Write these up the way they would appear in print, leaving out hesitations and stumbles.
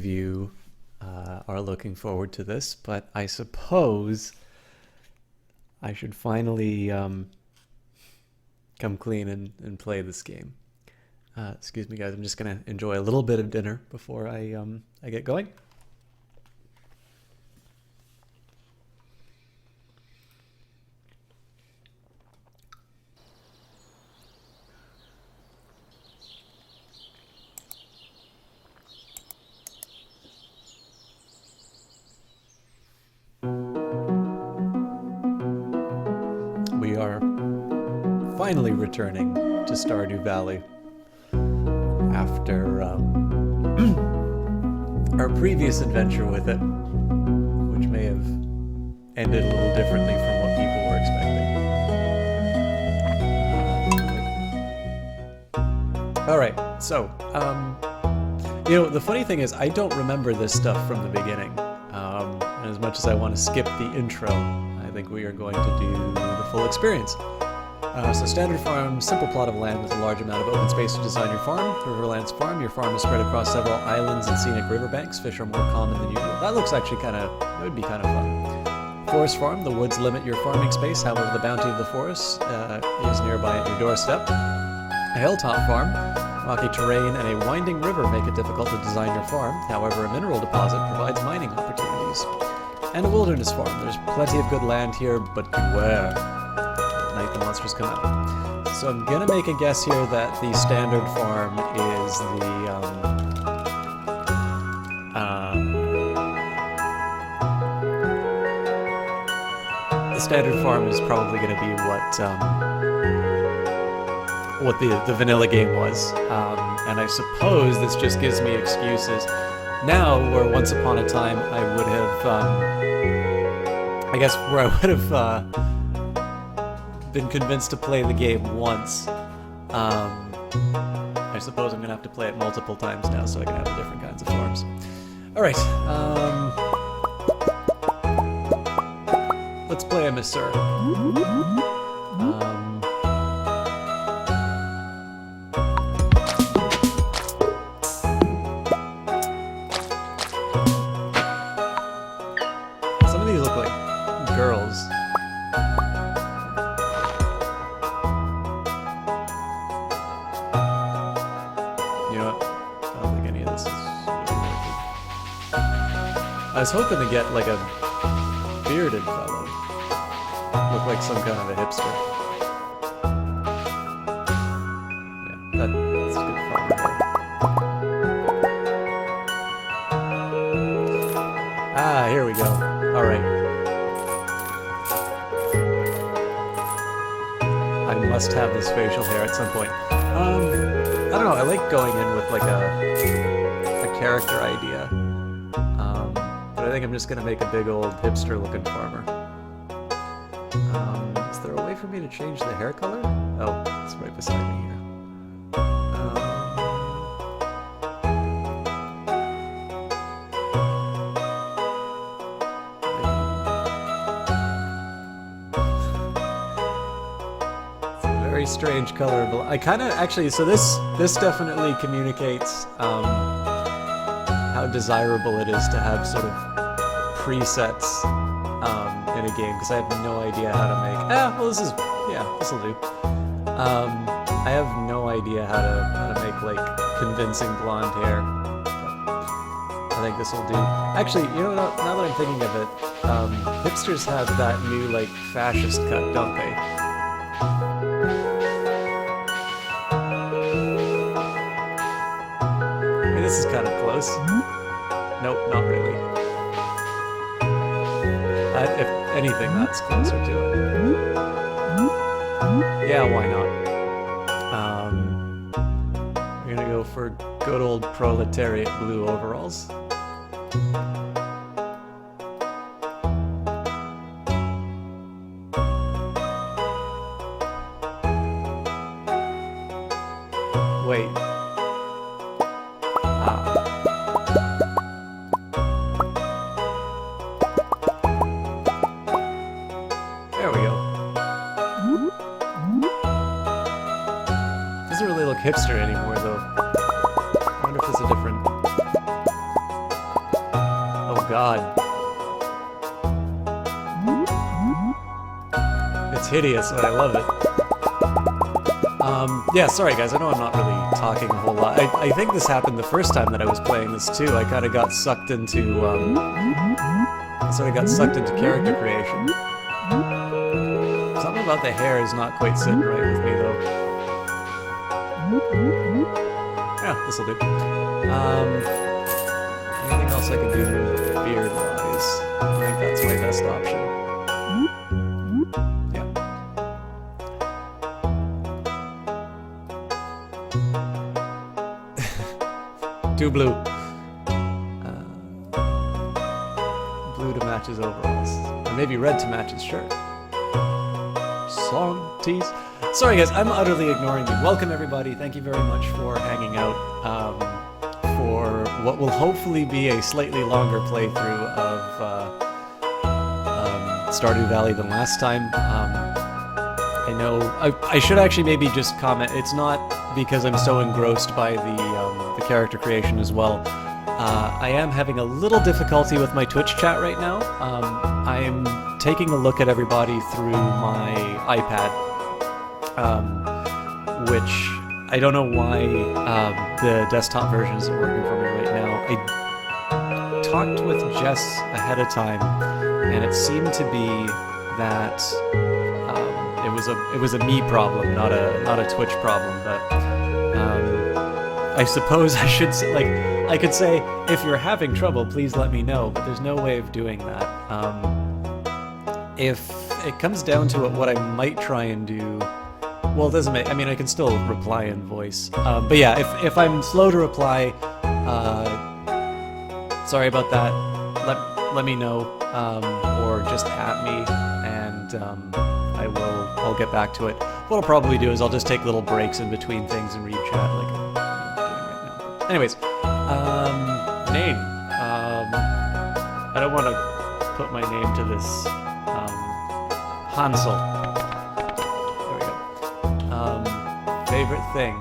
of you are looking forward to this, but I suppose I should finally come clean and play this game. Excuse me, guys. I'm just gonna enjoy a little bit of dinner before I get going. We are finally returning to Stardew Valley after our previous adventure with it, which may have ended a little differently from what people were expecting. Alright, so, you know, the funny thing is I don't remember this stuff from the beginning. And as much as I want to skip the intro, I think we are going to do the full experience. So standard farm, simple plot of land with a large amount of open space to design your farm. Riverlands Farm, your farm is spread across several islands and scenic riverbanks. Fish are more common than usual. That looks actually it would be kind of fun. Forest Farm, the woods limit your farming space, however the bounty of the forest is nearby at your doorstep. A hilltop farm, rocky terrain and a winding river make it difficult to design your farm. However, a mineral deposit provides mining opportunities. And a wilderness farm, there's plenty of good land here, but beware. At night the monsters come out. So I'm gonna make a guess here that the standard farm is the standard farm is probably gonna be what the vanilla game was. And I suppose this just gives me excuses now, where once upon a time I would have, I guess where I would have been convinced to play the game once. I suppose I'm going to have to play it multiple times now so I can have the different kinds of farms. Alright, let's play a Mr. Some of these look like girls. I was hoping to get like a bearded fellow. Look like some kind of a hipster. Yeah, that's good fun. Ah, here we go. Alright. I must have this facial hair at some point. I don't know, I like going in with like a character idea. But I think I'm just gonna make a big old hipster-looking farmer. Is there a way for me to change the hair color? Oh, it's right beside me here. It's a very strange color. I kind of actually. So this definitely communicates how desirable it is to have sort of presets in a game, because I have no idea how to make... this'll do. I have no idea how to make, like, convincing blonde hair. But I think this'll do. Actually, you know, now that I'm thinking of it, hipsters have that new, like, fascist cut, don't they? I mean, this is kind of close. Nope, not really. If anything, that's closer to it. Yeah, why not? We're gonna go for good old proletariat blue overalls. Wait. Hipster anymore, though. I wonder if there's a different God. It's hideous, but I love it. Yeah, sorry guys, I know I'm not really talking a whole lot. I think this happened the first time that I was playing this too. I kind of got sucked into, character creation. Something about the hair is not quite sitting right with me though. Yeah, this'll do. Anything else I can do beard-wise? I think that's my best option. Too blue. Blue to match his overalls. Or maybe red to match his shirt. Song tease. Sorry guys, I'm utterly ignoring you. Welcome everybody. Thank you very much for hanging out for what will hopefully be a slightly longer playthrough of Stardew Valley than last time. I know I should actually maybe just comment. It's not because I'm so engrossed by the character creation as well. I am having a little difficulty with my Twitch chat right now. I am taking a look at everybody through my iPad, which I don't know why the desktop version isn't working for me right now. I talked with Jess ahead of time, and it seemed to be that it was a me problem, not a Twitch problem. But I suppose I should say, like, I could say, if you're having trouble, please let me know, but there's no way of doing that. If it comes down to it, what I might try and do, well, it doesn't make, I mean, I can still reply in voice. But yeah, if I'm slow to reply, sorry about that, let me know, or just at me, and I'll get back to it. What I'll probably do is I'll just take little breaks in between things and read chat, like I'm doing right now. Anyways, name. I don't want to put my name to this. Hansel. There we go. Favorite thing.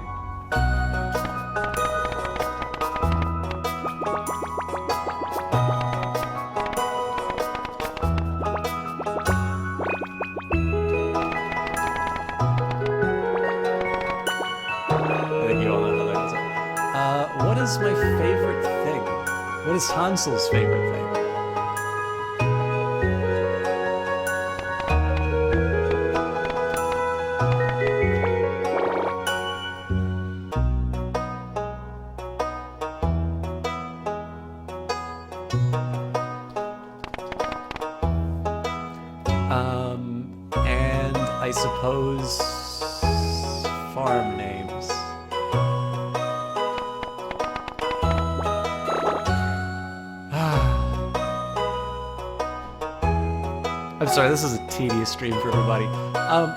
What is my favorite thing? What is Hansel's favorite thing? And I suppose farm names. I'm sorry, this is a tedious stream for everybody.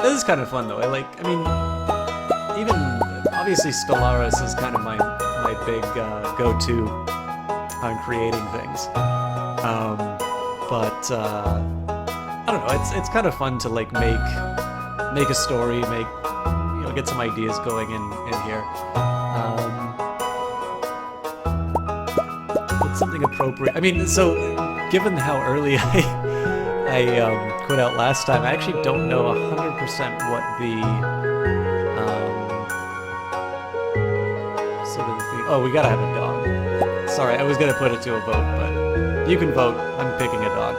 This is kind of fun though. I mean, even obviously Stellaris is kind of my big go-to on creating things. But I don't know. It's kind of fun to like make a story, get some ideas going in here. Put something appropriate. I mean, so given how early I quit out last time, I actually don't know 100% what the sort of the thing. Oh, we gotta have a dog. Sorry, I was gonna put it to a vote, but you can vote. I'm picking a dog.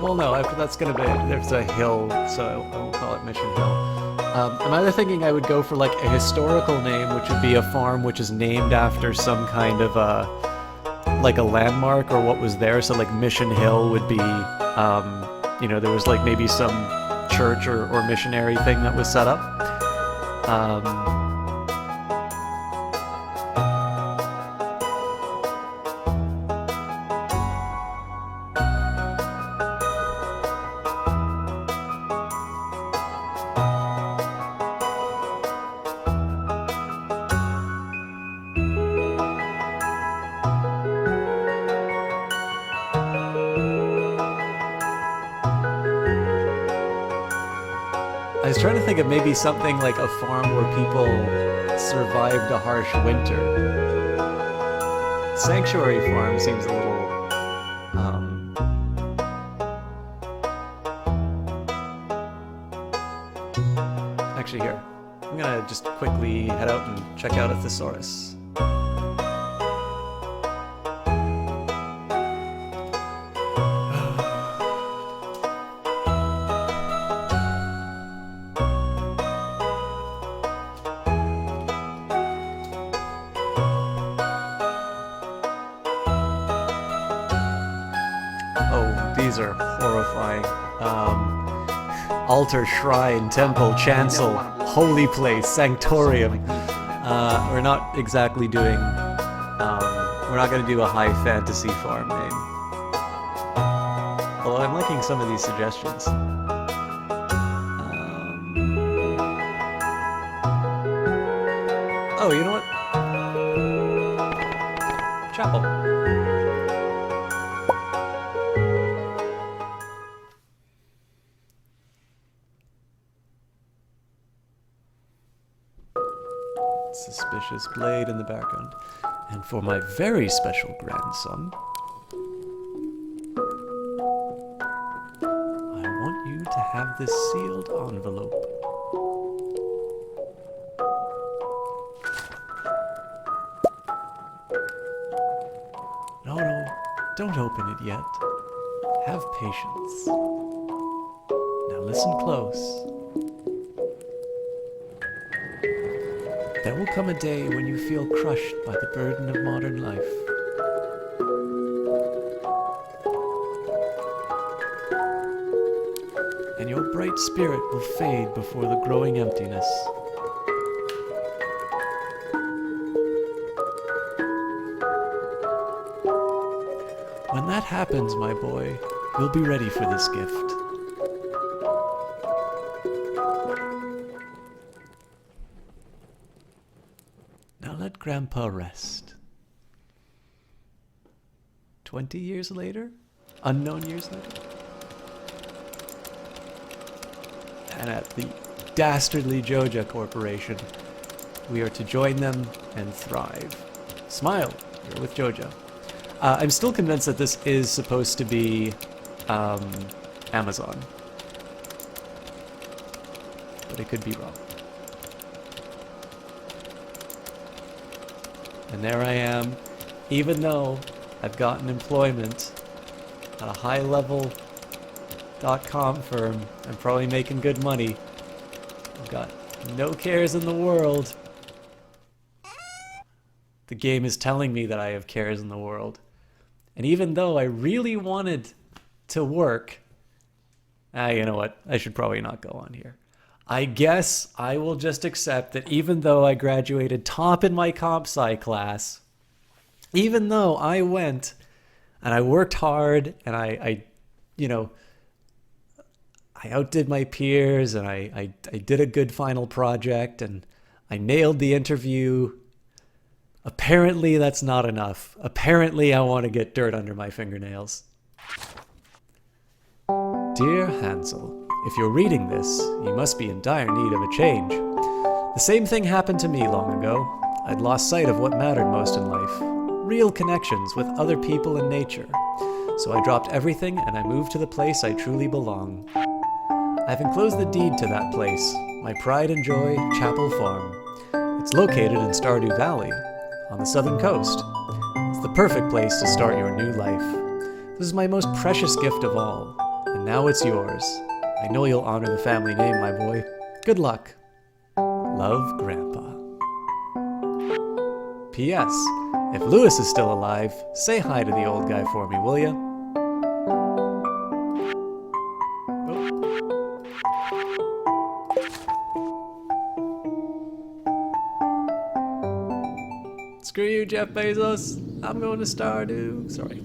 Well, no, that's gonna be, there's a hill, so I won't call it Mission Hill. I'm either thinking I would go for like a historical name, which would be a farm which is named after some kind of like a landmark or what was there. So like Mission Hill would be, there was like maybe some church or missionary thing that was set up. I was trying to think of maybe something like a farm where people survived a harsh winter. Sanctuary farm seems a little... Actually, here. I'm gonna just quickly head out and check out a thesaurus. Oh, these are horrifying. Altar, shrine, temple, chancel, holy place, sanctorium. We're not exactly doing... we're not going to do a high fantasy farm name. Although I'm liking some of these suggestions. Oh, you know what? Chapel. Suspicious blade in the background. And for my very special grandson, I want you to have this sealed envelope. No, don't open it yet. Have patience. Now listen close. There will come a day when you feel crushed by the burden of modern life. And your bright spirit will fade before the growing emptiness. When that happens, my boy, you'll be ready for this gift. Now let Grandpa rest. 20 years later? Unknown years later? And at the dastardly Joja Corporation, we are to join them and thrive. Smile, you're with Joja. I'm still convinced that this is supposed to be Amazon. But it could be wrong. And there I am, even though I've gotten employment at a high-level .com firm. I'm probably making good money. I've got no cares in the world. The game is telling me that I have cares in the world. And even though I really wanted to work, you know what? I should probably not go on here. I guess I will just accept that even though I graduated top in my comp sci class, even though I went and I worked hard and I outdid my peers and I did a good final project and I nailed the interview, apparently that's not enough. Apparently I want to get dirt under my fingernails. Dear Hansel, if you're reading this, you must be in dire need of a change. The same thing happened to me long ago. I'd lost sight of what mattered most in life. Real connections with other people and nature. So I dropped everything and I moved to the place I truly belong. I've enclosed the deed to that place, my pride and joy, Chapel Farm. It's located in Stardew Valley, on the southern coast. It's the perfect place to start your new life. This is my most precious gift of all, and now it's yours. I know you'll honor the family name, my boy. Good luck. Love, Grandpa. P.S. If Lewis is still alive, say hi to the old guy for me, will ya? Screw you, Jeff Bezos. I'm going to Stardew. Sorry.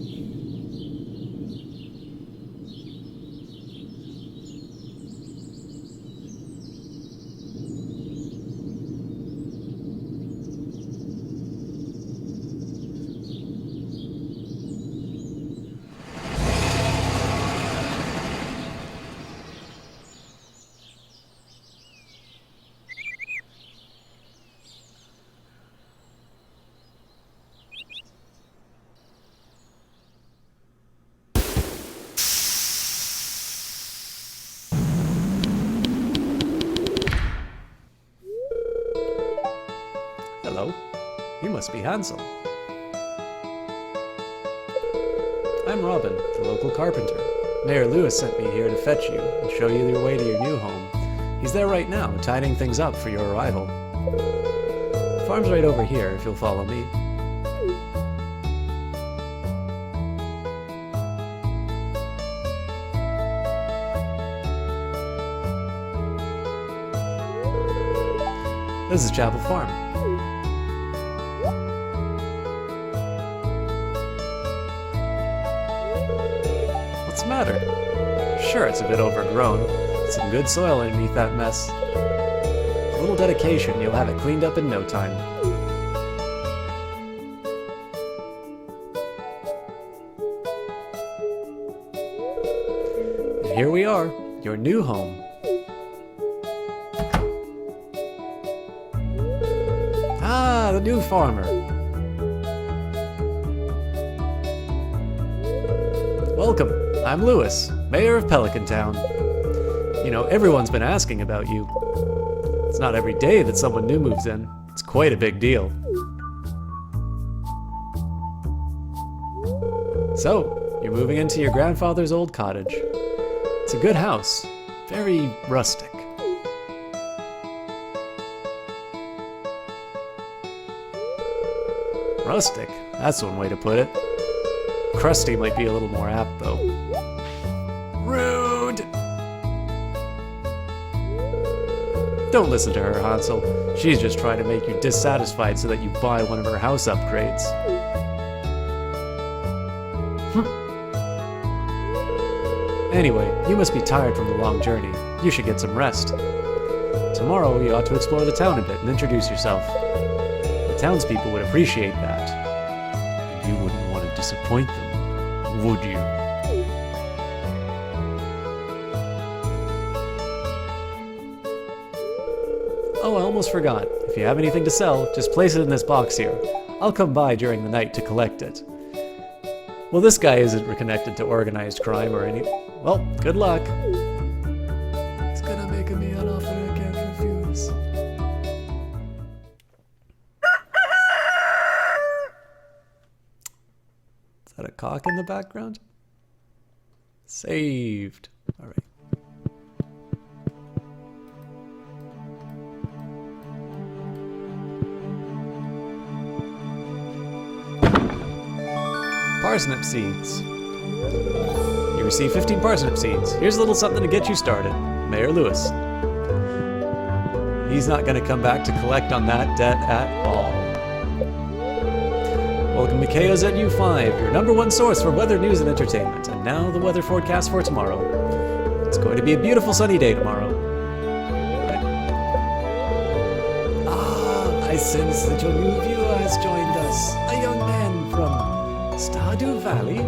must be Hansel. I'm Robin, the local carpenter. Mayor Lewis sent me here to fetch you and show you your way to your new home. He's there right now, tidying things up for your arrival. The farm's right over here, if you'll follow me. This is Chapel Farm. What's the matter? Sure, it's a bit overgrown. Some good soil underneath that mess. With a little dedication, you'll have it cleaned up in no time. And here we are, your new home. Ah, the new farmer. Welcome, I'm Lewis, Mayor of Pelican Town. You know, everyone's been asking about you. It's not every day that someone new moves in. It's quite a big deal. So, you're moving into your grandfather's old cottage. It's a good house, very rustic. Rustic? That's one way to put it. Crusty might be a little more apt, though. Rude! Don't listen to her, Hansel. She's just trying to make you dissatisfied so that you buy one of her house upgrades. Anyway, you must be tired from the long journey. You should get some rest. Tomorrow, you ought to explore the town a bit and introduce yourself. Townspeople would appreciate that. And you wouldn't want to disappoint them, would you? Oh, I almost forgot. If you have anything to sell, just place it in this box here. I'll come by during the night to collect it. Well, this guy isn't connected to organized crime or any... Well, good luck. He's gonna make me an offer I can't refuse. Is that a cock in the background? Saved. All right. Parsnip seeds. You receive 15 parsnip seeds. Here's a little something to get you started. Mayor Lewis. He's not going to come back to collect on that debt at all. Welcome to KOZU5, your #1 source for weather, news, and entertainment. And now the weather forecast for tomorrow. It's going to be a beautiful sunny day tomorrow. Right. Ah, I sense that your new viewer has joined us. A young man from Stardew Valley?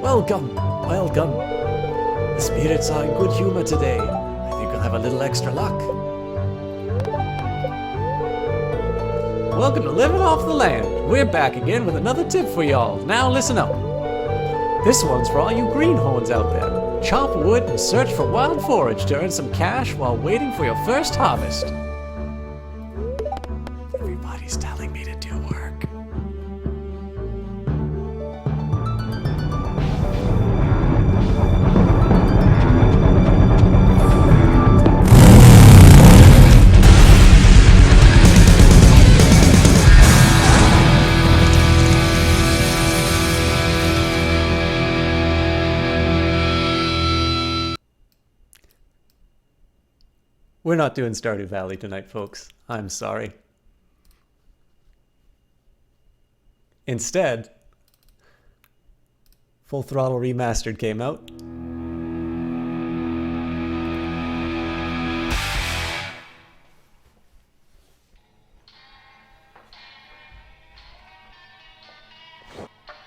Welcome, welcome. The spirits are in good humor today. I think we'll have a little extra luck. Welcome to Living Off the Land. We're back again with another tip for y'all. Now listen up. This one's for all you greenhorns out there. Chop wood and search for wild forage to earn some cash while waiting for your first harvest. Everybody's telling me to do work. We're not doing Stardew Valley tonight, folks. I'm sorry. Instead, Full Throttle Remastered came out.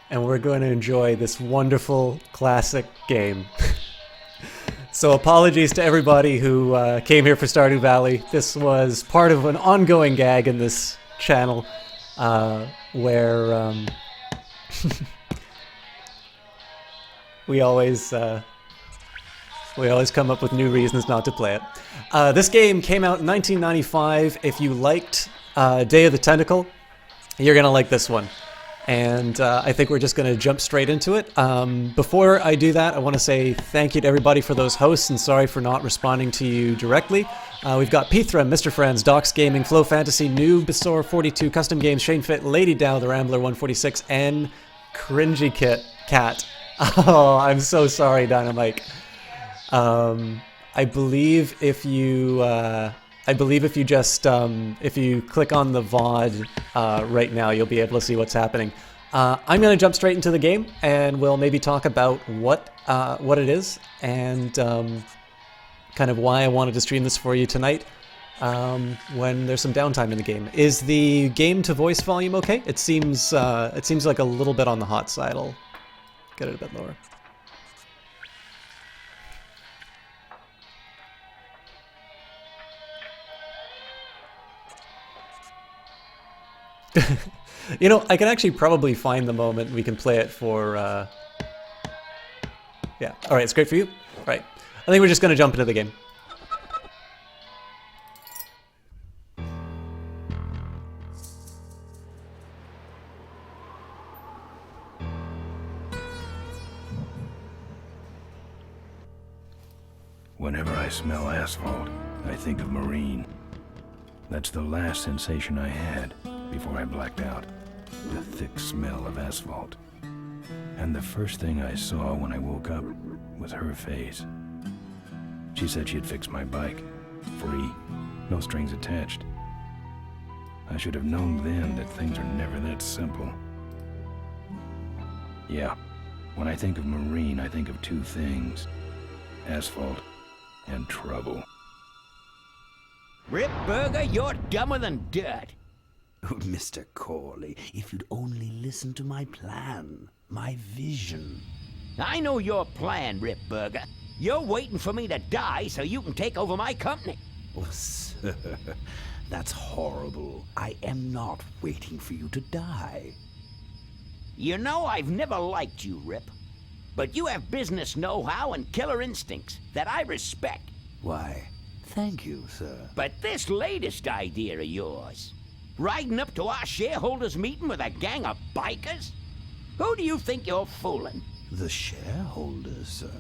And we're going to enjoy this wonderful classic game. So apologies to everybody who came here for Stardew Valley. This was part of an ongoing gag in this channel where we always come up with new reasons not to play it. This game came out in 1995. If you liked Day of the Tentacle, You're going to like this one. And I think we're just going to jump straight into it. Before I do that, I want to say thank you to everybody for those hosts, and sorry for not responding to you directly. We've got Pithra, Mr. Friends, Docs Gaming, Flow Fantasy, Noob, Basor 42, Custom Games, Shane Fit, Lady Dow, The Rambler 146, and Cringy Cat. Oh, I'm so sorry, Dynamite. I believe if you just if you click on the VOD right now, you'll be able to see what's happening. I'm going to jump straight into the game, and we'll maybe talk about what it is and kind of why I wanted to stream this for you tonight when there's some downtime in the game. Is the game to voice volume okay? It seems like a little bit on the hot side. I'll get it a bit lower. You know, I can actually probably find the moment we can play it for, yeah. All right, it's great for you? All right. I think we're just going to jump into the game. Whenever I smell asphalt, I think of marine. That's the last sensation I had before I blacked out. The thick smell of asphalt. And the first thing I saw when I woke up was her face. She said she'd fix my bike. Free. No strings attached. I should have known then that things are never that simple. Yeah, when I think of marine, I think of two things. Asphalt and trouble. Rip Burger, you're dumber than dirt. Oh, Mr. Corley, if you'd only listen to my plan, my vision. I know your plan, Rip Burger. You're waiting for me to die so you can take over my company. Oh, sir, that's horrible. I am not waiting for you to die. You know I've never liked you, Rip. But you have business know-how and killer instincts that I respect. Why, thank you, sir. But this latest idea of yours, riding up to our shareholders' meeting with a gang of bikers? Who do you think you're fooling? The shareholders, sir.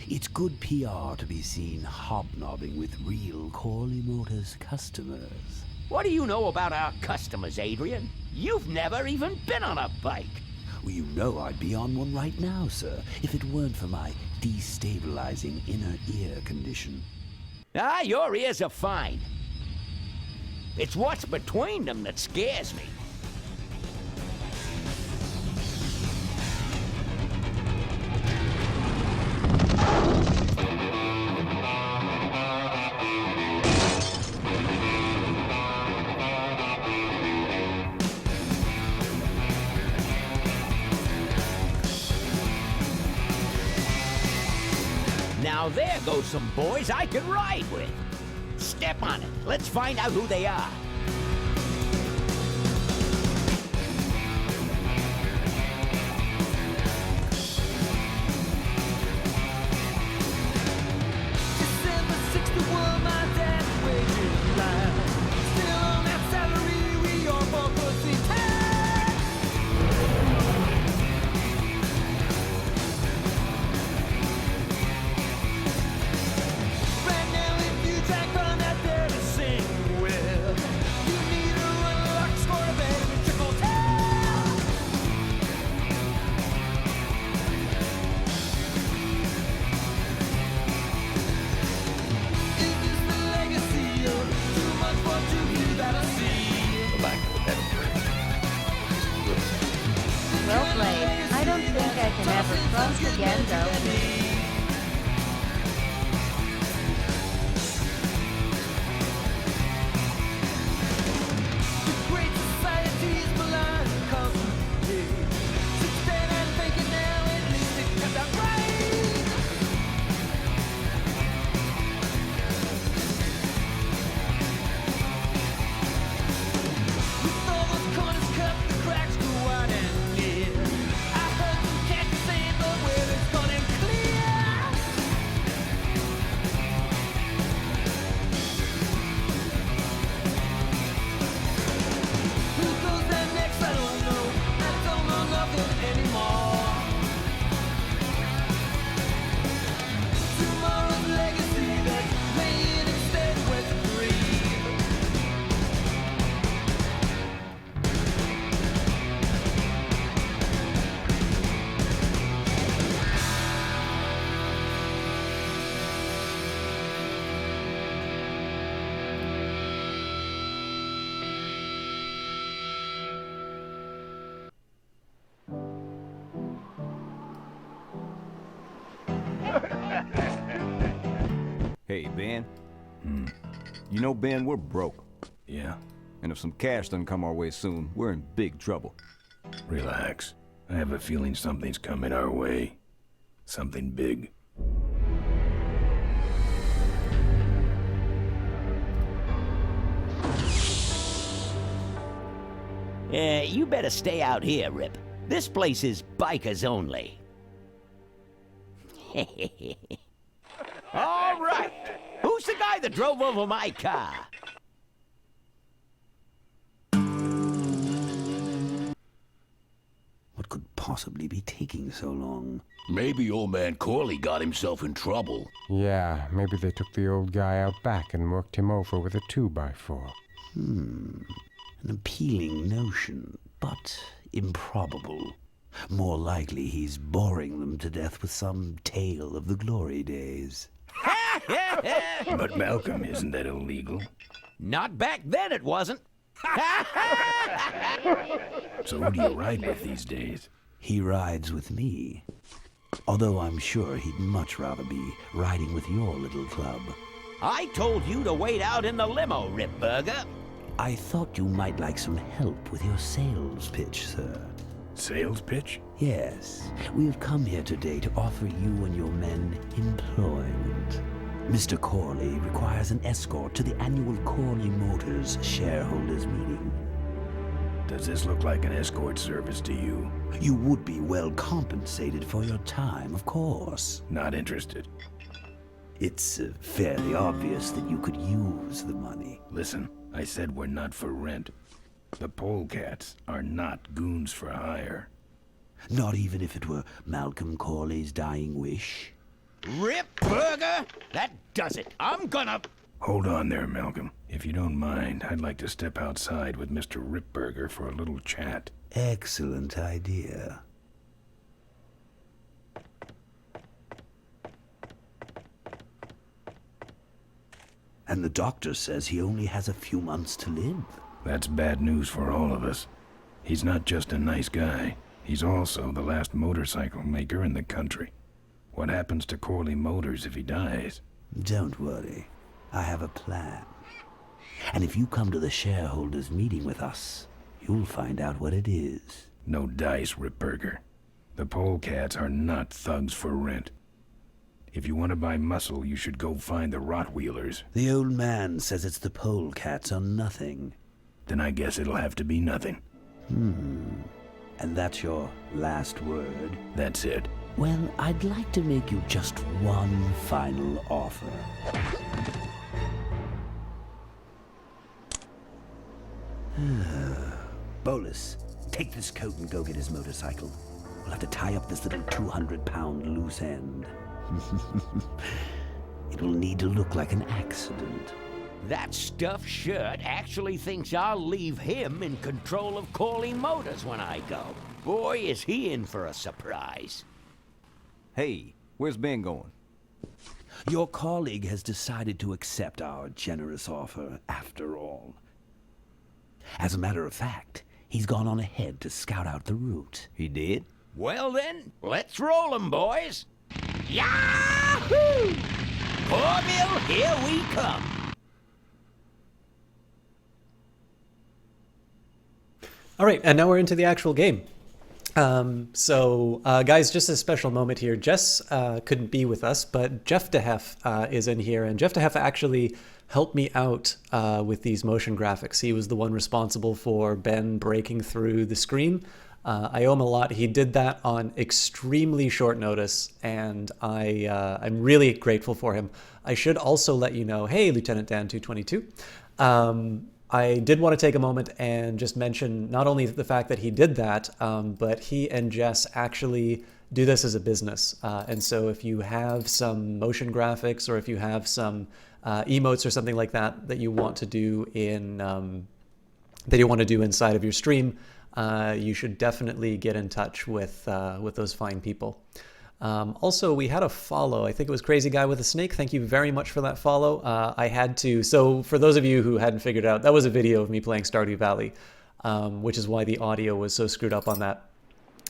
It's good PR to be seen hobnobbing with real Corley Motors customers. What do you know about our customers, Adrian? You've never even been on a bike. Well, you know I'd be on one right now, sir, if it weren't for my destabilizing inner ear condition. Ah, your ears are fine. It's what's between them that scares me. Now there goes some boys I could ride with. Step on it. Let's find out who they are. December 61, my dad's wages line. Still on that salary, we are for pussy time. Right now, if you track on that there to sing with, you need a run luck score of every trickle town. Is this the legacy of too much for two few that I see? Well played. I don't think I can ever cross again though. Great society's blind constantly. Since then I'm thinking now at least it got that right. With all those corners cut, the cracks go wide and near. I heard some cats saying the weather's gone and clear. Hey, Ben. You know, Ben, we're broke. Yeah? And if some cash doesn't come our way soon, we're in big trouble. Relax. I have a feeling something's coming our way. Something big. You better stay out here, Rip. This place is bikers only. All right. Who's the guy that drove over my car? What could possibly be taking so long? Maybe old man Corley got himself in trouble. Yeah, maybe they took the old guy out back and worked him over with a 2x4. An appealing notion, but improbable. More likely he's boring them to death with some tale of the glory days. But Malcolm, isn't that illegal? Not back then, it wasn't. So who do you ride with these days? He rides with me. Although I'm sure he'd much rather be riding with your little club. I told you to wait out in the limo, Rip Burger. I thought you might like some help with your sales pitch, sir. Sales pitch? Yes, we have come here today to offer you and your men employment. Mr. Corley requires an escort to the annual Corley Motors shareholders meeting. Does this look like an escort service to you? You would be well compensated for your time, of course. Not interested. It's fairly obvious that you could use the money. Listen, I said we're not for rent. The polecats are not goons for hire. Not even if it were Malcolm Corley's dying wish. Rip Burger? That does it. I'm gonna... Hold on there, Malcolm. If you don't mind, I'd like to step outside with Mr. Ripburger for a little chat. Excellent idea. And the doctor says he only has a few months to live. That's bad news for all of us. He's not just a nice guy. He's also the last motorcycle maker in the country. What happens to Corley Motors if he dies? Don't worry. I have a plan. And if you come to the shareholders meeting with us, you'll find out what it is. No dice, Ripburger. The polecats are not thugs for rent. If you want to buy muscle, you should go find the Rottweilers. The old man says it's the polecats or nothing. Then I guess it'll have to be nothing. And that's your last word? That's it. Well, I'd like to make you just one final offer. Bolus, take this coat and go get his motorcycle. We'll have to tie up this little 200-pound loose end. It will need to look like an accident. That stuffed shirt actually thinks I'll leave him in control of Corley Motors when I go. Boy, is he in for a surprise. Hey, where's Ben going? Your colleague has decided to accept our generous offer after all. As a matter of fact, he's gone on ahead to scout out the route. He did? Well then, let's roll 'em, boys. Yahoo! Corville, here we come. All right, and now we're into the actual game. Guys, just a special moment here. Jess couldn't be with us, but Jeff DeHeff is in here, and Jeff DeHeff actually helped me out with these motion graphics. He was the one responsible for Ben breaking through the screen. I owe him a lot. He did that on extremely short notice, and I'm really grateful for him. I should also let you know, hey, Lieutenant Dan 222. I did want to take a moment and just mention not only the fact that he did that, but he and Jess actually do this as a business. And so if you have some motion graphics or if you have some emotes or something like that that you want to do inside of your stream, you should definitely get in touch with those fine people. Also, we had a follow. I think it was Crazy Guy with a Snake. Thank you very much for that follow. I had to. So for those of you who hadn't figured out, that was a video of me playing Stardew Valley, which is why the audio was so screwed up on that.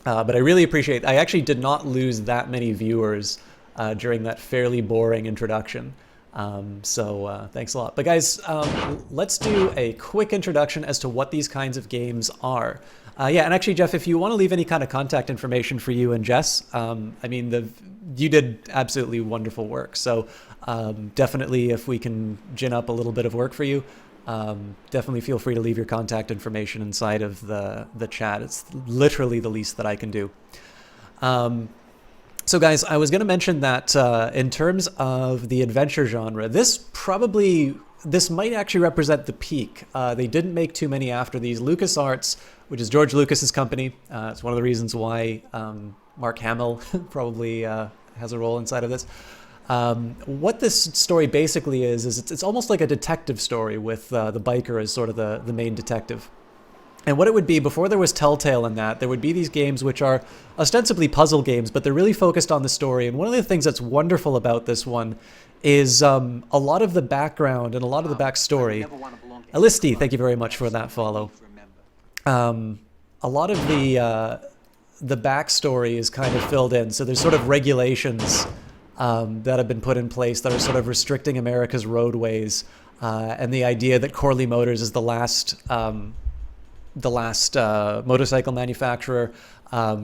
But I really appreciate. I actually did not lose that many viewers during that fairly boring introduction. So thanks a lot. But guys, let's do a quick introduction as to what these kinds of games are. Yeah, and actually, Jeff, if you want to leave any kind of contact information for you and Jess, I mean, you did absolutely wonderful work. So definitely, if we can gin up a little bit of work for you, definitely feel free to leave your contact information inside of the chat. It's literally the least that I can do. So guys, I was going to mention that in terms of the adventure genre, this might actually represent the peak. They didn't make too many after these. LucasArts, which is George Lucas's company, it's one of the reasons why Mark Hamill probably has a role inside of this. What this story basically is it's almost like a detective story with the biker as sort of the main detective. And what it would be, before there was Telltale and that, there would be these games which are ostensibly puzzle games, but they're really focused on the story. And one of the things that's wonderful about this one is a lot of the background and a lot of the backstory. Alisti, thank you very much for that follow. A lot of the backstory is kind of filled in. So there's sort of regulations that have been put in place that are sort of restricting America's roadways, and the idea that Corley Motors is the last motorcycle manufacturer.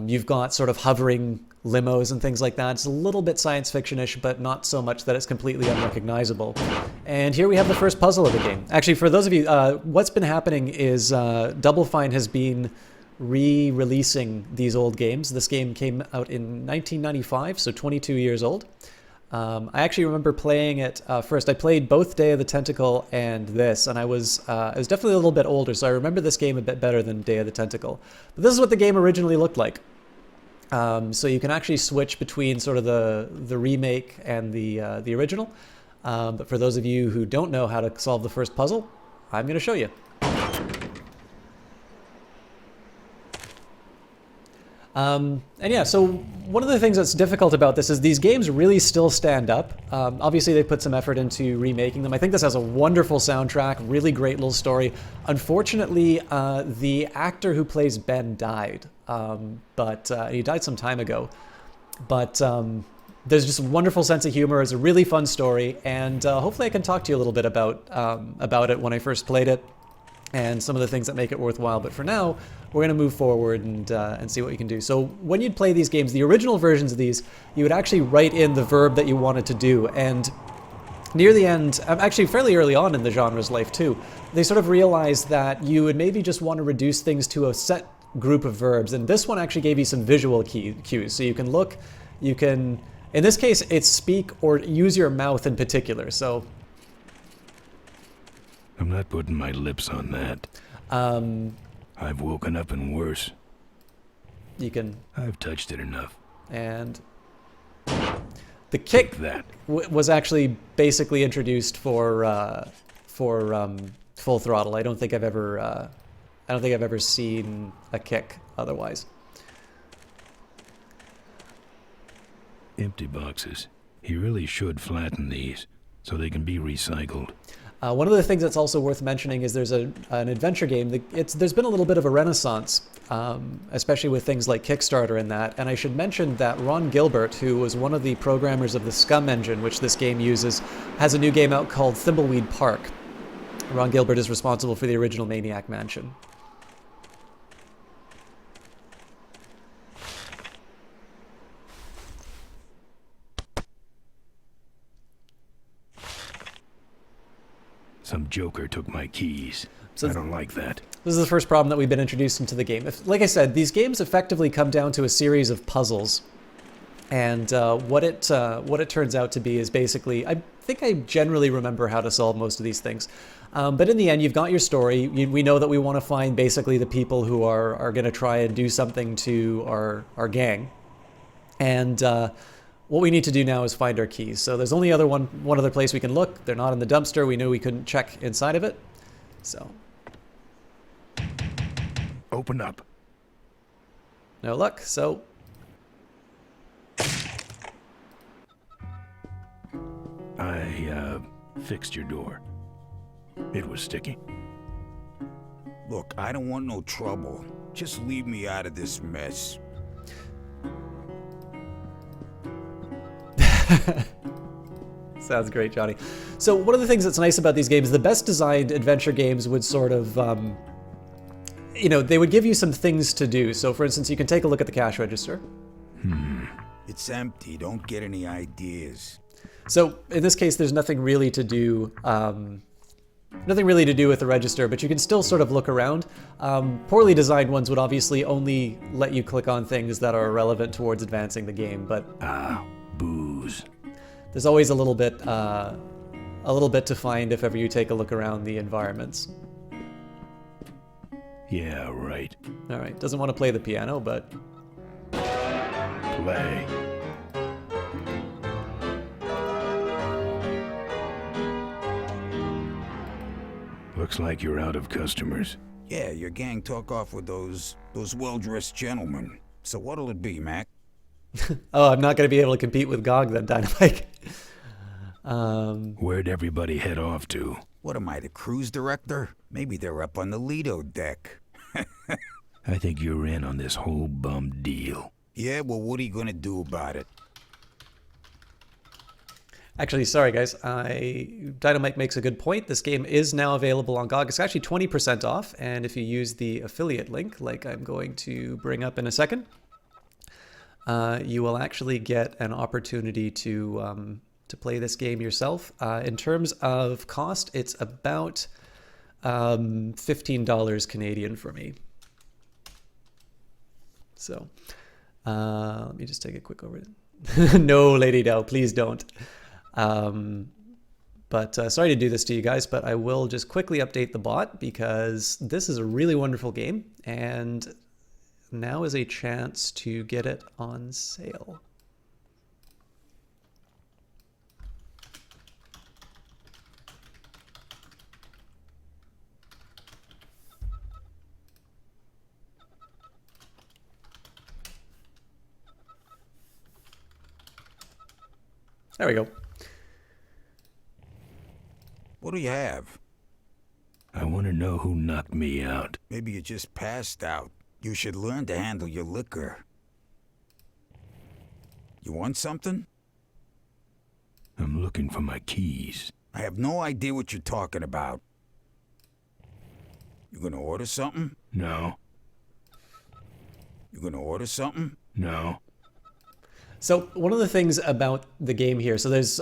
You've got sort of hovering limos and things like that. It's a little bit science fiction-ish, but not so much that it's completely unrecognizable. And here we have the first puzzle of the game. Actually, for those of you, what's been happening is Double Fine has been re-releasing these old games. This game came out in 1995, so 22 years old. I actually remember playing it first. I played both Day of the Tentacle and this, and I was definitely a little bit older, so I remember this game a bit better than Day of the Tentacle. But this is what the game originally looked like. So you can actually switch between sort of the remake and the original. But for those of you who don't know how to solve the first puzzle, I'm going to show you. And yeah, so one of the things that's difficult about this is these games really still stand up. Obviously, they put some effort into remaking them. I think this has a wonderful soundtrack, really great little story. Unfortunately, the actor who plays Ben died, but he died some time ago. But there's just a wonderful sense of humor. It's a really fun story, and hopefully I can talk to you a little bit about it when I first played it, and some of the things that make it worthwhile. But for now, we're going to move forward and see what you can do. So when you'd play these games, the original versions of these, you would actually write in the verb that you wanted to do. And near the end, actually fairly early on in the genre's life too, they sort of realized that you would maybe just want to reduce things to a set group of verbs. And this one actually gave you some visual cues. So you can look, you can, in this case, it's speak or use your mouth in particular. So I'm not putting my lips on that. I've woken up and worse. You can. I've touched it enough. And the kick that was actually basically introduced for Full Throttle. I don't think I've ever seen a kick otherwise. Empty boxes. He really should flatten these so they can be recycled. One of the things that's also worth mentioning is there's an adventure game. There's been a little bit of a renaissance, especially with things like Kickstarter and that. And I should mention that Ron Gilbert, who was one of the programmers of the Scum engine, which this game uses, has a new game out called Thimbleweed Park. Ron Gilbert is responsible for the original Maniac Mansion. Some joker took my keys. So I don't like that. This is the first problem that we've been introduced into the game. Like I said, these games effectively come down to a series of puzzles. And what it turns out to be is basically, I think I generally remember how to solve most of these things. But in the end, you've got your story. We know that we want to find basically the people who are going to try and do something to our gang. And what we need to do now is find our keys. So there's only one other place we can look. They're not in the dumpster. We knew we couldn't check inside of it. So. Open up. No luck, so. I fixed your door. It was sticky. Look, I don't want no trouble. Just leave me out of this mess. Sounds great, Johnny. So one of the things that's nice about these games, the best designed adventure games would sort of, they would give you some things to do. So for instance, you can take a look at the cash register. It's empty. Don't get any ideas. So in this case, there's nothing really to do. Nothing really to do with the register, but you can still sort of look around. Poorly designed ones would obviously only let you click on things that are relevant towards advancing the game, but Booze. there's always a little bit to find if ever you take a look around the environments. Yeah, right. All right, doesn't want to play the piano, but Play. Looks like you're out of customers. Yeah, your gang took off with those well-dressed gentlemen. So what'll it be, Mac? oh, I'm not going to be able to compete with GOG then, Dynamite. Where'd everybody head off to? What am I, the cruise director? Maybe they're up on the Lido deck. I think you're in on this whole bum deal. Yeah, well, what are you gonna do about it? Actually, sorry guys, Dynamite makes a good point. This game is now available on GOG. It's actually 20% off, and if you use the affiliate link, like I'm going to bring up in a second, you will actually get an opportunity to play this game yourself. In terms of cost, it's about $15 Canadian for me. So let me just take a quick over. No, Lady Dow, please don't. But sorry to do this to you guys, but I will just quickly update the bot because this is a really wonderful game, and now is a chance to get it on sale. There we go. What do you have? I want to know who knocked me out. Maybe you just passed out. You should learn to handle your liquor. You want something? I'm looking for my keys. I have no idea what you're talking about. You gonna order something? No. You gonna order something? No. So one of the things about the game here, so there's,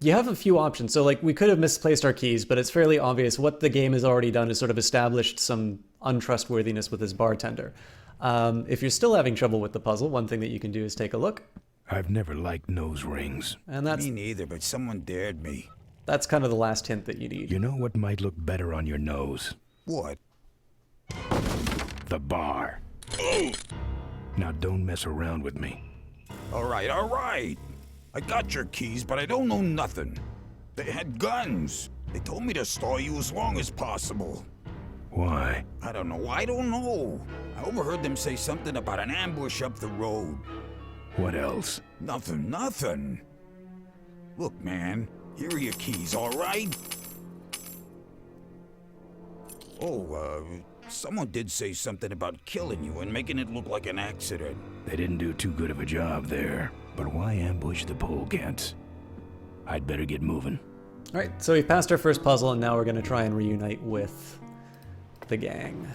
you have a few options. So like we could have misplaced our keys, but it's fairly obvious what the game has already done is sort of established some untrustworthiness with this bartender. If you're still having trouble with the puzzle, one thing that you can do is take a look. I've never liked nose rings. And that's, Me neither, but someone dared me. that's kind of the last hint that you need. You know what might look better on your nose? What? The bar. Now don't mess around with me. All right. I got your keys, but I don't know nothing. They had guns. They told me to stall you as long as possible. Why? I don't know. I overheard them say something about an ambush up the road. What else? Nothing. Look, man, here are your keys, all right? Oh, someone did say something about killing you and making it look like an accident. They didn't do too good of a job there. But why ambush the polecats? I'd better get moving. All right, so we've passed our first puzzle, and now we're going to try and reunite with the gang.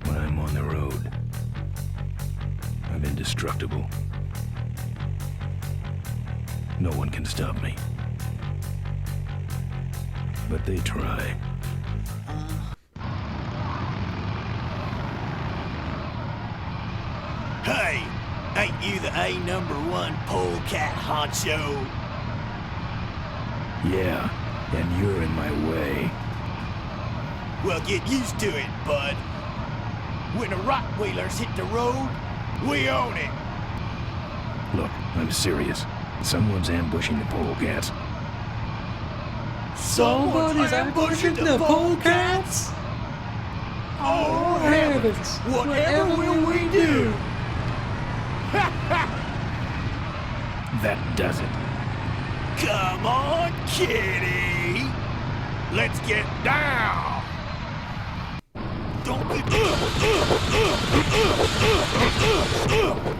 When I'm on the road, I'm indestructible. No one can stop me. But they try. Hey, ain't you the #1 polecat honcho? Yeah, and you're in my way. Well, get used to it, bud. When the Rottweilers hit the road, we own it. Look, I'm serious. Someone's ambushing the polecats. Someone's ambushing the polecats? Oh, heavens! Whatever will we do? that does it. Come on, kitty! Let's get down! Don't be...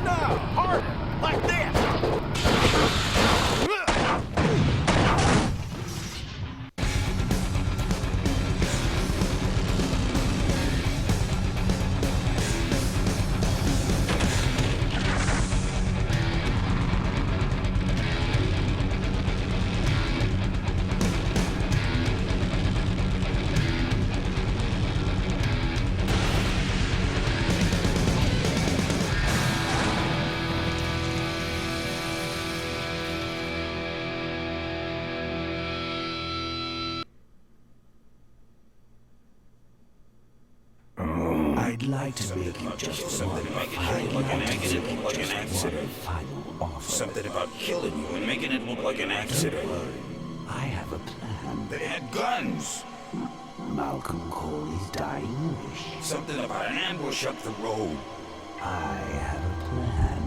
No, harder! Like this! I'd like to make you just one final offer. Something about killing you and making it look like an accident. I have a plan. They had guns. Malcolm Corley's dying wish. Something about an ambush up the road. I have a plan.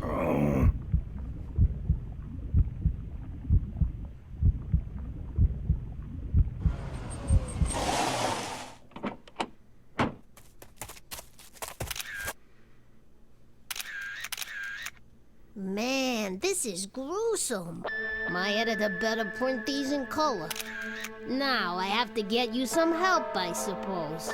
Oh. Man, this is gruesome. My editor better print these in color. Now I have to get you some help, I suppose.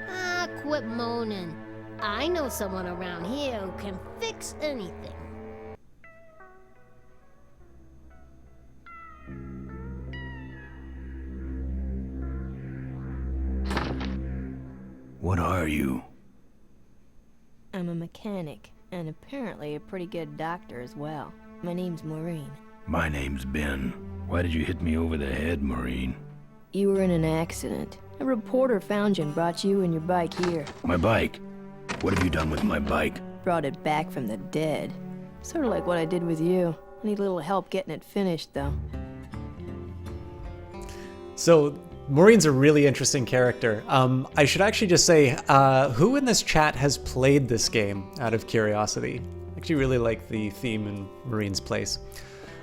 Ah, quit moaning. I know someone around here who can fix anything. What are you? I'm a mechanic, and apparently a pretty good doctor as well. My name's Maureen. My name's Ben. Why did you hit me over the head, Maureen? You were in an accident. A reporter found you and brought you and your bike here. My bike? What have you done with my bike? Brought it back from the dead. Sort of like what I did with you. I need a little help getting it finished, though. So, Maureen's a really interesting character. I should actually just say, who in this chat has played this game, out of curiosity? I actually really like the theme in Maureen's place.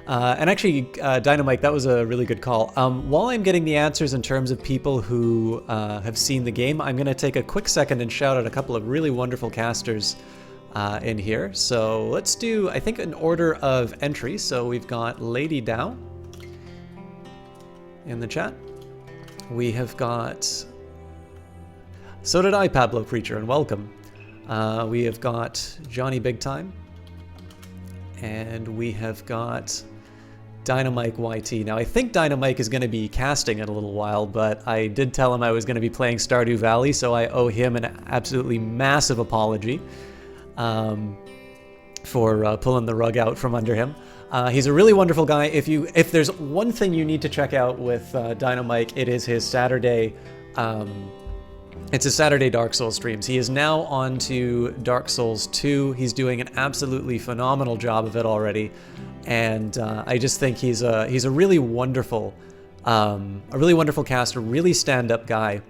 And actually, Dynamite, that was a really good call. While I'm getting the answers in terms of people who have seen the game, I'm going to take a quick second and shout out a couple of really wonderful casters in here. So let's do, I think, an order of entry. So we've got Lady Dow in the chat. We have got... So did I, Pablo Preacher, and welcome. We have got Johnny Big Time. And we have got Dynamite YT. Now, I think Dynamite is going to be casting in a little while, but I did tell him I was going to be playing Stardew Valley, so I owe him an absolutely massive apology for pulling the rug out from under him. He's a really wonderful guy. If there's one thing you need to check out with Dynamite, it is his Saturday. It's his Saturday Dark Souls streams. He is now on to Dark Souls 2. He's doing an absolutely phenomenal job of it already, and I just think he's a really wonderful caster, really stand-up guy.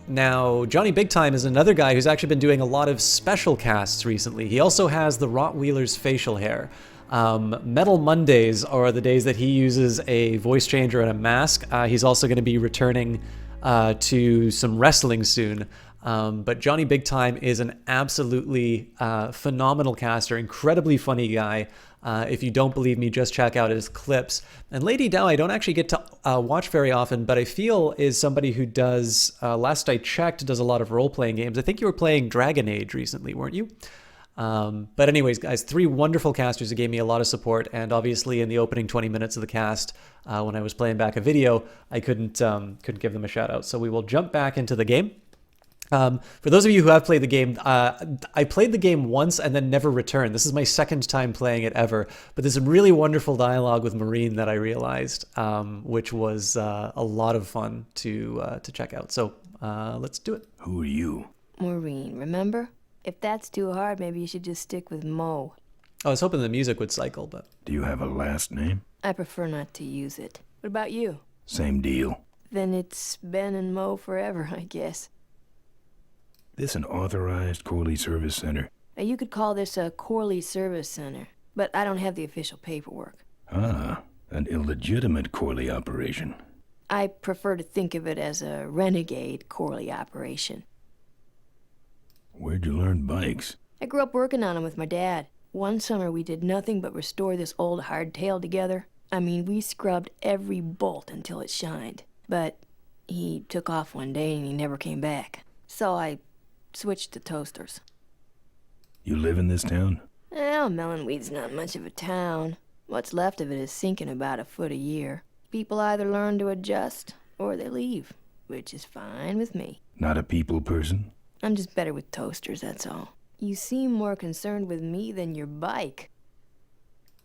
Now, Johnny Big Time is another guy who's actually been doing a lot of special casts recently. He also has the Rottweiler's facial hair. Metal Mondays are the days that he uses a voice changer and a mask. He's also going to be returning to some wrestling soon. But Johnny Big Time is an absolutely phenomenal caster, incredibly funny guy. If you don't believe me, just check out his clips. And Lady Dow, I don't actually get to watch very often, but I feel is somebody who does, last I checked, does a lot of role-playing games. I think you were playing Dragon Age recently, weren't you? But anyways, guys, 3 wonderful casters who gave me a lot of support, and obviously in the opening 20 minutes of the cast, when I was playing back a video, I couldn't give them a shout out. So we will jump back into the game. For those of you who have played the game, I played the game once and then never returned. This is my second time playing it ever, but there's some really wonderful dialogue with Maureen that I realized, which was a lot of fun to check out. So let's do it. Who are you? Maureen, remember? If that's too hard, maybe you should just stick with Mo. I was hoping the music would cycle, but... Do you have a last name? I prefer not to use it. What about you? Same deal. Then it's Ben and Mo forever, I guess. This an authorized Corley Service Center? You could call this a Corley Service Center, but I don't have the official paperwork. Ah, an illegitimate Corley operation. I prefer to think of it as a renegade Corley operation. Where'd you learn bikes? I grew up working on them with my dad. One summer we did nothing but restore this old hardtail together. I mean, we scrubbed every bolt until it shined. But he took off one day and he never came back. So I switched to toasters. You live in this town? Well, Melonweed's not much of a town. What's left of it is sinking about a foot a year. People either learn to adjust or they leave, which is fine with me. Not a people person? I'm just better with toasters, that's all. You seem more concerned with me than your bike.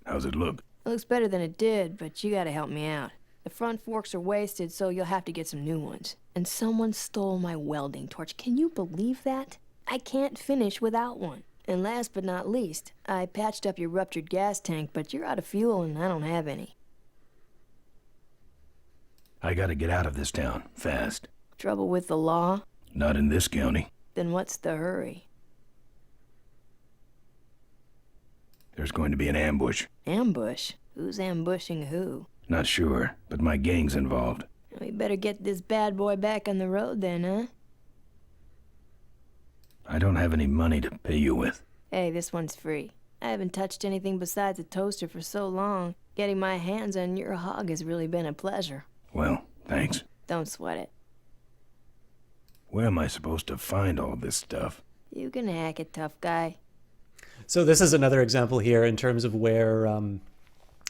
How's it look? It looks better than it did, but you gotta help me out. The front forks are wasted, so you'll have to get some new ones. And someone stole my welding torch. Can you believe that? I can't finish without one. And last but not least, I patched up your ruptured gas tank, but you're out of fuel and I don't have any. I gotta get out of this town, fast. Trouble with the law? Not in this county. Then what's the hurry? There's going to be an ambush. Ambush? Who's ambushing who? Not sure, but my gang's involved. We better get this bad boy back on the road then, huh? I don't have any money to pay you with. Hey, this one's free. I haven't touched anything besides a toaster for so long. Getting my hands on your hog has really been a pleasure. Well, thanks. Don't sweat it. Where am I supposed to find all this stuff? You can hack it, tough guy. So this is another example here in terms of where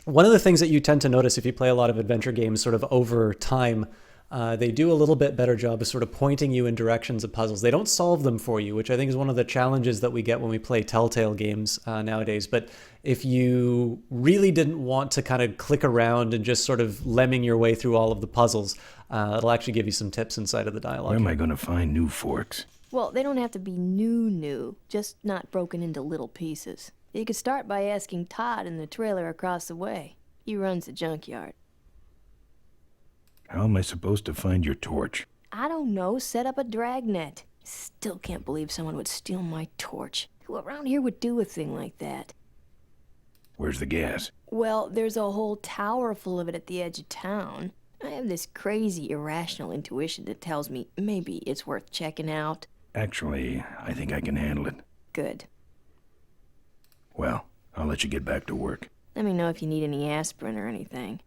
one of the things that you tend to notice if you play a lot of adventure games sort of over time, they do a little bit better job of sort of pointing you in directions of puzzles. They don't solve them for you, which I think is one of the challenges that we get when we play Telltale games nowadays. But if you really didn't want to kind of click around and just sort of lemming your way through all of the puzzles, it'll actually give you some tips inside of the dialogue. Where am I going to find new forks? Well, they don't have to be new, just not broken into little pieces. You could start by asking Todd in the trailer across the way. He runs the junkyard. How am I supposed to find your torch? I don't know, set up a dragnet. Still can't believe someone would steal my torch. Who around here would do a thing like that? Where's the gas? Well, there's a whole tower full of it at the edge of town. I have this crazy, irrational intuition that tells me maybe it's worth checking out. Actually, I think I can handle it. Good. Well, I'll let you get back to work. Let me know if you need any aspirin or anything.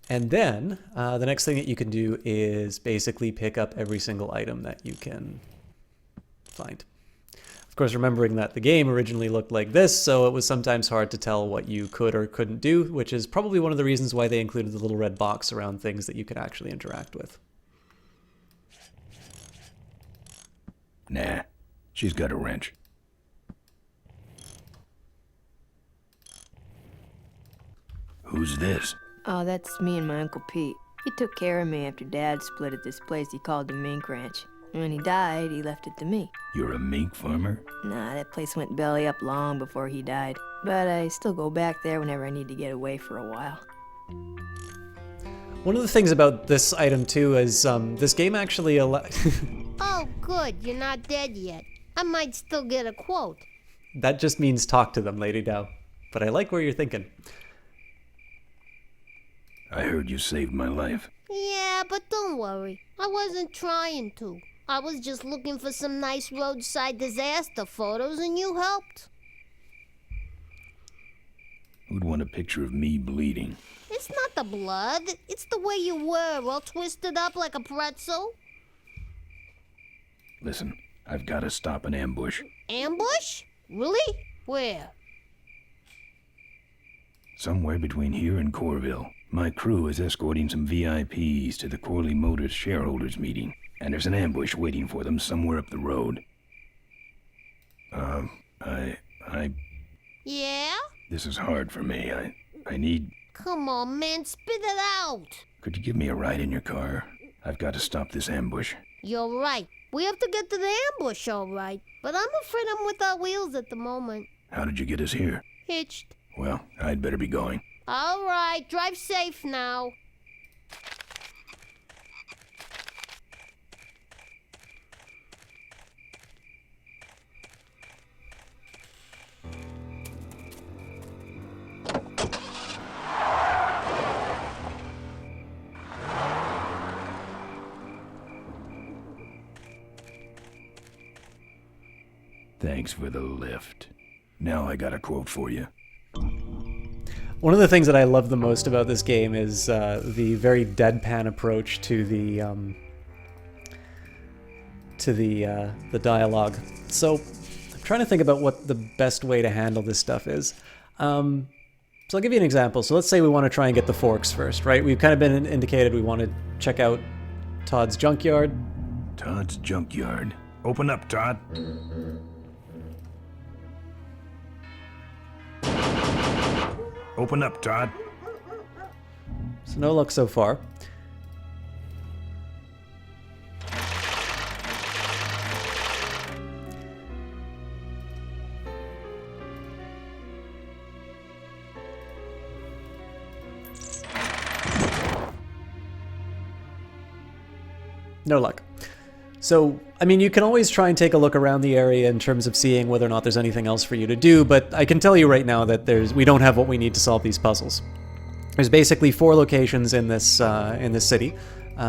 And then the next thing that you can do is basically pick up every single item that you can find. Of course, remembering that the game originally looked like this, so it was sometimes hard to tell what you could or couldn't do, which is probably one of the reasons why they included the little red box around things that you could actually interact with. Nah, she's got a wrench. Who's this? Oh, that's me and my Uncle Pete. He took care of me after Dad split at this place he called the Mink Ranch. When he died, he left it to me. You're a mink farmer? Nah, that place went belly up long before he died. But I still go back there whenever I need to get away for a while. One of the things about this item, too, is this game actually Oh, good, you're not dead yet. I might still get a quote. That just means talk to them, Lady Dow. But I like where you're thinking. I heard you saved my life. Yeah, but don't worry. I wasn't trying to. I was just looking for some nice roadside disaster photos and you helped. Who'd want a picture of me bleeding? It's not the blood. It's the way you were, all twisted up like a pretzel. Listen, I've got to stop an ambush. Ambush? Really? Where? Somewhere between here and Corville. My crew is escorting some VIPs to the Corley Motors shareholders meeting, and there's an ambush waiting for them somewhere up the road. Yeah? This is hard for me. I need... Come on, man, spit it out. Could you give me a ride in your car? I've got to stop this ambush. You're right. We have to get to the ambush, all right. But I'm afraid I'm without wheels at the moment. How did you get us here? Hitched. Well, I'd better be going. All right, drive safe now. Thanks for the lift. Now I got a quote for you. One of the things that I love the most about this game is the very deadpan approach to the dialogue. So I'm trying to think about what the best way to handle this stuff is. So I'll give you an example. So let's say we want to try and get the forks first, right? We've kind of been indicated we want to check out Todd's junkyard. Todd's junkyard. Open up, Todd. Open up, Todd. So no luck so far. No luck. So, I mean, you can always try and take a look around the area in terms of seeing whether or not there's anything else for you to do, but I can tell you right now that we don't have what we need to solve these puzzles. There's basically 4 locations in this city.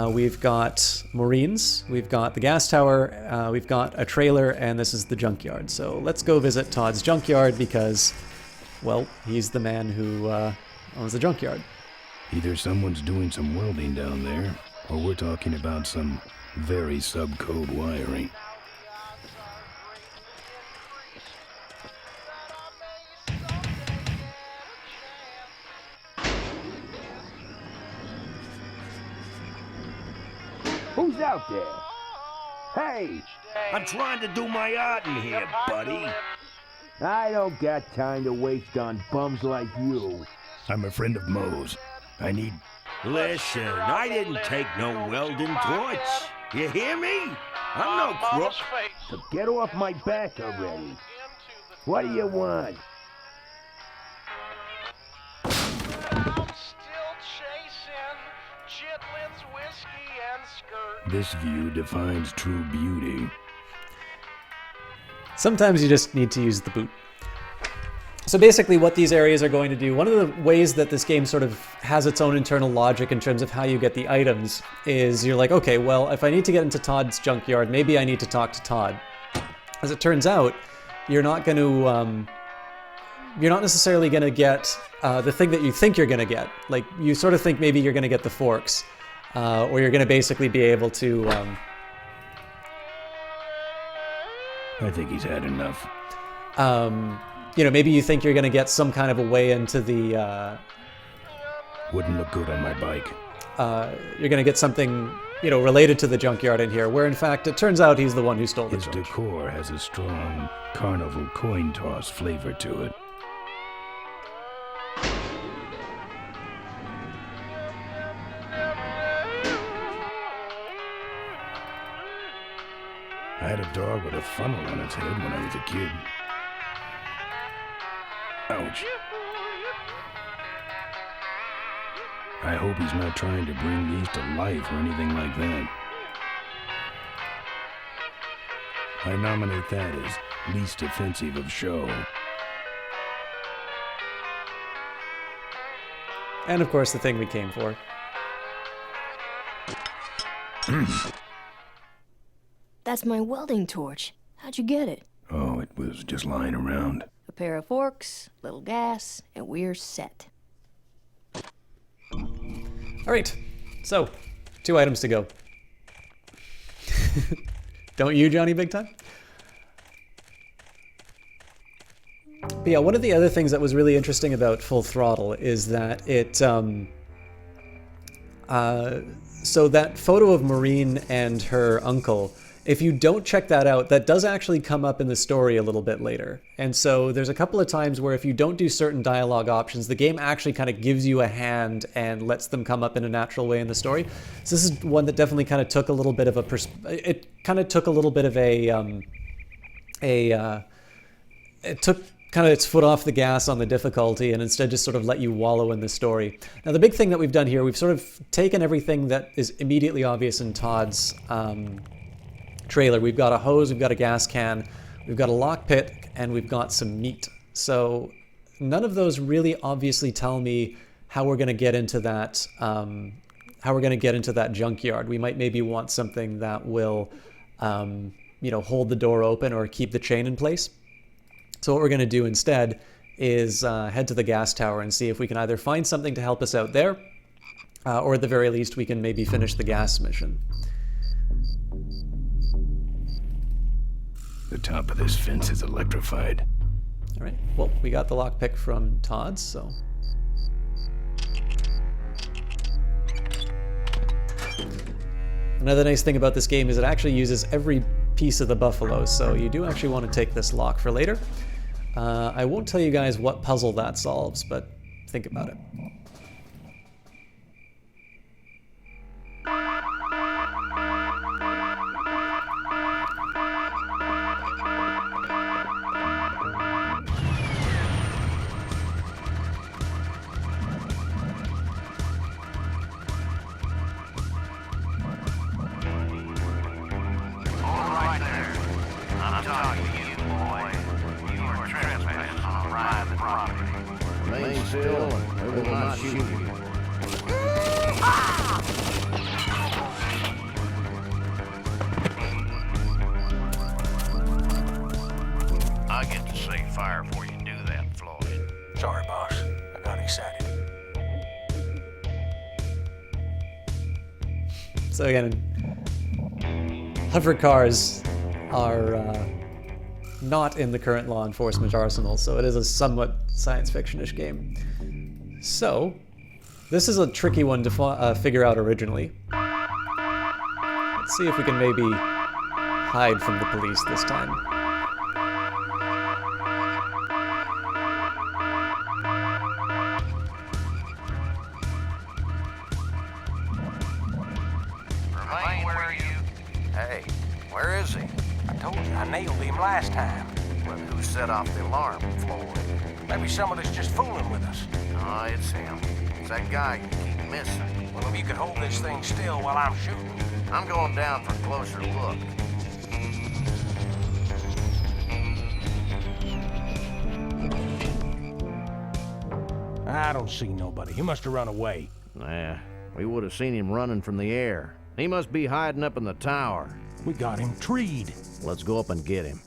We've got Maureen's, we've got the gas tower, we've got a trailer, and this is the junkyard. So let's go visit Todd's junkyard because, well, he's the man who owns the junkyard. Either someone's doing some welding down there, or we're talking about some very subcode wiring. Who's out there? Hey, I'm trying to do my art in here, buddy. I don't got time to waste on bums like you. I'm a friend of Moe's. I need... Listen, I didn't take no welding torch. You hear me? I'm no crook. So get off my back already. What do you want? This view defines true beauty. Sometimes you just need to use the boot. So basically what these areas are going to do, one of the ways that this game sort of has its own internal logic in terms of how you get the items is you're like, okay, well, if I need to get into Todd's junkyard, maybe I need to talk to Todd. As it turns out, you're not going to, you're not necessarily going to get the thing that you think you're going to get. Like, you sort of think maybe you're going to get the forks, or you're going to basically be able to... I think he's had enough. You know, maybe you think you're going to get some kind of a way into the... Wouldn't look good on my bike. You're going to get something, you know, related to the junkyard in here, where in fact it turns out he's the one who stole the His decor has a strong carnival coin toss flavor to it. I had a dog with a funnel on its head when I was a kid. Ouch. I hope he's not trying to bring these to life or anything like that. I nominate that as least offensive of show. And of course the thing we came for. That's my welding torch. How'd you get it? Oh, it was just lying around. A pair of forks, little gas, and we're set. All right, so 2 items to go. Don't you, Johnny Big Time? But yeah, one of the other things that was really interesting about Full Throttle is that it, so that photo of Maureen and her uncle, if you don't check that out, that does actually come up in the story a little bit later. And so there's a couple of times where if you don't do certain dialogue options, the game actually kind of gives you a hand and lets them come up in a natural way in the story. So this is one that definitely kind of took a little bit of it took kind of its foot off the gas on the difficulty and instead just sort of let you wallow in the story. Now the big thing that we've done here, we've sort of taken everything that is immediately obvious in Todd's trailer. We've got a hose, we've got a gas can, we've got a lock pit, and we've got some meat. So none of those really obviously tell me how we're going to get into that junkyard. We might maybe want something that will hold the door open or keep the chain in place. So what we're going to do instead is head to the gas tower and see if we can either find something to help us out there, or at the very least we can maybe finish the gas mission. The top of this fence is electrified. All right, well, we got the lockpick from Todd's, so... Another nice thing about this game is it actually uses every piece of the buffalo, so you do actually want to take this lock for later. I won't tell you guys what puzzle that solves, but think about it. I get to say fire before you do that, Floyd. Sorry, boss. I got excited. So again, hover cars are not in the current law enforcement arsenal, so it is a somewhat science fiction-ish game. So, this is a tricky one to figure out originally. Let's see if we can maybe hide from the police this time. Remain where you... Hey, where is he? I told you, I nailed him last time. Well, who set off the alarm, Floyd? Maybe somebody's just fooling with us. Oh, it's him. It's that guy you keep missing. Well, if you could hold this thing still while I'm shooting. I'm going down for a closer look. I don't see nobody. He must have run away. Nah, we would have seen him running from the air. He must be hiding up in the tower. We got him treed. Let's go up and get him.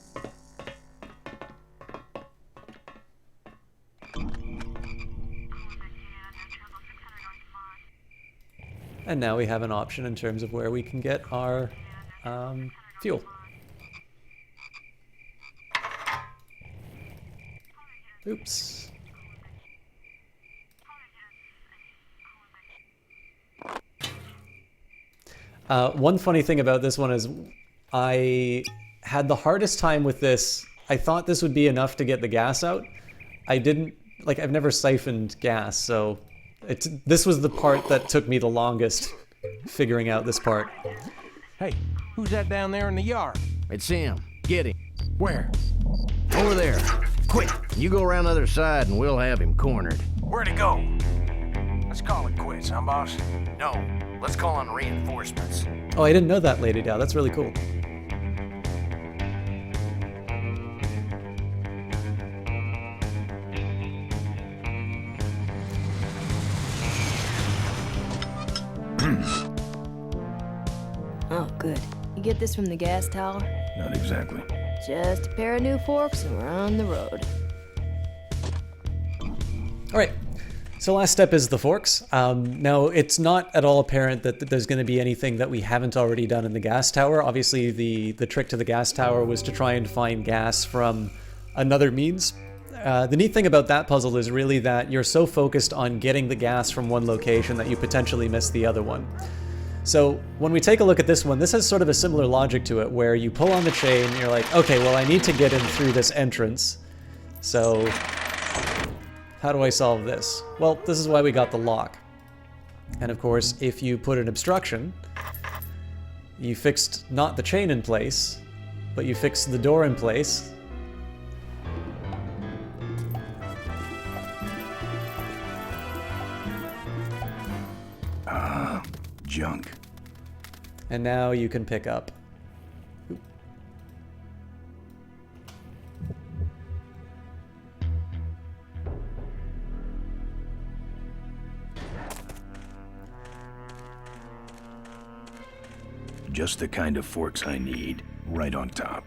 And now we have an option in terms of where we can get our fuel. Oops. One funny thing about this one is I had the hardest time with this. I thought this would be enough to get the gas out. I didn't, I've never siphoned gas, so this was the part that took me the longest figuring out this part. Hey, who's that down there in the yard? It's him. Get him. Where? Over there. Quick, you go around the other side and we'll have him cornered. Where'd he go? Let's call it quits, huh, boss? No, let's call in reinforcements. Oh, I didn't know that, Lady Dow. That's really cool. Oh, good. You get this from the gas tower? Not exactly. Just a pair of new forks and we're on the road. All right. So last step is the forks. Now, it's not at all apparent that there's going to be anything that we haven't already done in the gas tower. Obviously, the trick to the gas tower was to try and find gas from another means. The neat thing about that puzzle is really that you're so focused on getting the gas from one location that you potentially miss the other one. So when we take a look at this one, this has sort of a similar logic to it, where you pull on the chain, and you're like, okay, well, I need to get in through this entrance. So how do I solve this? Well, this is why we got the lock. And of course, if you put an obstruction, you fixed not the chain in place, but you fixed the door in place. Junk. And now you can pick up. Just the kind of forks I need. right on top.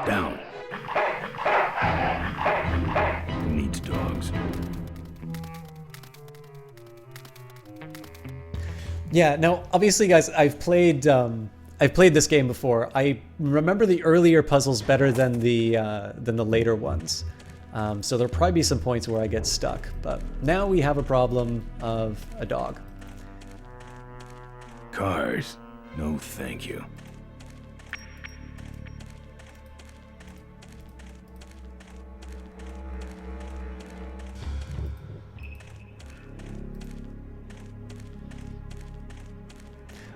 Down. Who needs dogs? Yeah, now obviously guys, I've played this game before. I remember the earlier puzzles better than the later ones. So there'll probably be some points where I get stuck, but now we have a problem of a dog. Cars? No, thank you.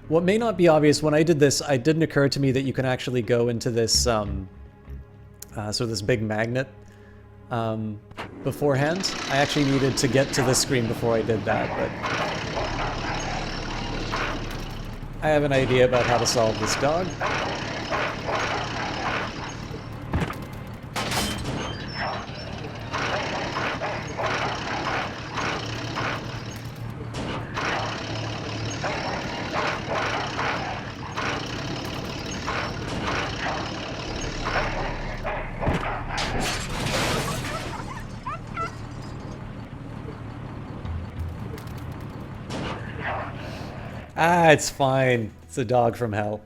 What may not be obvious, when I did this, it didn't occur to me that you can actually go into this, so this big magnet beforehand. I actually needed to get to this screen before I did that, but I have an idea about how to solve this dog. Ah, it's fine. It's a dog from hell.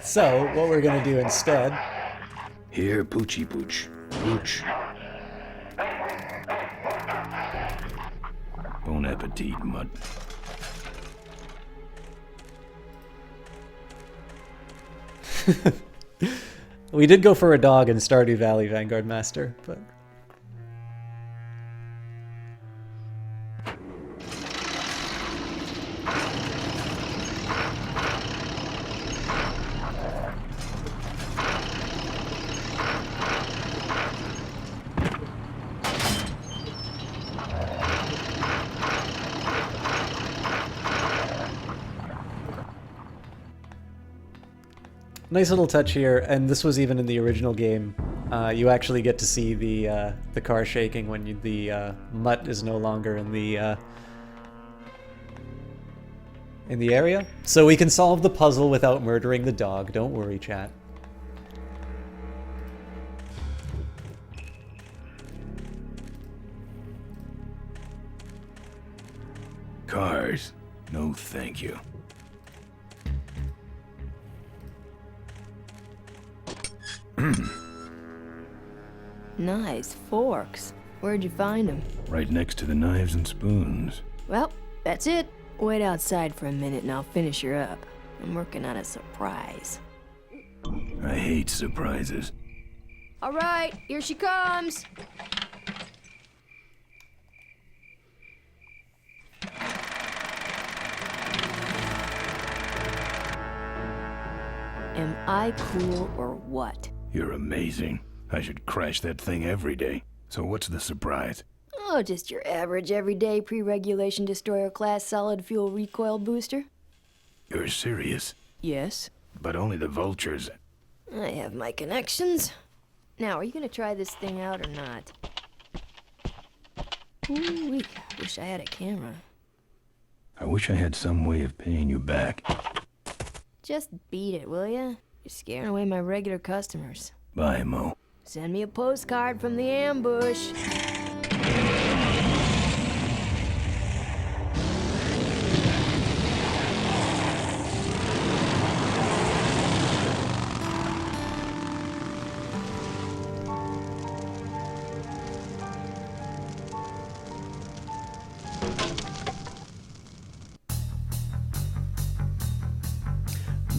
So, what we're gonna do instead... Here, Poochie Pooch. Pooch. Bon appetit, mutt. We did go for a dog in Stardew Valley, Vanguard Master, but... Nice little touch here, and this was even in the original game. You actually get to see the car shaking when the mutt is no longer in the area. So we can solve the puzzle without murdering the dog. Don't worry, chat. Cars? No, thank you. Nice forks. Where'd you find them? Right next to the knives and spoons. Well, that's it. Wait outside for a minute and I'll finish her up. I'm working on a surprise. I hate surprises. All right, here she comes. Am I cool or what? You're amazing. I should crash that thing every day. So what's the surprise? Oh, just your average everyday pre-regulation destroyer class solid fuel recoil booster. You're serious? Yes. But only the vultures. I have my connections. Now, are you gonna try this thing out or not? Ooh, wish I had a camera. I wish I had some way of paying you back. Just beat it, will ya? You're scaring away my regular customers. Bye, Mo. Send me a postcard from the ambush.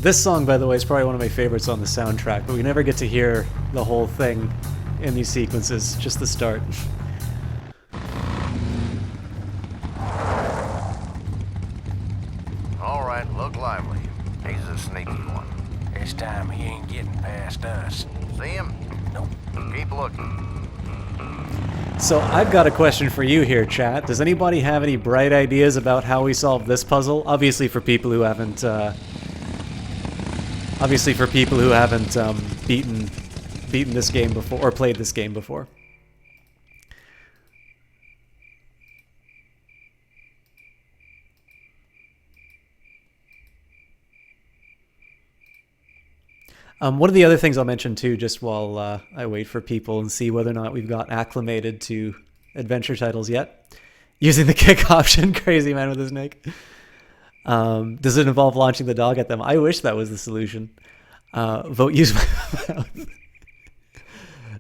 This song, by the way, is probably one of my favorites on the soundtrack, but we never get to hear the whole thing in these sequences, just the start. All right, look lively. He's a sneaky one. This time he ain't getting past us. See him? Nope. Keep looking. So I've got a question for you here, chat. Does anybody have any bright ideas about how we solve this puzzle? Obviously for people who haven't beaten this game before or played this game before. One of the other things I'll mention too, just while I wait for people and see whether or not we've got acclimated to adventure titles yet, using the kick option, crazy man with his snake. Does it involve launching the dog at them? I wish that was the solution. Vote use my mouth.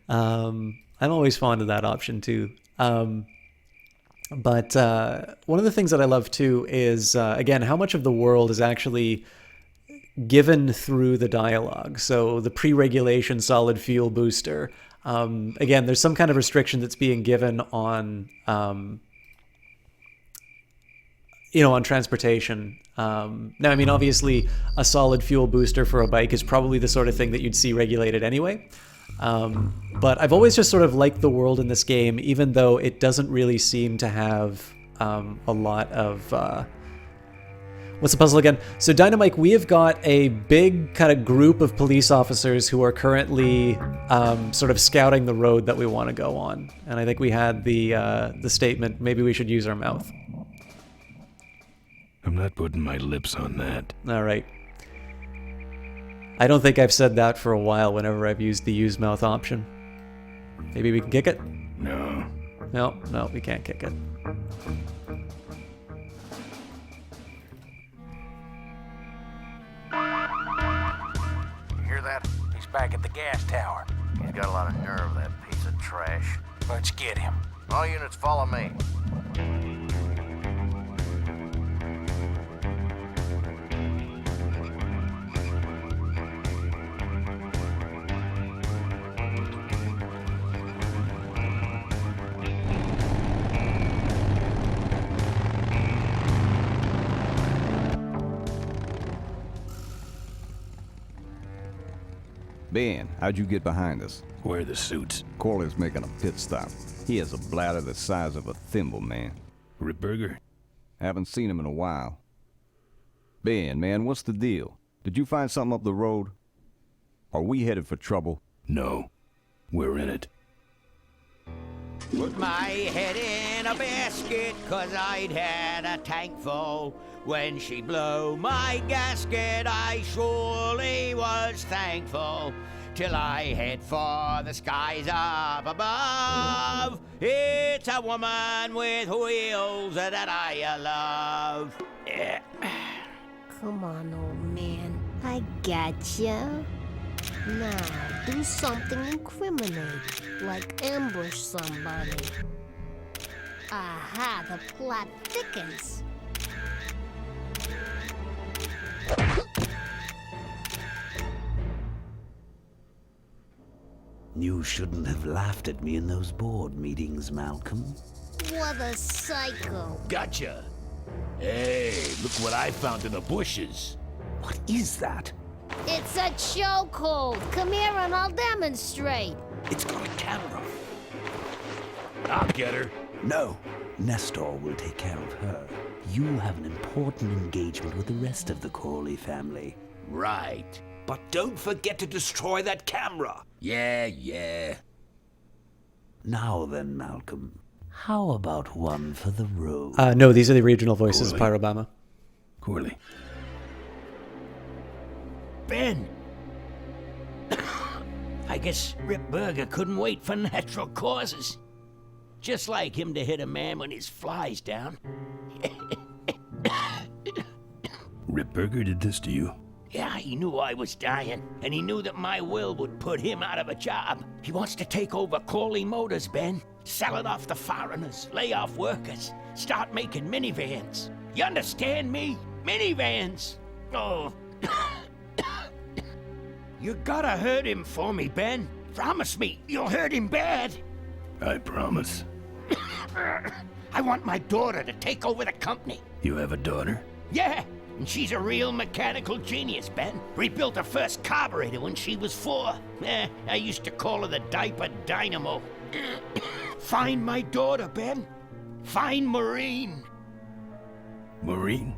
I'm always fond of that option too. But one of the things that I love too is, again, how much of the world is actually given through the dialogue. So the pre-regulation solid fuel booster. Again, there's some kind of restriction that's being given on, on transportation. Now, I mean, obviously, a solid fuel booster for a bike is probably the sort of thing that you'd see regulated anyway. But I've always just sort of liked the world in this game, even though it doesn't really seem to have a lot of... What's the puzzle again? So Dynamite, we have got a big kind of group of police officers who are currently sort of scouting the road that we want to go on. And I think we had the statement, maybe we should use our mouth. I'm not putting my lips on that. All right. I don't think I've said that for a while whenever I've used the use mouth option. Maybe we can kick it? No. No, we can't kick it. Hear that? He's back at the gas tower. He's got a lot of nerve, that piece of trash. Let's get him. All units follow me. Ben, how'd you get behind us? Where are the suits? Corley's making a pit stop. He has a bladder the size of a thimble, man. Ripburger? Haven't seen him in a while. Ben, man, what's the deal? Did you find something up the road? Are we headed for trouble? No. We're in it. Put my head in a basket, 'cause I'd had a tank full. When she blew my gasket, I surely was thankful. Till I head for the skies up above. It's a woman with wheels that I love. Yeah. Come on, old man. I gotcha. Now, do something incriminating, like ambush somebody. Aha, the plot thickens. You shouldn't have laughed at me in those board meetings, Malcolm. What a psycho. Gotcha. Hey, look what I found in the bushes. What is that? It's a chokehold. Come here and I'll demonstrate. It's got a camera. I'll get her. No. Nestor will take care of her. You have an important engagement with the rest of the Corley family. Right. But don't forget to destroy that camera. Yeah. Now then, Malcolm. How about one for the road? No, these are the original voices of Pyrobama. Corley. Ben! I guess Rip Burger couldn't wait for natural causes. Just like him to hit a man when his fly's down. Ripburger did this to you? Yeah, he knew I was dying, and he knew that my will would put him out of a job. He wants to take over Corley Motors, Ben. Sell it off to foreigners, lay off workers, start making minivans. You understand me? Minivans! Oh. You gotta hurt him for me, Ben. Promise me you'll hurt him bad. I promise. I want my daughter to take over the company. You have a daughter? Yeah, and she's a real mechanical genius, Ben. Rebuilt her first carburetor when she was 4. I used to call her the diaper dynamo. Find my daughter, Ben. Find Maureen. Maureen?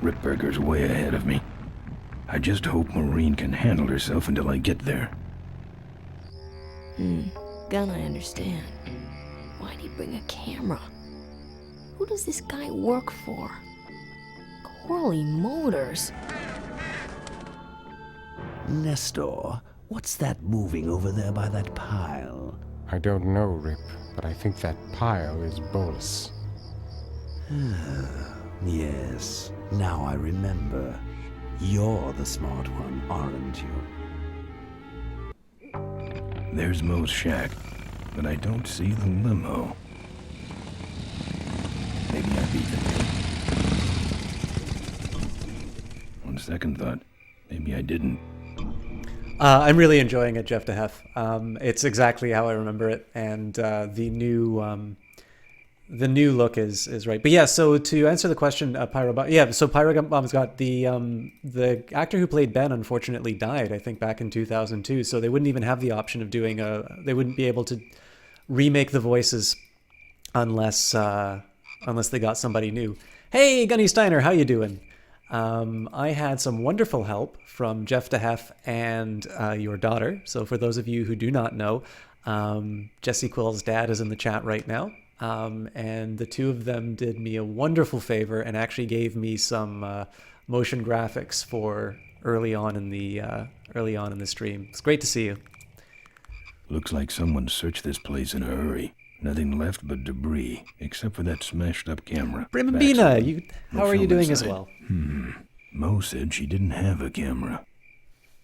Ripburger's way ahead of me. I just hope Maureen can handle herself until I get there. Gun, I understand. Why'd he bring a camera? Who does this guy work for? Corley Motors. Nestor, what's that moving over there by that pile? I don't know, Rip, but I think that pile is Bolus. Yes, now I remember. You're the smart one, aren't you? There's Mo's shack, but I don't see the limo. Maybe I beat the date. On second thought, maybe I didn't. I'm really enjoying it, Jeff DeHeff. It's exactly how I remember it, and the new look is right. But yeah, so to answer the question, so Pyro Bomb's got the actor who played Ben unfortunately died, I think, back in 2002. So they wouldn't even have the option of doing they wouldn't be able to remake the voices unless they got somebody new. Hey, Gunny Steiner, how you doing? I had some wonderful help from Jeff DeHeff and your daughter. So for those of you who do not know, Jesse Quill's dad is in the chat right now. And the two of them did me a wonderful favor and actually gave me some motion graphics for early on in the stream. It's great to see you. Looks like someone searched this place in a hurry. Nothing left but debris, except for that smashed up camera. Brimambina, how are you doing as well? Mo said she didn't have a camera.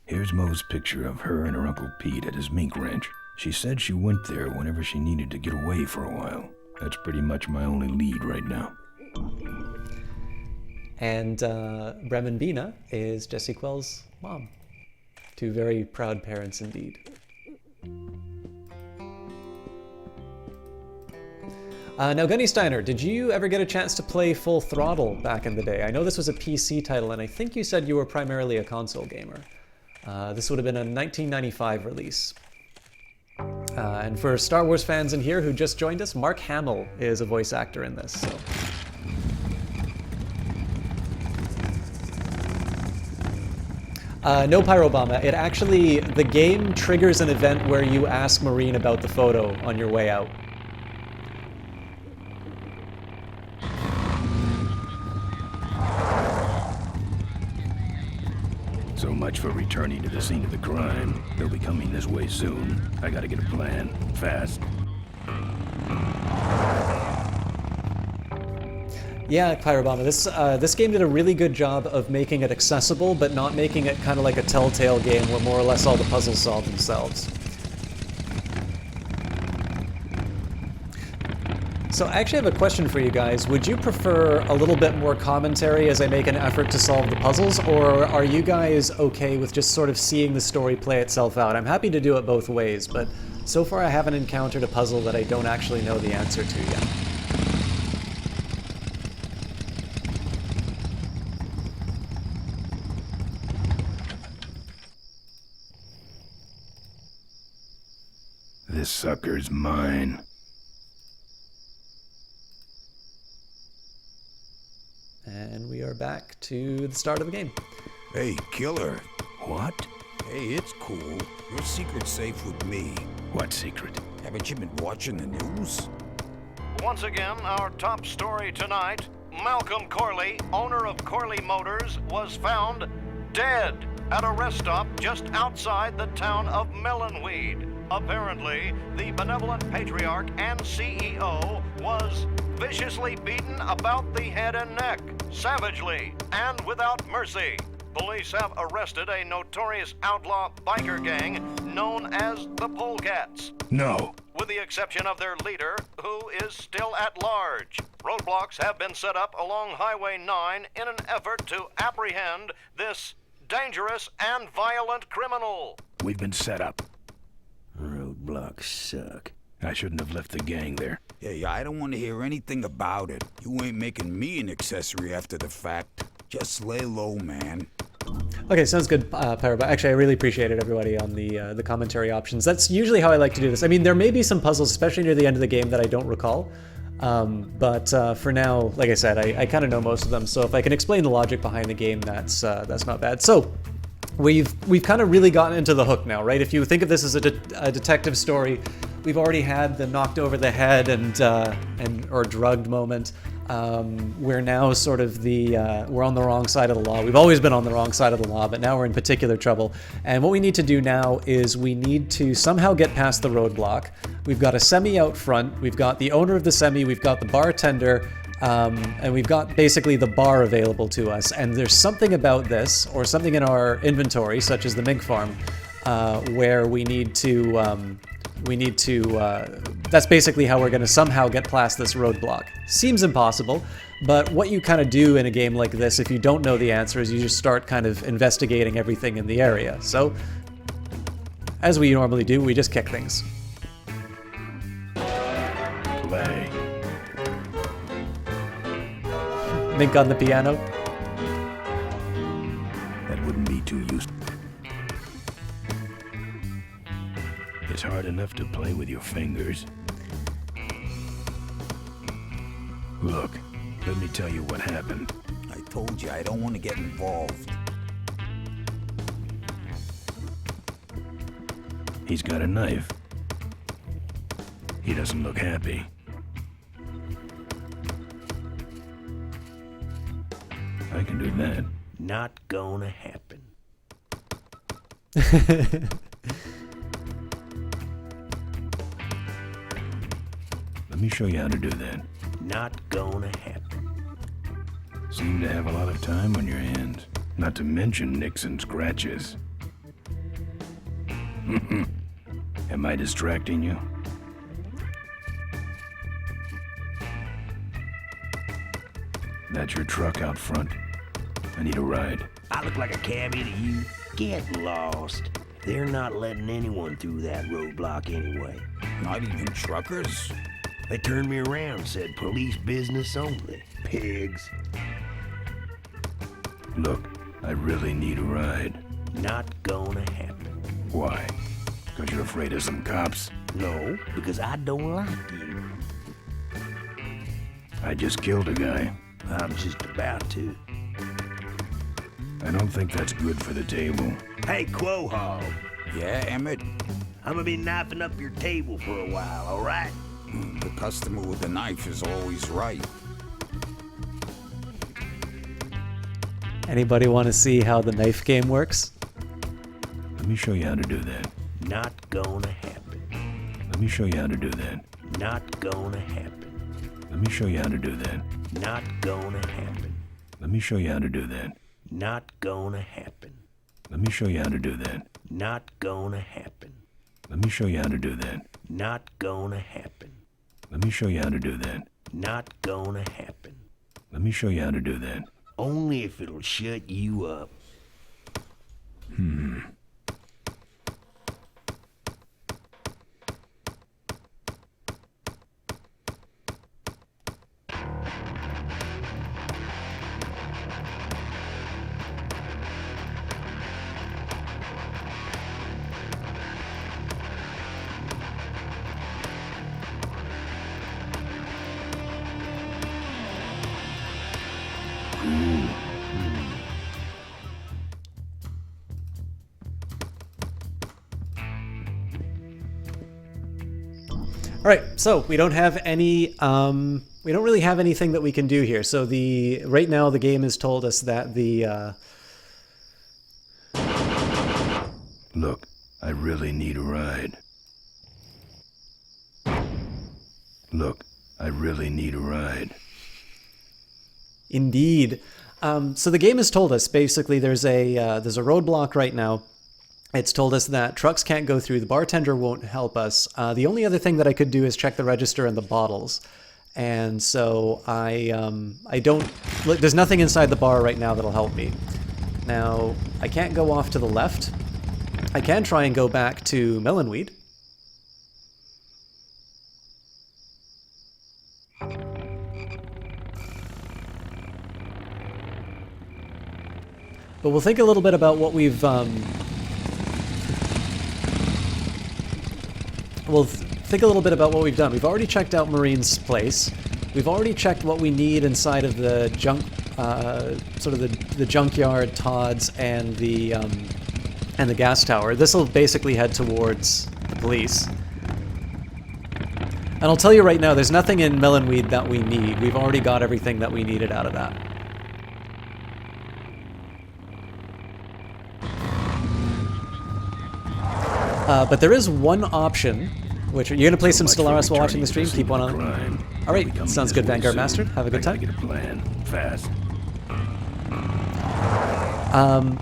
Here's Mo's picture of her and her Uncle Pete at his mink ranch. She said she went there whenever she needed to get away for a while. That's pretty much my only lead right now. And Brimambina is Jesse Quill's mom. Two very proud parents indeed. Now, Gunny Steiner, did you ever get a chance to play Full Throttle back in the day? I know this was a PC title, and I think you said you were primarily a console gamer. This would have been a 1995 release. And for Star Wars fans in here who just joined us, Mark Hamill is a voice actor in this. So. No Pyrobama. It actually, the game triggers an event where you ask Maureen about the photo on your way out. So much for returning to the scene of the crime. They'll be coming this way soon. I gotta get a plan. Fast. Yeah, Pyrobama, this game did a really good job of making it accessible, but not making it kind of like a Telltale game where more or less all the puzzles solve themselves. So I actually have a question for you guys. Would you prefer a little bit more commentary as I make an effort to solve the puzzles, or are you guys okay with just sort of seeing the story play itself out? I'm happy to do it both ways, but so far I haven't encountered a puzzle that I don't actually know the answer to yet. This sucker's mine. And we are back to the start of the game. Hey, killer. What? Hey, it's cool. Your secret's safe with me. What secret? Haven't you been watching the news? Once again, our top story tonight, Malcolm Corley, owner of Corley Motors, was found dead at a rest stop just outside the town of Melonweed. Apparently, the benevolent patriarch and CEO was viciously beaten about the head and neck. savagely and without mercy. Police have arrested a notorious outlaw biker gang known as the Polecats. No. With the exception of their leader, who is still at large. Roadblocks have been set up along Highway 9 in an effort to apprehend this dangerous and violent criminal. We've been set up. Roadblocks suck. I shouldn't have left the gang there. Hey, I don't want to hear anything about it. You ain't making me an accessory after the fact. Just lay low, man. Okay, sounds good, Pyro. Actually, I really appreciated everybody on the commentary options. That's usually how I like to do this. I mean, there may be some puzzles, especially near the end of the game, that I don't recall. But for now, like I said, I kind of know most of them. So if I can explain the logic behind the game, that's not bad. So we've kind of really gotten into the hook now, right? If you think of this as a detective story, we've already had the knocked over the head or drugged moment. We're now sort of we're on the wrong side of the law. We've always been on the wrong side of the law, but now we're in particular trouble. And what we need to do now is we need to somehow get past the roadblock. We've got a semi out front. We've got the owner of the semi. We've got the bartender. And we've got basically the bar available to us. And there's something about this, or something in our inventory, such as the mink farm, where we need to, that's basically how we're going to somehow get past this roadblock. Seems impossible, but what you kind of do in a game like this, if you don't know the answer, is you just start kind of investigating everything in the area. So, as we normally do, we just kick things. Play. Mink on the piano. That wouldn't be too useful. It's hard enough to play with your fingers. Look, let me tell you what happened. I told you I don't want to get involved. He's got a knife. He doesn't look happy. I can do that. Not gonna happen. Let me show you how to do that. Not gonna happen. Seem to have a lot of time on your hands. Not to mention nicks and scratches. Am I distracting you? That's your truck out front. I need a ride. I look like a cabbie to you? Get lost. They're not letting anyone through that roadblock anyway. Not even truckers? They turned me around, said police business only. Pigs. Look, I really need a ride. Not gonna happen. Why? Because you're afraid of some cops? No, because I don't like you. I just killed a guy. I'm just about to. I don't think that's good for the table. Hey, Quahog. Yeah, Emmett? I'm gonna be knifing up your table for a while, all right? The customer with the knife is always right. Anybody want to see how the knife game works? Let me show you how to do that. Not gonna happen. Let me show you how to do that. Not gonna happen. Let me show you how to do that. Not gonna happen. Let me show you how to do that. Not gonna happen. Let me show you how to do that. Not gonna happen. Let me show you how to do that. Not gonna happen. Let me show you how to do that. Not gonna happen. Let me show you how to do that. Only if it'll shut you up. All right, so we don't have any, we don't really have anything that we can do here. So right now the game has told us that Look, I really need a ride. Look, I really need a ride. Indeed. So the game has told us basically there's a roadblock right now. It's told us that trucks can't go through. The bartender won't help us. The only other thing that I could do is check the register and the bottles. And so I don't. There's nothing inside the bar right now that'll help me. Now I can't go off to the left. I can try and go back to Melonweed. But we'll think a little bit about what we've think a little bit about what we've done. We've already checked out Marine's place. We've already checked what we need inside of the junk, sort of the junkyard, Todd's, and the gas tower. This will basically head towards the police. And I'll tell you right now, there's nothing in Melonweed that we need. We've already got everything that we needed out of that. But there is one option, which you're gonna play some Stellaris while watching the stream. Keep one on. All right, sounds good, Vanguard Master. Have a good time. Get a plan fast.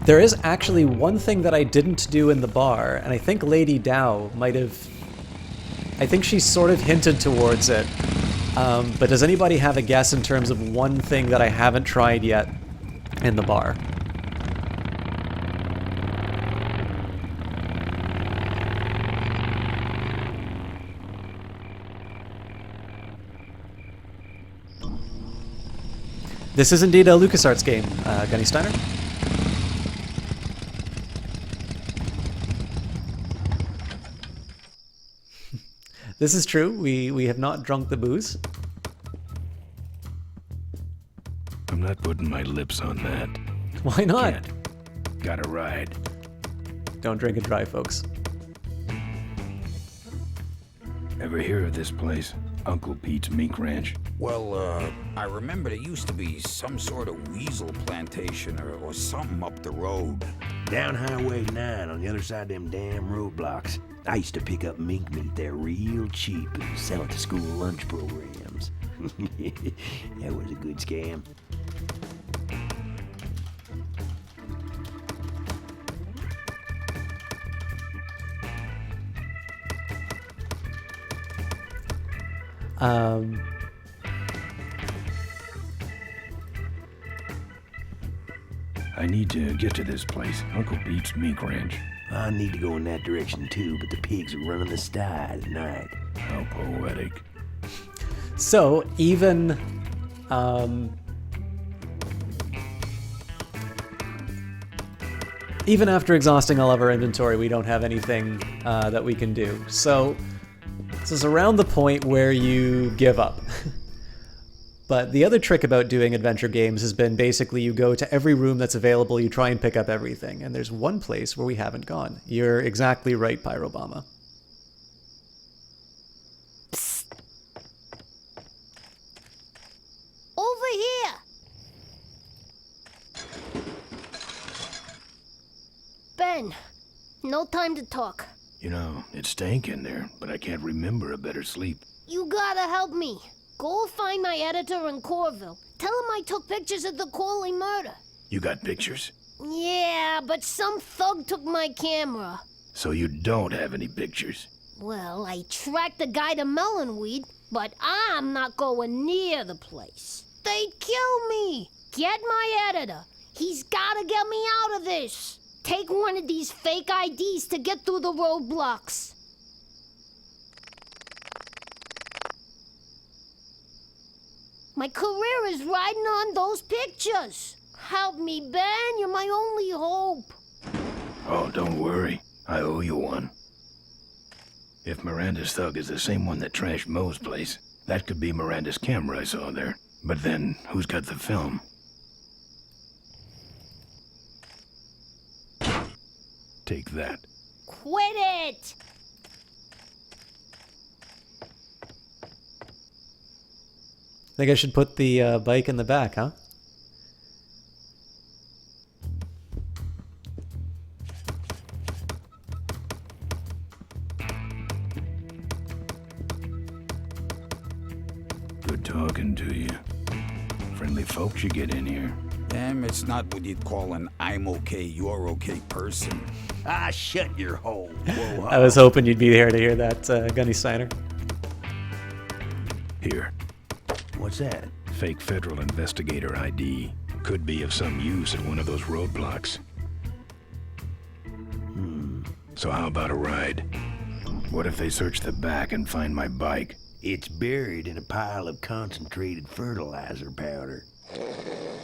There is actually one thing that I didn't do in the bar, and I think Lady Dow might have. I think she sort of hinted towards it. But does anybody have a guess in terms of one thing that I haven't tried yet in the bar? This is indeed a LucasArts game, Gunny Steiner. This is true. We have not drunk the booze. I'm not putting my lips on that. Why not? Can't. Gotta ride. Don't drink and drive, folks. Ever hear of this place? Uncle Pete's Mink Ranch? Well, I remember there used to be some sort of weasel plantation or something up the road. Down Highway 9 on the other side of them damn roadblocks. I used to pick up mink meat there real cheap and sell it to school lunch programs. That was a good scam. I need to get to this place, Uncle Pete's Mink Ranch. I need to go in that direction too, but the pigs are running the sty at night. How poetic. So, even after exhausting all of our inventory, we don't have anything that we can do. So, this is around the point where you give up. But the other trick about doing adventure games has been basically you go to every room that's available, you try and pick up everything. And there's one place where we haven't gone. You're exactly right, Pyrobama. Psst. Over here! Ben, no time to talk. You know, it stank in there, but I can't remember a better sleep. You gotta help me. Go find my editor in Corville. Tell him I took pictures of the Corley murder. You got pictures? Yeah, but some thug took my camera. So you don't have any pictures? Well, I tracked the guy to Melonweed, but I'm not going near the place. They'd kill me. Get my editor. He's gotta get me out of this. Take one of these fake IDs to get through the roadblocks. My career is riding on those pictures. Help me, Ben. You're my only hope. Oh, don't worry. I owe you one. If Miranda's thug is the same one that trashed Moe's place, that could be Miranda's camera I saw there. But then, who's got the film? Take that. Quit it! Think I should put the bike in the back, huh? Good talking to you. Friendly folks you get in here. Damn, it's not what you'd call an I'm okay, you're okay person. Ah, shut your hole. Whoa, I was hoping you'd be here to hear that, Gunny Steiner. Here. What's that? Fake federal investigator ID. Could be of some use at one of those roadblocks. So how about a ride? What if they search the back and find my bike? It's buried in a pile of concentrated fertilizer powder.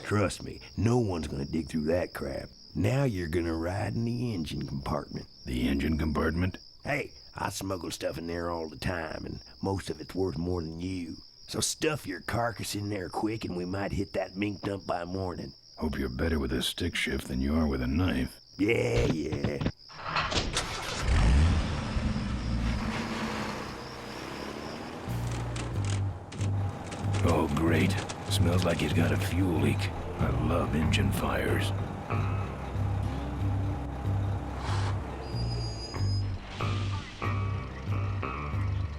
Trust me, no one's gonna dig through that crap. Now you're gonna ride in the engine compartment. The engine compartment? Hey, I smuggle stuff in there all the time, and most of it's worth more than you. So stuff your carcass in there quick, and we might hit that mink dump by morning. Hope you're better with a stick shift than you are with a knife. Yeah. Oh, great. Smells like he's got a fuel leak. I love engine fires.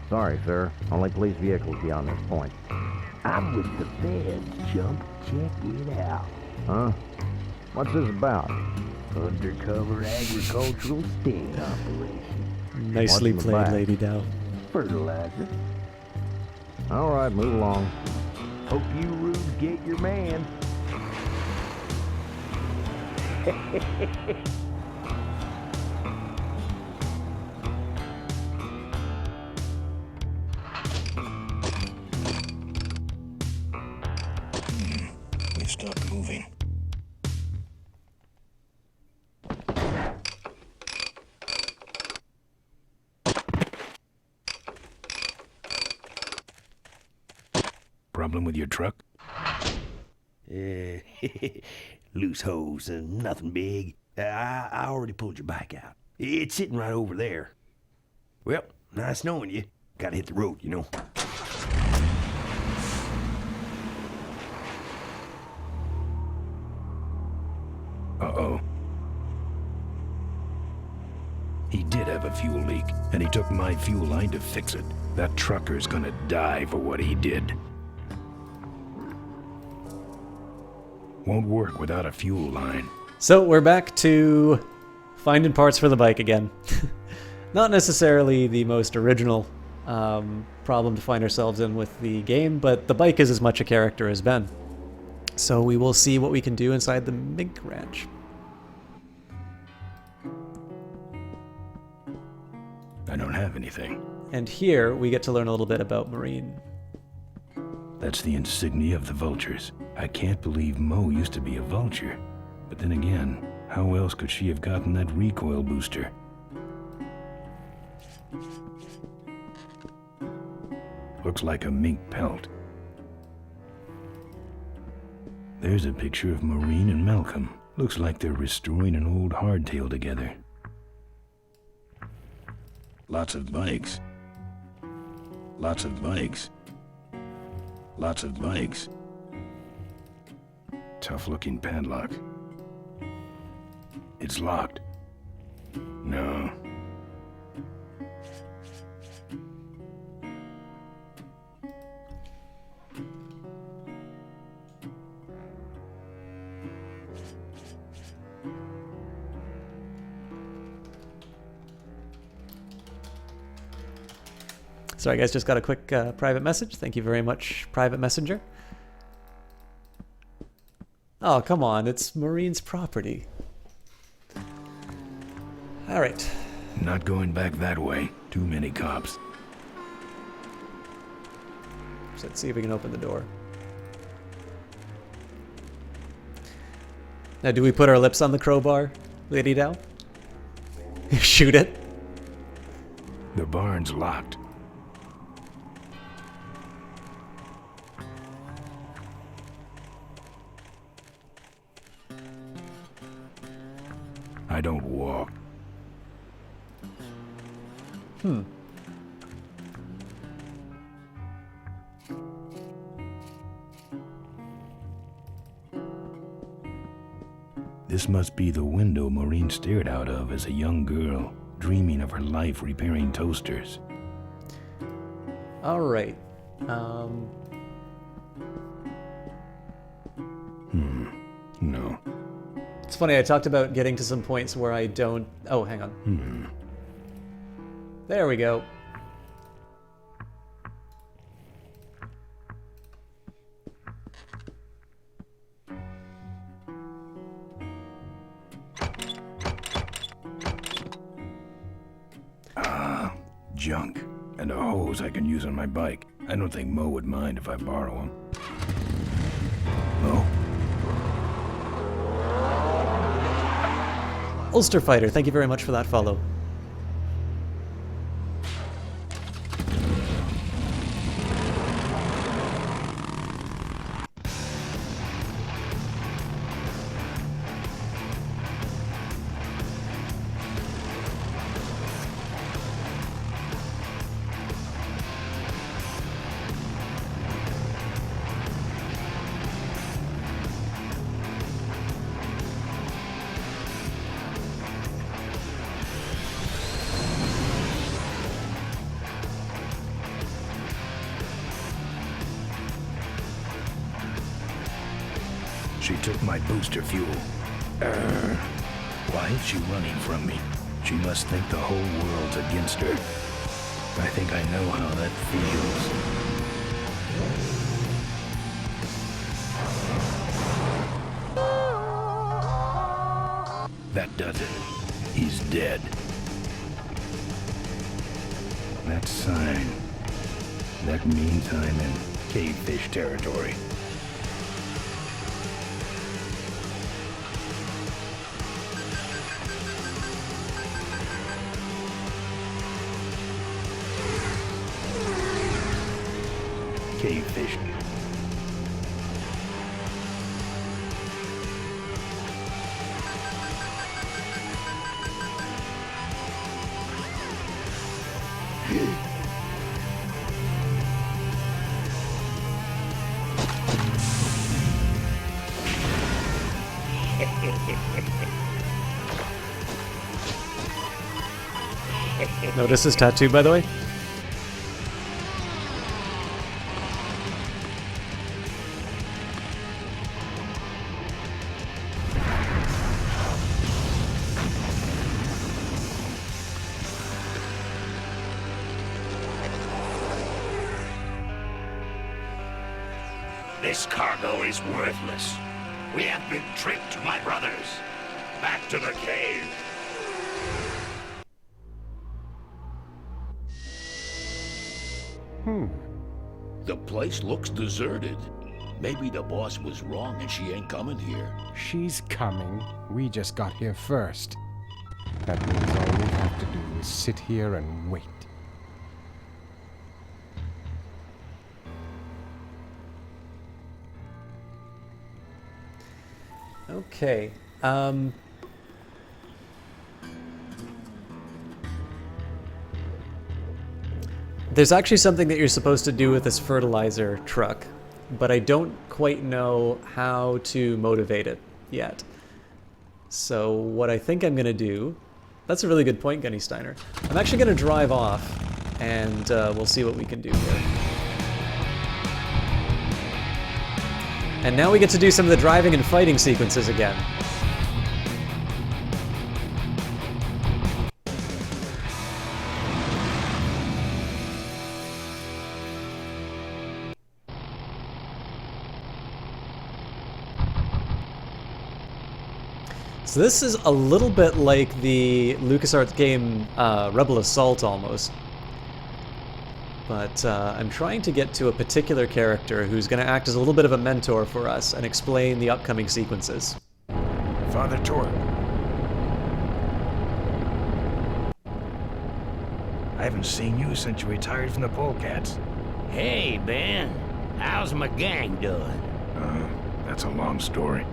Sorry, sir. Only police vehicles beyond this point. I'm with the feds, chump. Check it out. Huh? What's this about? Undercover agricultural sting operation. Nicely What's in the played, back? Lady Dow. Fertilizer. All right, move along. Hope you rubes get your man. We stopped moving. Problem with your truck? Loose hose, nothing big. I already pulled your bike out. It's sitting right over there. Well, nice knowing you. Gotta hit the road, you know. Uh-oh. He did have a fuel leak, and he took my fuel line to fix it. That trucker's gonna die for what he did. Won't work without a fuel line. So we're back to finding parts for the bike again. Not necessarily the most original problem to find ourselves in with the game, but the bike is as much a character as Ben. So we will see what we can do inside the Mink Ranch. I don't have anything. And here we get to learn a little bit about Maureen. That's the insignia of the vultures. I can't believe Mo used to be a vulture. But then again, how else could she have gotten that recoil booster? Looks like a mink pelt. There's a picture of Maureen and Malcolm. Looks like they're restoring an old hardtail together. Lots of bikes. Lots of bikes. Lots of bikes. Tough-looking padlock. It's locked. No. Sorry guys, just got a quick private message. Thank you very much, Private Messenger. Oh, come on, it's Maureen's property. Alright. Not going back that way. Too many cops. So let's see if we can open the door. Now, do we put our lips on the crowbar, Lady Dow? Shoot it? The barn's locked. I don't walk. This must be the window Maureen stared out of as a young girl, dreaming of her life repairing toasters. Alright. It's funny, I talked about getting to some points where I don't... Oh, hang on. There we go. Junk. And a hose I can use on my bike. I don't think Mo would mind if I borrow him. Mo? Ulster Fighter, thank you very much for that follow. She took my booster fuel. Why is she running from me? She must think the whole world's against her. I think I know how that feels. That does it. He's dead. That sign. That means I'm in cavefish territory. Cavefish. Notice his tattoo, by the way? This cargo is worthless. We have been tricked, my brothers. Back to the cave. The place looks deserted. Maybe the boss was wrong and she ain't coming here. She's coming. We just got here first. That means all we have to do is sit here and wait. Okay. There's actually something that you're supposed to do with this fertilizer truck, but I don't quite know how to motivate it yet. So what I think I'm going to do... That's a really good point, Gunny Steiner. I'm actually going to drive off, and we'll see what we can do here. And now we get to do some of the driving and fighting sequences again. So this is a little bit like the LucasArts game Rebel Assault almost. But I'm trying to get to a particular character who's going to act as a little bit of a mentor for us and explain the upcoming sequences. Father Torque. I haven't seen you since you retired from the Polecats. Hey, Ben. How's my gang doing? That's a long story.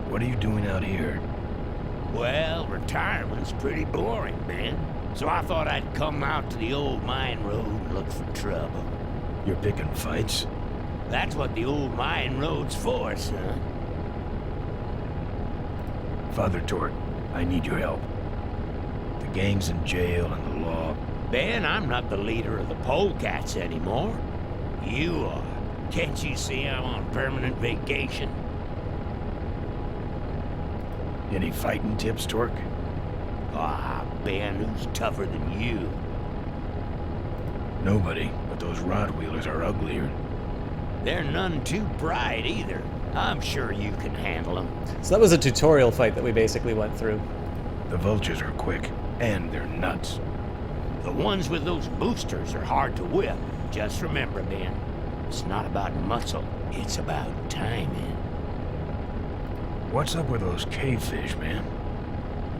What are you doing out here? Well, retirement's pretty boring, Ben. So I thought I'd come out to the old mine road and look for trouble. You're picking fights? That's what the old mine road's for, son. Father Torque, I need your help. The gang's in jail and the law... Ben, I'm not the leader of the Polecats anymore. You are. Can't you see I'm on permanent vacation? Any fighting tips, Torque? Ah, Ben, who's tougher than you? Nobody, but those rod wheelers are uglier. They're none too bright either. I'm sure you can handle them. So that was a tutorial fight that we basically went through. The vultures are quick, and they're nuts. The ones with those boosters are hard to whip. Just remember, Ben, it's not about muscle, it's about timing. What's up with those cavefish, man?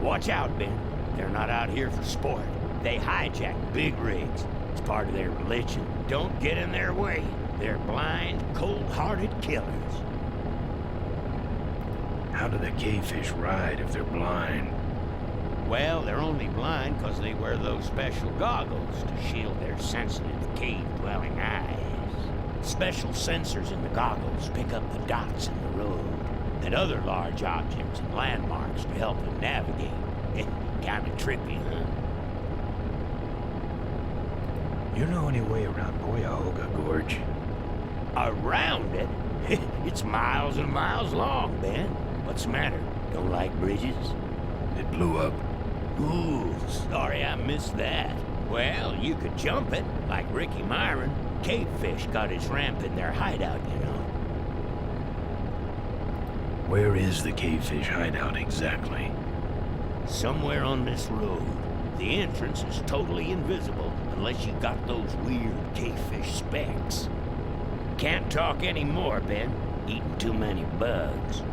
Watch out, Ben. They're not out here for sport. They hijack big rigs. It's part of their religion. Don't get in their way. They're blind, cold-hearted killers. How do the cavefish ride if they're blind? Well, they're only blind because they wear those special goggles to shield their sensitive cave-dwelling eyes. Special sensors in the goggles pick up the dots in the road and other large objects and landmarks to help them navigate. Kinda trippy, huh? You know any way around Cuyahoga Gorge? Around it? It's miles and miles long, Ben. What's the matter? Don't like bridges? It blew up. Ooh, sorry I missed that. Well, you could jump it, like Ricky Myron. Cavefish got his ramp in their hideout, you know. Where is the cavefish hideout exactly? Somewhere on this road. The entrance is totally invisible unless you got those weird cavefish specs. Can't talk anymore, Ben. Eating too many bugs.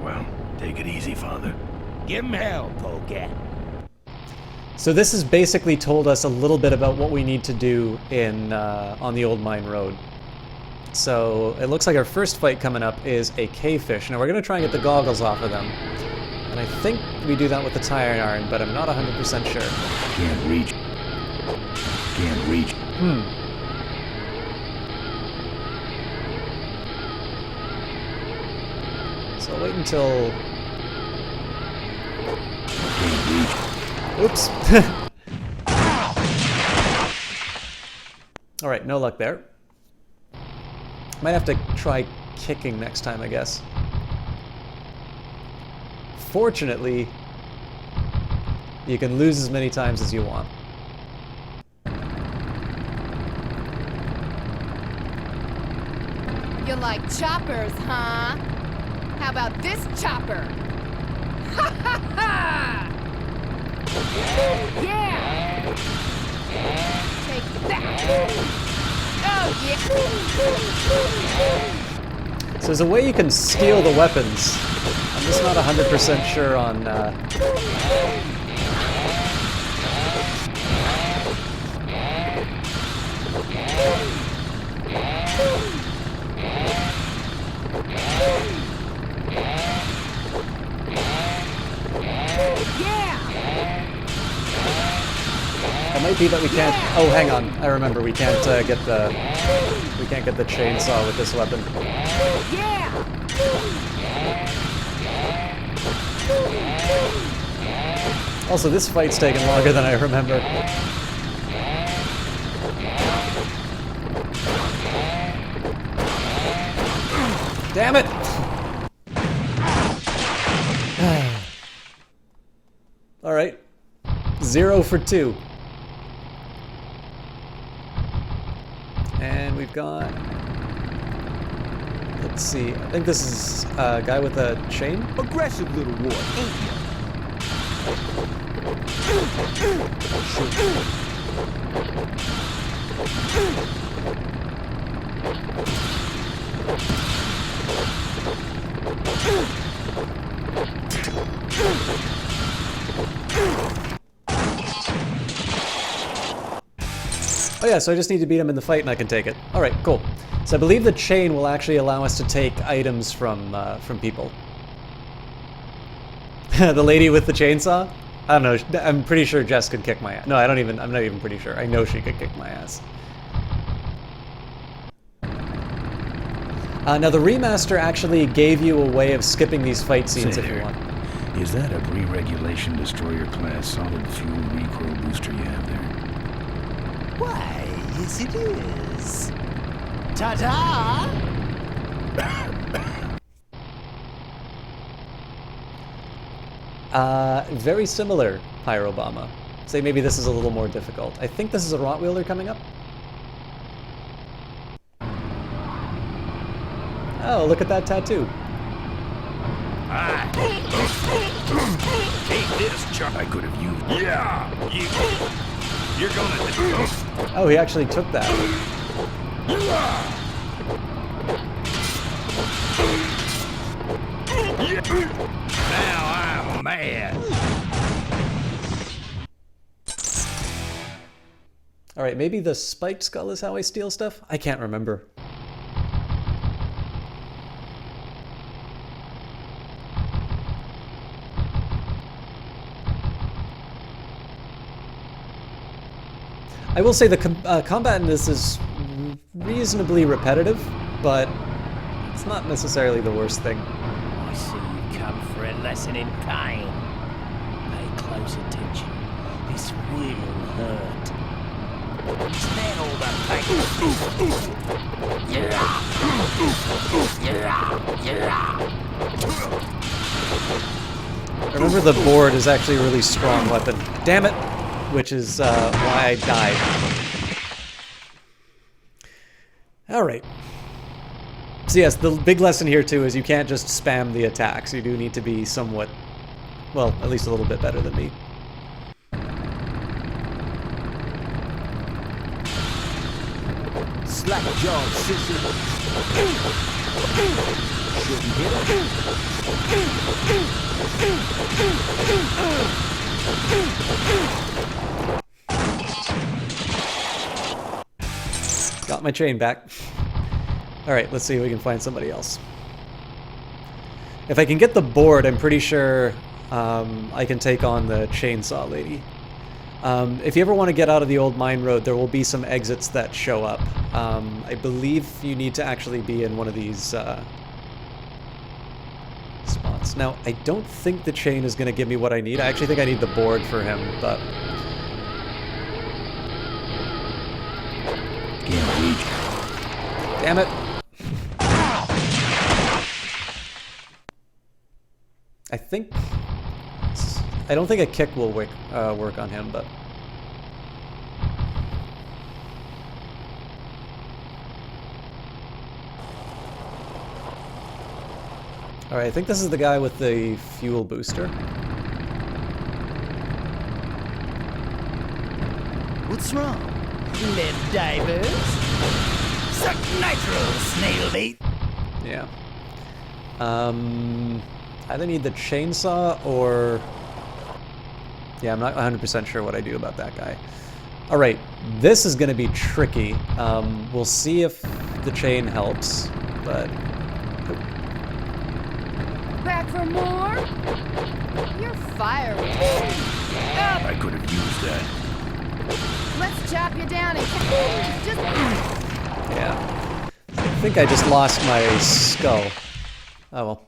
Well, take it easy, Father. Give him hell, Polecat. So this has basically told us a little bit about what we need to do in on the Old Mine Road. So it looks like our first fight coming up is a cavefish. Now we're going to try and get the goggles off of them. And I think we do that with the tire iron, but I'm not 100% sure. Can't reach. Can't reach. So I'll wait until... Can't reach. Oops. Alright, no luck there. Might have to try kicking next time, I guess. Fortunately, you can lose as many times as you want. You like choppers, huh? How about this chopper? Ha ha ha! Yeah! Take that! Oh yeah! So there's a way you can steal the weapons. I'm just not 100% sure on... It might be that we can't... Oh, hang on. I remember. We can't get the... We can't get the chainsaw with this weapon. Yeah! Also, this fight's taking longer than I remember. Damn it! Alright. 0 for 2. And we've got... Let's see. I think this is a guy with a chain? Aggressive little wart, ain't you? Oh yeah, so I just need to beat him in the fight and I can take it. Alright, cool. So I believe the chain will actually allow us to take items from people. The lady with the chainsaw? I don't know, I'm pretty sure Jess could kick my ass. No, I'm not even pretty sure. I know she could kick my ass. Now the remaster actually gave you a way of skipping these fight scenes if you want. Is that a pre-regulation destroyer class solid fuel recoil booster you have there? Why, yes it is. Ta-da! Very similar, Pyrobama. Say maybe this is a little more difficult. I think this is a Rottweiler coming up. Oh, look at that tattoo. Take this, Chuck. I could have used. Yeah, you're gonna. Oh, he actually took that. Now I'm mad. Alright, maybe the spiked skull is how I steal stuff? I can't remember. I will say the combat in this is reasonably repetitive, but it's not necessarily the worst thing. I see you come for a lesson in pain. Pay close attention. This will hurt. Is that all the I remember the board is actually a really strong weapon. Damn it! Which is why I died. Alright. So yes, the big lesson here too is you can't just spam the attacks. You do need to be somewhat, well, at least a little bit better than me. slack jaw, sissy? Shouldn't hit Got my chain back. Alright, let's see if we can find somebody else. If I can get the board, I'm pretty sure I can take on the chainsaw lady. If you ever want to get out of the old mine road, there will be some exits that show up. I believe you need to actually be in one of these spots. Now, I don't think the chain is going to give me what I need. I actually think I need the board for him, but... Damn it! I don't think a kick will work on him, but... Alright, I think this is the guy with the fuel booster. What's wrong? Lead divers? Suck nitro, snail bait! Yeah. Either need the chainsaw or... Yeah, I'm not 100% sure what I do about that guy. Alright, this is going to be tricky. We'll see if the chain helps, but... Back for more? You're fired. I could have used that. Let's chop you down and just... Yeah. I think I just lost my skull. Oh well.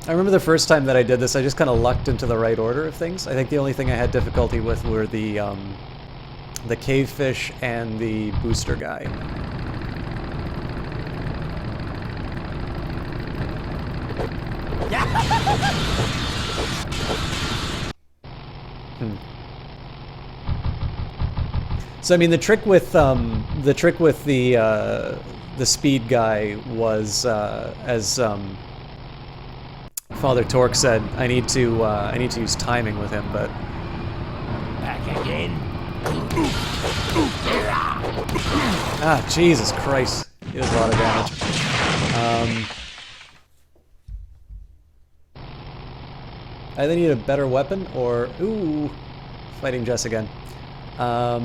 I remember the first time that I did this, I just kind of lucked into the right order of things. I think the only thing I had difficulty with were the cavefish and the booster guy. So I mean, the trick with the speed guy was as Father Torque said, I need to use timing with him, but back again. Ah, Jesus Christ, he does a lot of damage. I either need a better weapon or ooh, fighting Jess again. Yeah,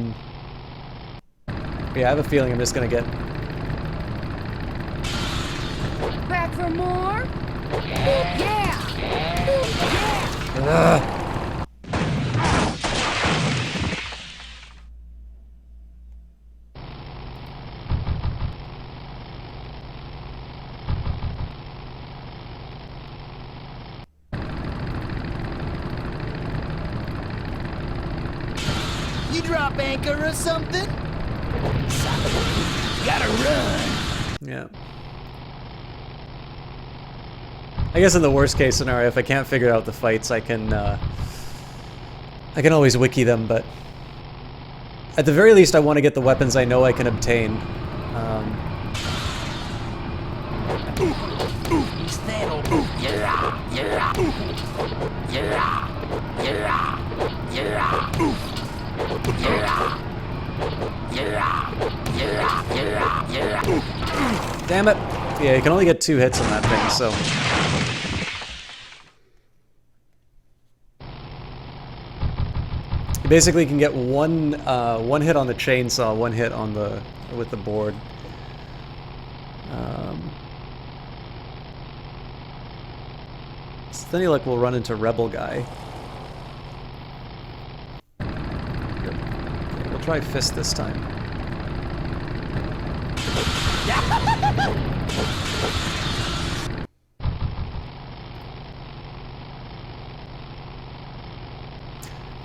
I have a feeling I'm just gonna get... Back for more? Yeah! You drop anchor or something? Gotta run. Yeah. I guess in the worst case scenario, if I can't figure out the fights, I can always wiki them, but at the very least I want to get the weapons I know I can obtain. Damn it! Yeah, you can only get 2 hits on that thing, so... You basically can get one hit on the chainsaw, 1 hit on with the board. So then you will run into Rebel Guy. Okay, we'll try Fist this time.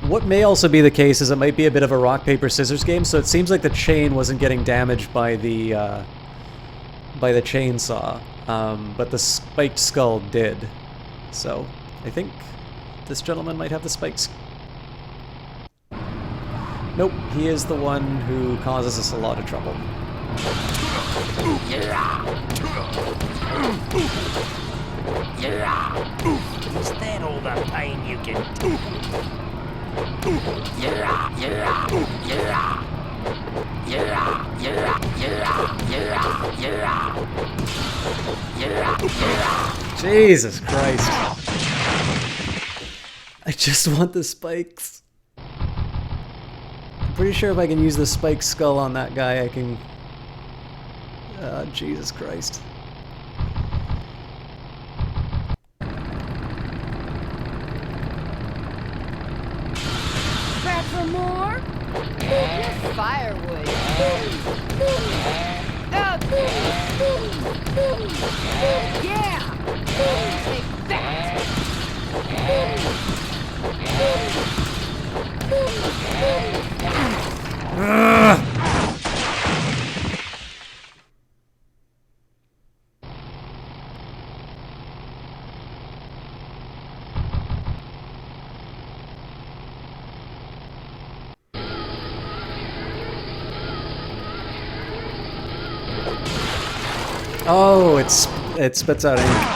What may also be the case is it might be a bit of a rock, paper, scissors game, so it seems like the chain wasn't getting damaged by the chainsaw, but the spiked skull did. So, I think this gentleman might have the spiked skull. Nope, he is the one who causes us a lot of trouble. Is that all the pain you can take? Jesus Christ. I just want the spikes. I'm pretty sure if I can use the spiked skull on that guy, I can... Jesus Christ. Back for more? Firewood. Yeah! Take that! Oh, it spits out ink.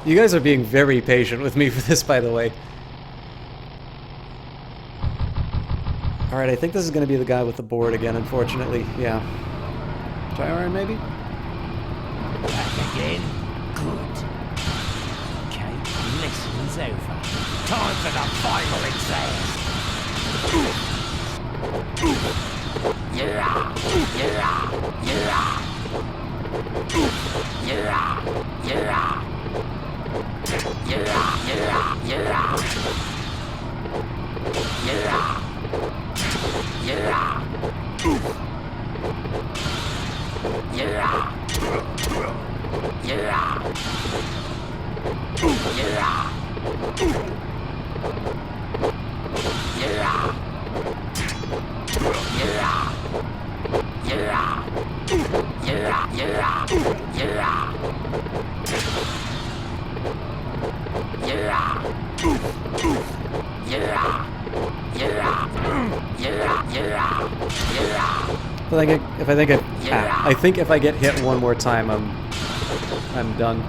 You guys are being very patient with me for this, by the way. Alright, I think this is going to be the guy with the board again, unfortunately. Yeah. Try iron, maybe? Back again? Good. Okay, lesson's over. Time for the final exam. I think if I get hit one more time, I'm done.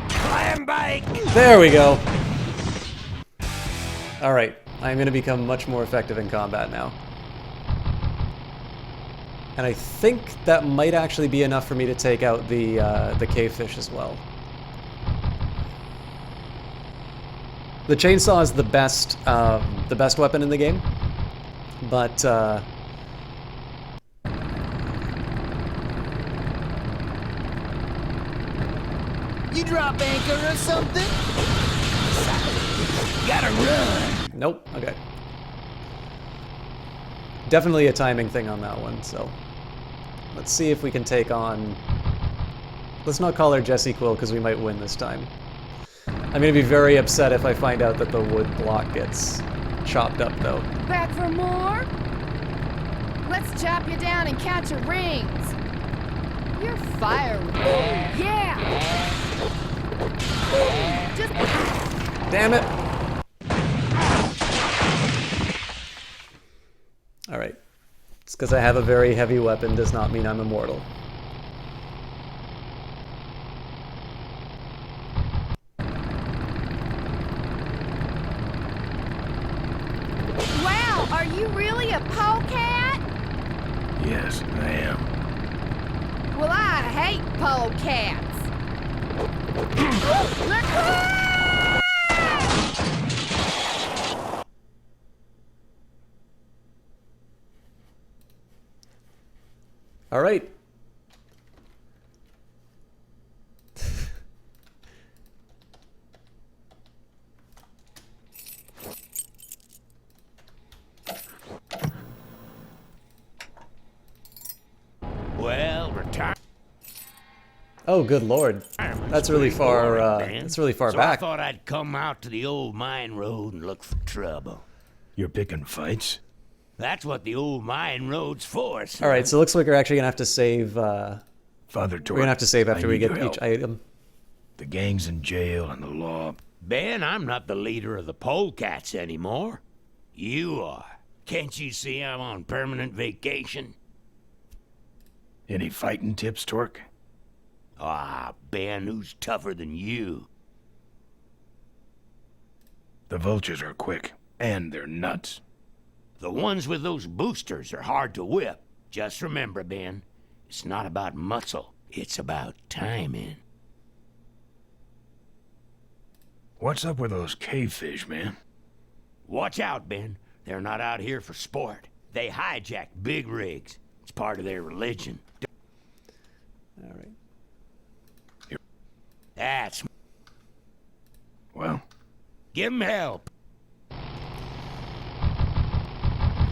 Clam bake! There we go. All right, I'm going to become much more effective in combat now. And I think that might actually be enough for me to take out the cave fish as well. The chainsaw is the best weapon in the game, but You drop anchor or something? Gotta run. Nope. Okay. Definitely a timing thing on that one, so let's see if we can take on Let's not call her Jessie Quill because we might win this time. I'm gonna be very upset if I find out that the wood block gets chopped up, though. Back for more? Let's chop you down and count your rings. You're fire. Yeah! Just... Damn it! Alright. Just because I have a very heavy weapon does not mean I'm immortal. Wow, are you really a polecat? Yes, I am. Well, I hate polecats. All right. Well, retire. Oh, good lord. That's really far, that's really far so back. I thought I'd come out to the old mine road and look for trouble. You're picking fights? That's what the old mine road's for, son. All right, so it looks like we're actually gonna have to save. Father We're Torque, gonna have to save after I we need get your each help. item. The gang's in jail and the law. Ben, I'm not the leader of the polecats anymore. You are. Can't you see I'm on permanent vacation? Any fighting tips, Torque? Ah, Ben, who's tougher than you? The vultures are quick, and they're nuts. The ones with those boosters are hard to whip. Just remember, Ben, it's not about muscle. It's about timing. What's up with those cavefish, man? Watch out, Ben. They're not out here for sport. They hijack big rigs. It's part of their religion. All right. That's... Well? Give 'em help.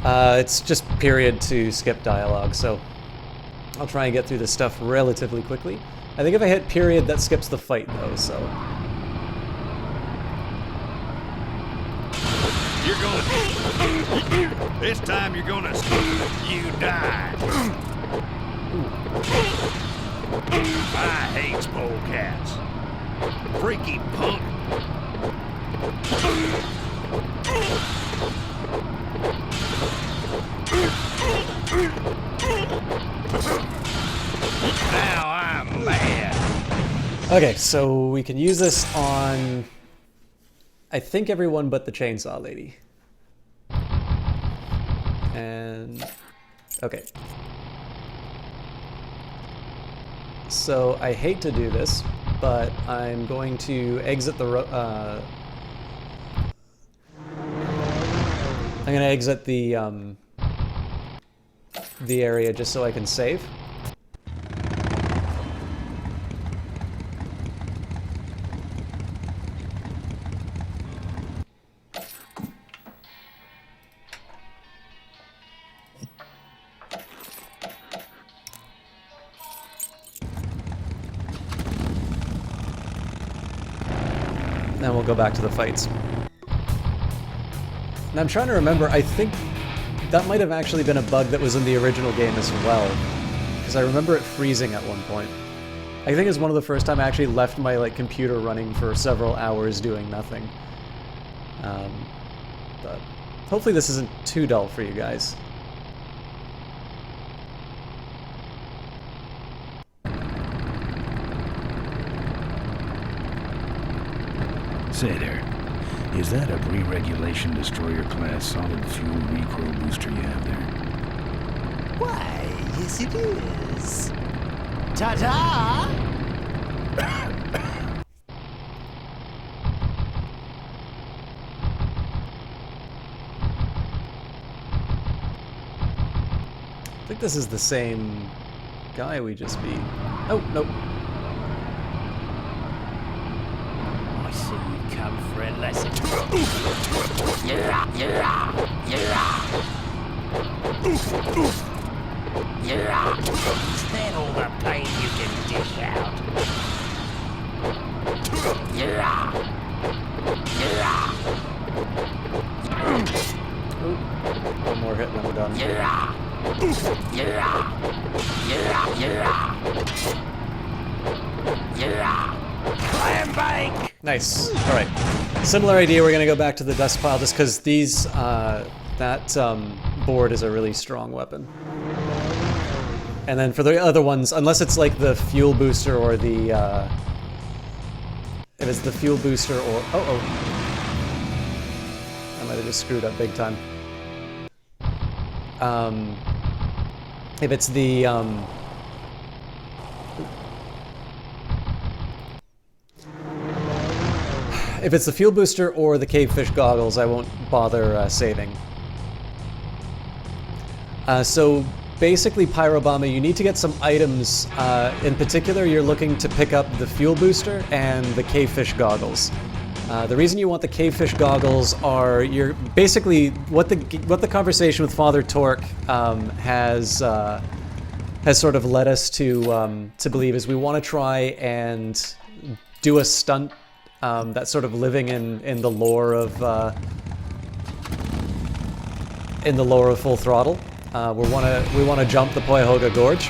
It's just period to skip dialogue, so I'll try and get through this stuff relatively quickly. I think if I hit period, that skips the fight, though, so... You're gonna... This time you're gonna... You die. I hate polecats. Freaky punk. Now I'm mad. Okay, so we can use this on... I think everyone but the chainsaw lady. And... okay. So I hate to do this, but I'm going to exit the I'm gonna exit the area just so I can save. Then we'll go back to the fights. And I'm trying to remember, I think that might have actually been a bug that was in the original game as well. Because I remember it freezing at one point. I think it's one of the first time I actually left my computer running for several hours doing nothing. But hopefully this isn't too dull for you guys. Say there, is that a re-regulation destroyer-class solid fuel recoil booster you have there? Why, yes it is. Ta-ta! I think this is the same guy we just beat. Oh, nope. I see you come for a lesson. Is that all the pain you can dish out? Clam bank! Nice. All right. Similar idea. We're gonna go back to the dust pile just because these that board is a really strong weapon. And then for the other ones, unless it's like the fuel booster or the if it's the fuel booster or oh, I might have just screwed up big time. If it's the if it's the fuel booster or the cavefish goggles, I won't bother saving. So basically, Pyrobama, you need to get some items. In particular, you're looking to pick up the fuel booster and the cavefish goggles. The reason you want the cavefish goggles are you're basically what the conversation with Father Torque has sort of led us to believe is we want to try and do a stunt that's sort of living in the lore of Full Throttle. We want to jump the Poyahoga Gorge.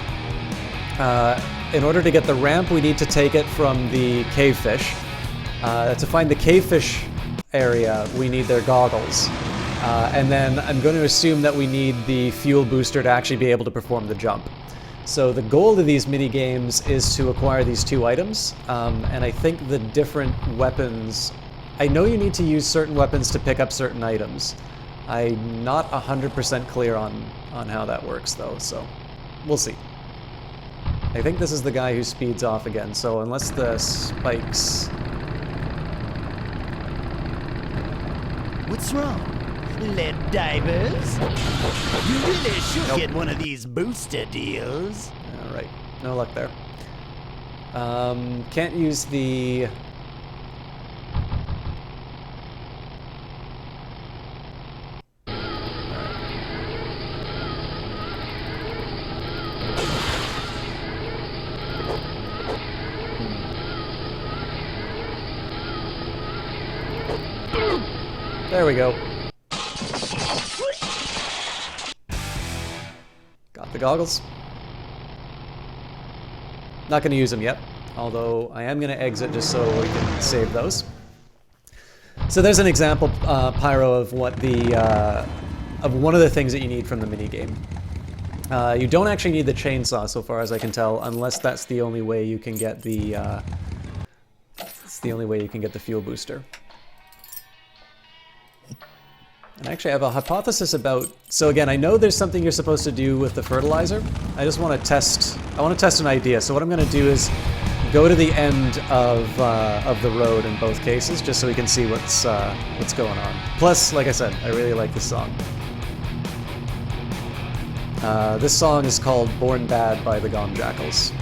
In order to get the ramp, we need to take it from the cavefish. To find the cavefish area, we need their goggles. And then I'm going to assume that we need the fuel booster to actually be able to perform the jump. So the goal of these mini games is to acquire these two items, and I think the different weapons... I know you need to use certain weapons to pick up certain items. I'm not 100% clear on how that works though, so we'll see. I think this is the guy who speeds off again, so unless the spikes... What's wrong? Lead divers? You really should get one of these booster deals. Alright, no luck there. Can't use the... There we go. Got the goggles. Not going to use them yet, although I am going to exit just so we can save those. So there's an example, Pyro, of what the of one of the things that you need from the minigame. You don't actually need the chainsaw, so far as I can tell, unless that's the only way you can get the fuel booster. And actually, I have a hypothesis about... So again, I know there's something you're supposed to do with the fertilizer. I just want to test... I want to test an idea. So what I'm going to do is go to the end of the road in both cases, just so we can see what's going on. Plus, like I said, I really like this song. This song is called Born Bad by the Gom Jackals.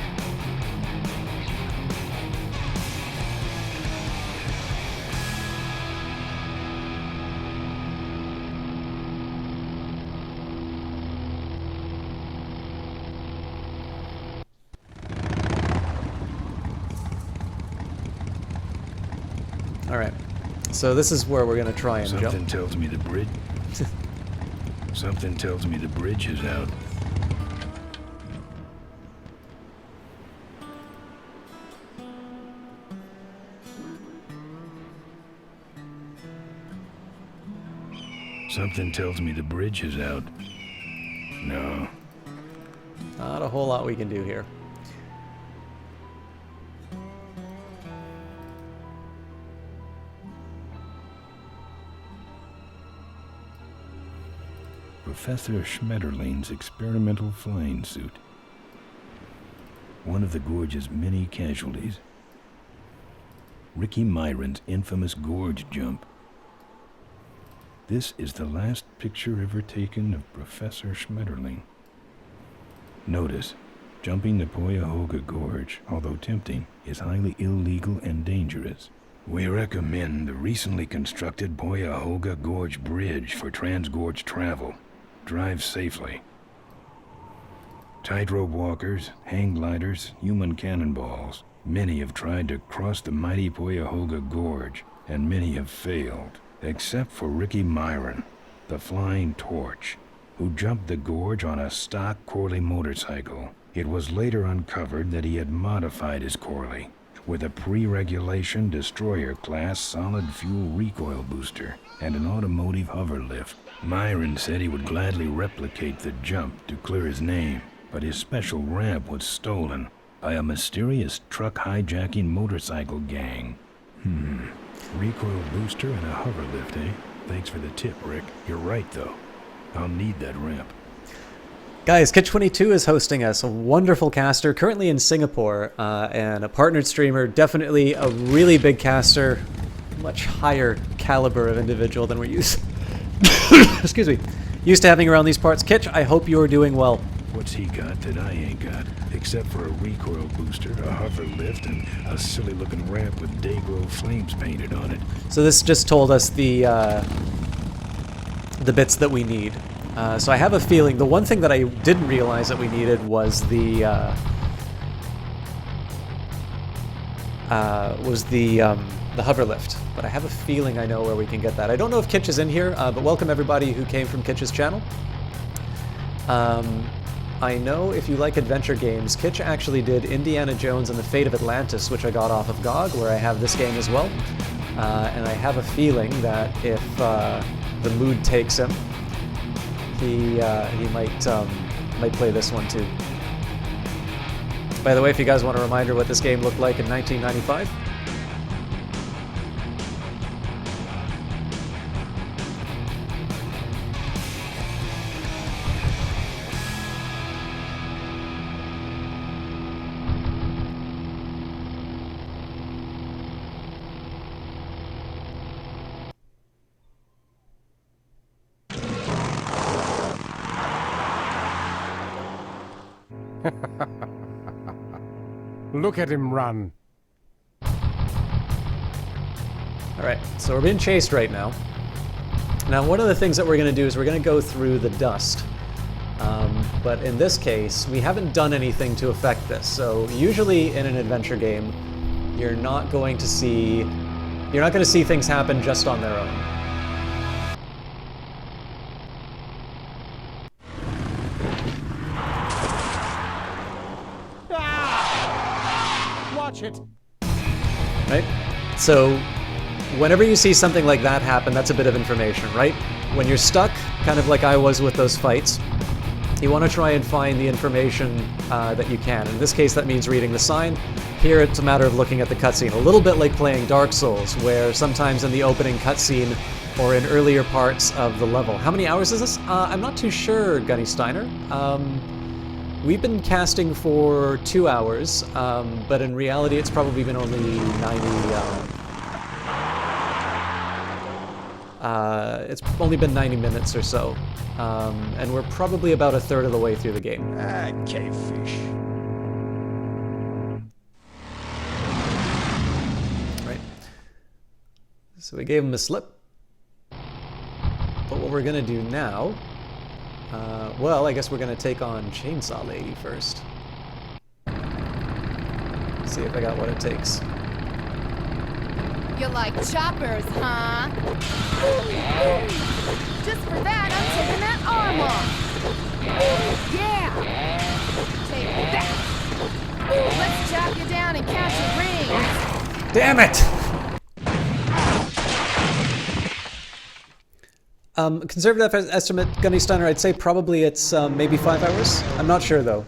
Alright, so this is where we're going to try and jump. Something tells me the bridge... Something tells me the bridge is out. Something tells me the bridge is out. No. Not a whole lot we can do here. Professor Schmetterling's experimental flying suit. One of the gorge's many casualties. Ricky Myron's infamous gorge jump. This is the last picture ever taken of Professor Schmetterling. Notice, jumping the Poyahoga Gorge, although tempting, is highly illegal and dangerous. We recommend the recently constructed Poyahoga Gorge Bridge for transgorge travel. Drive safely. Tightrope walkers, hang gliders, human cannonballs. Many have tried to cross the mighty Poyahoga Gorge, and many have failed, except for Ricky Myron, the Flying Torch, who jumped the gorge on a stock Corley motorcycle. It was later uncovered that he had modified his Corley with a pre-regulation destroyer class solid fuel recoil booster and an automotive hover lift. Myron said he would gladly replicate the jump to clear his name, but his special ramp was stolen by a mysterious truck hijacking motorcycle gang. Recoil booster and a hover lift, eh? Thanks for the tip, Rick. You're right, though. I'll need that ramp. Guys, Kitch22 is hosting us, a wonderful caster, currently in Singapore, and a partnered streamer, definitely a really big caster, much higher caliber of individual than we're used excuse me, used to having around these parts. Kitch, I hope you are doing well. What's he got that I ain't got? Except for a recoil booster, a hover lift, and a silly-looking ramp with Dayglow flames painted on it. So this just told us the bits that we need. So I have a feeling the one thing that I didn't realize that we needed was the hover lift. But I have a feeling I know where we can get that. I don't know if Kitch is in here, but welcome everybody who came from Kitch's channel. I know if you like adventure games, Kitch actually did Indiana Jones and the Fate of Atlantis, which I got off of GOG, where I have this game as well. And I have a feeling that if the mood takes him, he might play this one too. By the way, if you guys want a reminder what this game looked like in 1995. Look at him run. Alright, so we're being chased right now. Now, one of the things that we're going to do is we're going to go through the dust. But in this case, we haven't done anything to affect this. So usually in an adventure game, you're not going to see things happen just on their own. Watch it. Right? So whenever you see something like that happen, that's a bit of information, right? When you're stuck, kind of like I was with those fights, you want to try and find the information that you can. In this case, that means reading the sign. Here, it's a matter of looking at the cutscene. A little bit like playing Dark Souls, where sometimes in the opening cutscene or in earlier parts of the level. How many hours is this? I'm not too sure, Gunny Steiner. We've been casting for 2 hours, but in reality, it's probably been only 90. It's only been 90 minutes or so, and we're probably about a third of the way through the game. Cavefish. Right. So we gave him a slip. But what we're gonna do now, well, I guess we're gonna take on Chainsaw Lady first. See if I got what it takes. You like choppers, huh? Just for that, I'm taking that arm off. Yeah! Take that! Let's chop you down and catch your rings. Damn it! Conservative estimate, Gunny Steiner, I'd say probably it's maybe 5 hours. I'm not sure though,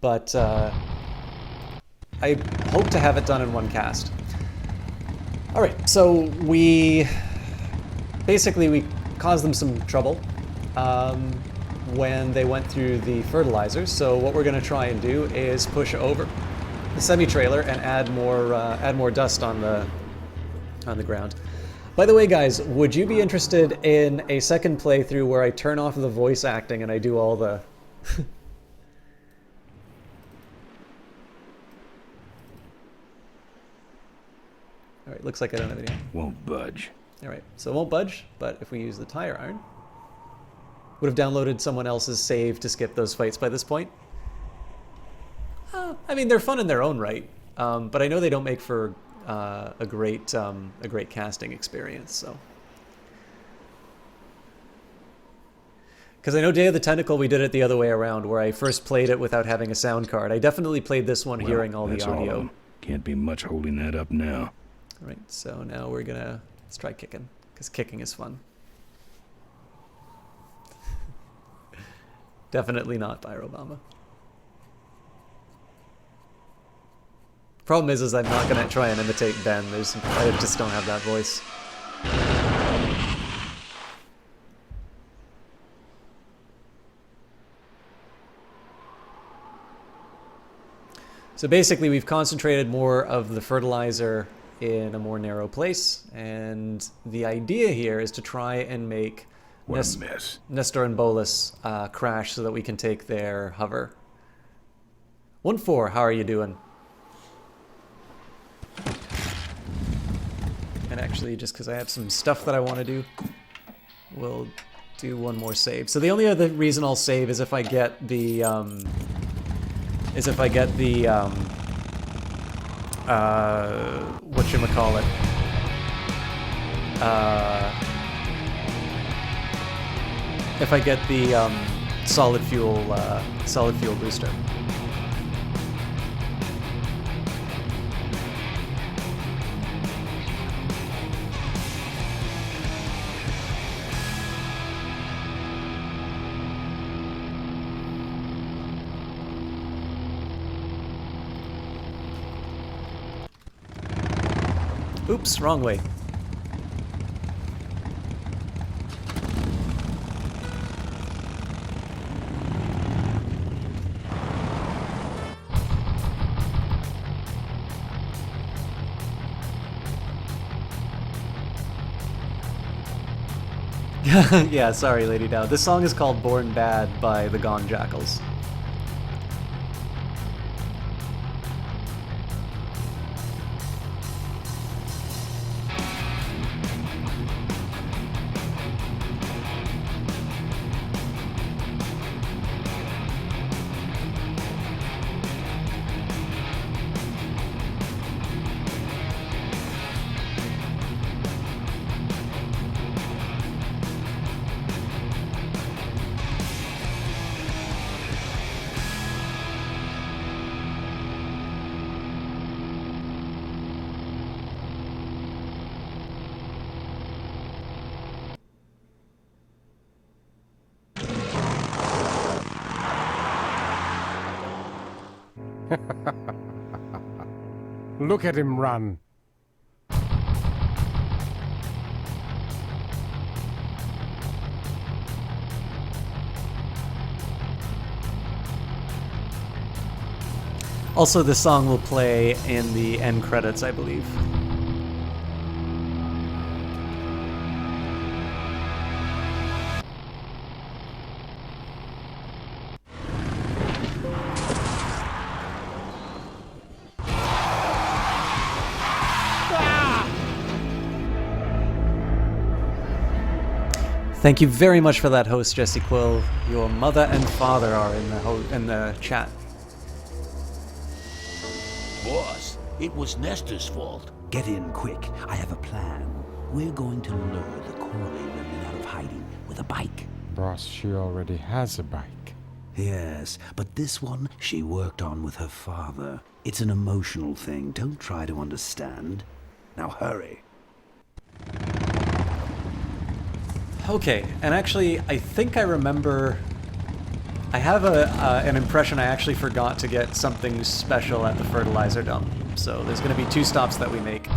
but I hope to have it done in one cast. All right, so we caused them some trouble when they went through the fertilizers. So what we're going to try and do is push over the semi-trailer and add more dust on the ground. By the way, guys, would you be interested in a second playthrough where I turn off the voice acting and I do all the... Alright, looks like I don't have any. Won't budge. Alright, so it won't budge, but if we use the tire iron... Would have downloaded someone else's save to skip those fights by this point. I mean, they're fun in their own right, but I know they don't make for a great casting experience. So, Because I know Day of the Tentacle, we did it the other way around, where I first played it without having a sound card. I definitely played this one hearing all the that's all of audio. 'em. Can't be much holding that up now. Right, so now we're gonna... Let's try kicking, because kicking is fun. Definitely not Pyrobama. Problem is I'm not gonna try and imitate Ben. I just don't have that voice. So basically, we've concentrated more of the fertilizer in a more narrow place, and the idea here is to try and make Nestor and Bolus crash so that we can take their hover. 1-4, how are you doing? And actually, just because I have some stuff that I want to do, we'll do one more save. So the only other reason I'll save is if I get the whatchamacallit, if I get the solid fuel booster. Oops, wrong way. Yeah, sorry, Lady Dow. This song is called Born Bad by the Gone Jackals. Look at him run. Also, this song will play in the end credits, I believe. Thank you very much for that, host Jesse Quill. Your mother and father are in the chat. Boss, it was Nestor's fault. Get in quick. I have a plan. We're going to lure the Corley women out of hiding with a bike. Boss, she already has a bike. Yes, but this one she worked on with her father. It's an emotional thing. Don't try to understand. Now hurry. Okay, and actually, I think I remember... I have an impression I actually forgot to get something special at the fertilizer dump. So there's going to be 2 stops that we make.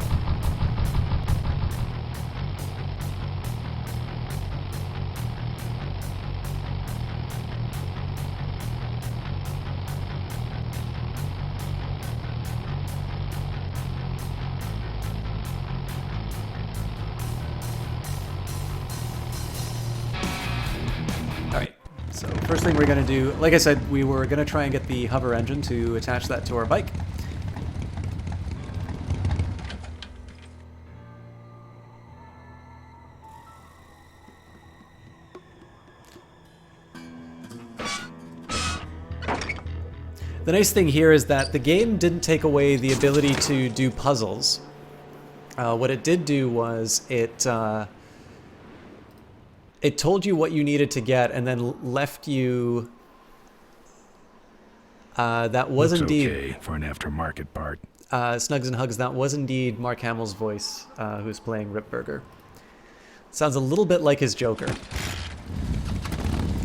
So first thing we're going to do, like I said, we were going to try and get the hover engine to attach that to our bike. The nice thing here is that the game didn't take away the ability to do puzzles. What it did do was it it told you what you needed to get and then left you... that was Looks indeed... okay for an aftermarket part. Snugs and Hugs, that was indeed Mark Hamill's voice, who's playing Rip Burger. Sounds a little bit like his Joker.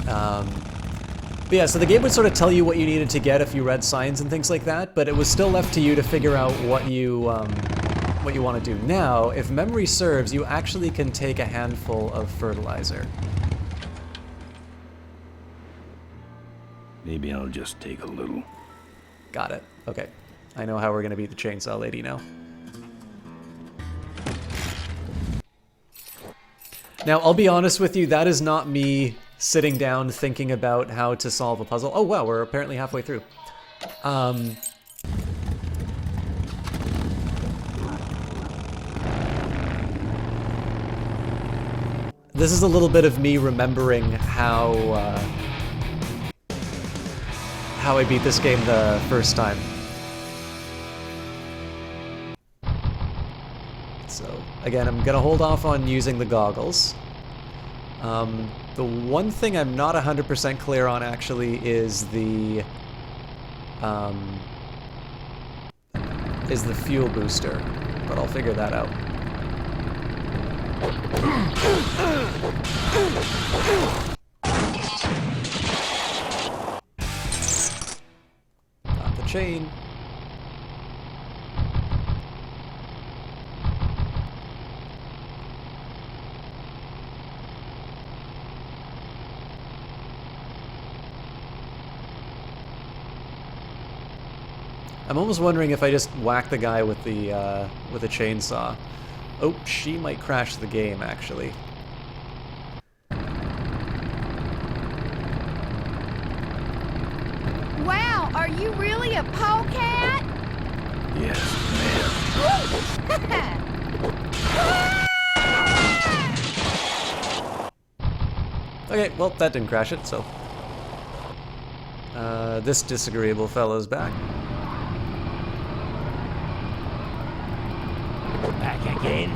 But yeah, so the game would sort of tell you what you needed to get if you read signs and things like that, but it was still left to you to figure out what you want to do. Now, if memory serves, you actually can take a handful of fertilizer. Maybe I'll just take a little. Got it. Okay. I know how we're going to beat the chainsaw lady now. Now, I'll be honest with you, that is not me sitting down thinking about how to solve a puzzle. Oh wow, we're apparently halfway through. This is a little bit of me remembering how I beat this game the first time. So, again, I'm gonna hold off on using the goggles. The one thing I'm not 100% clear on, actually, is the fuel booster, but I'll figure that out. Got the chain. I'm almost wondering if I just whack the guy with the chainsaw. Oh, she might crash the game, actually. Wow, are you really a polecat? Yes, ma'am. Okay, well, that didn't crash it, so... this disagreeable fellow's back. Back again.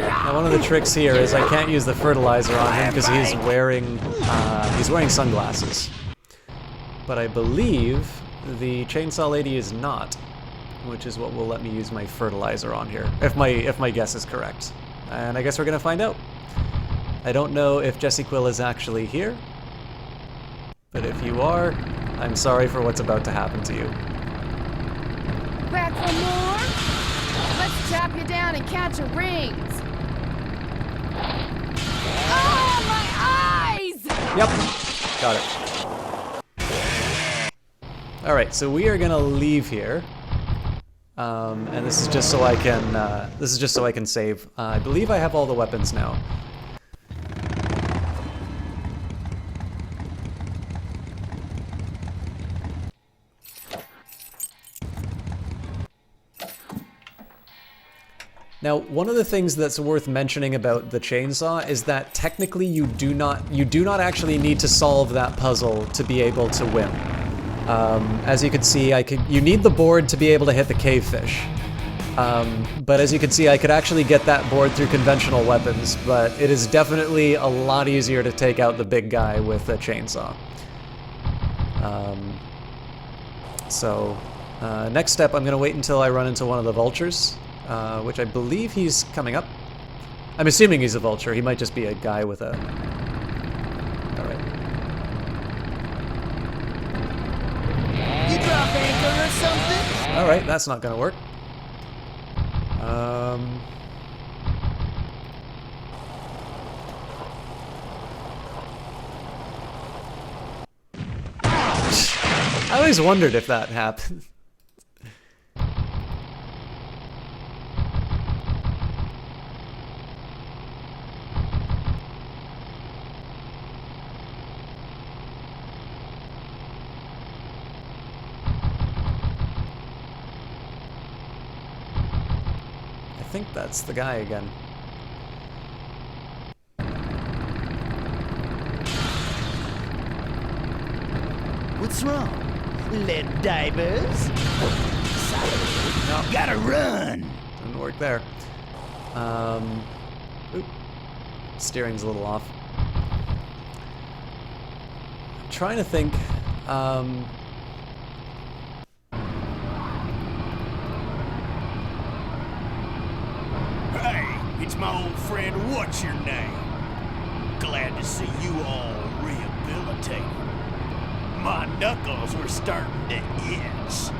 Now, one of the tricks here is I can't use the fertilizer on him because he's wearing sunglasses. But I believe the chainsaw lady is not, which is what will let me use my fertilizer on here, if my guess is correct. And I guess we're gonna find out. I don't know if Jesse Quill is actually here, but if you are, I'm sorry for what's about to happen to you. Back for more? Let's chop you down and count your rings. Oh, my eyes! Yep, got it. All right, so we are gonna leave here, and this is just so I can save. I believe I have all the weapons now. Now, one of the things that's worth mentioning about the chainsaw is that technically you do not actually need to solve that puzzle to be able to win. As you can see, you need the board to be able to hit the cavefish. But as you can see, I could actually get that board through conventional weapons, but it is definitely a lot easier to take out the big guy with a chainsaw. Next step, I'm going to wait until I run into one of the vultures, which I believe he's coming up. I'm assuming he's a vulture. He might just be a guy with a... Alright. You drop anchor or something? Alright, that's not gonna work. I always wondered if that happened. think that's the guy again. What's wrong? Lead divers? Sorry. No. Gotta run. Didn't work there. Oop. Steering's a little off. I'm trying to think. Hey, it's my old friend, what's your name? Glad to see you all rehabilitated. My knuckles were starting to itch.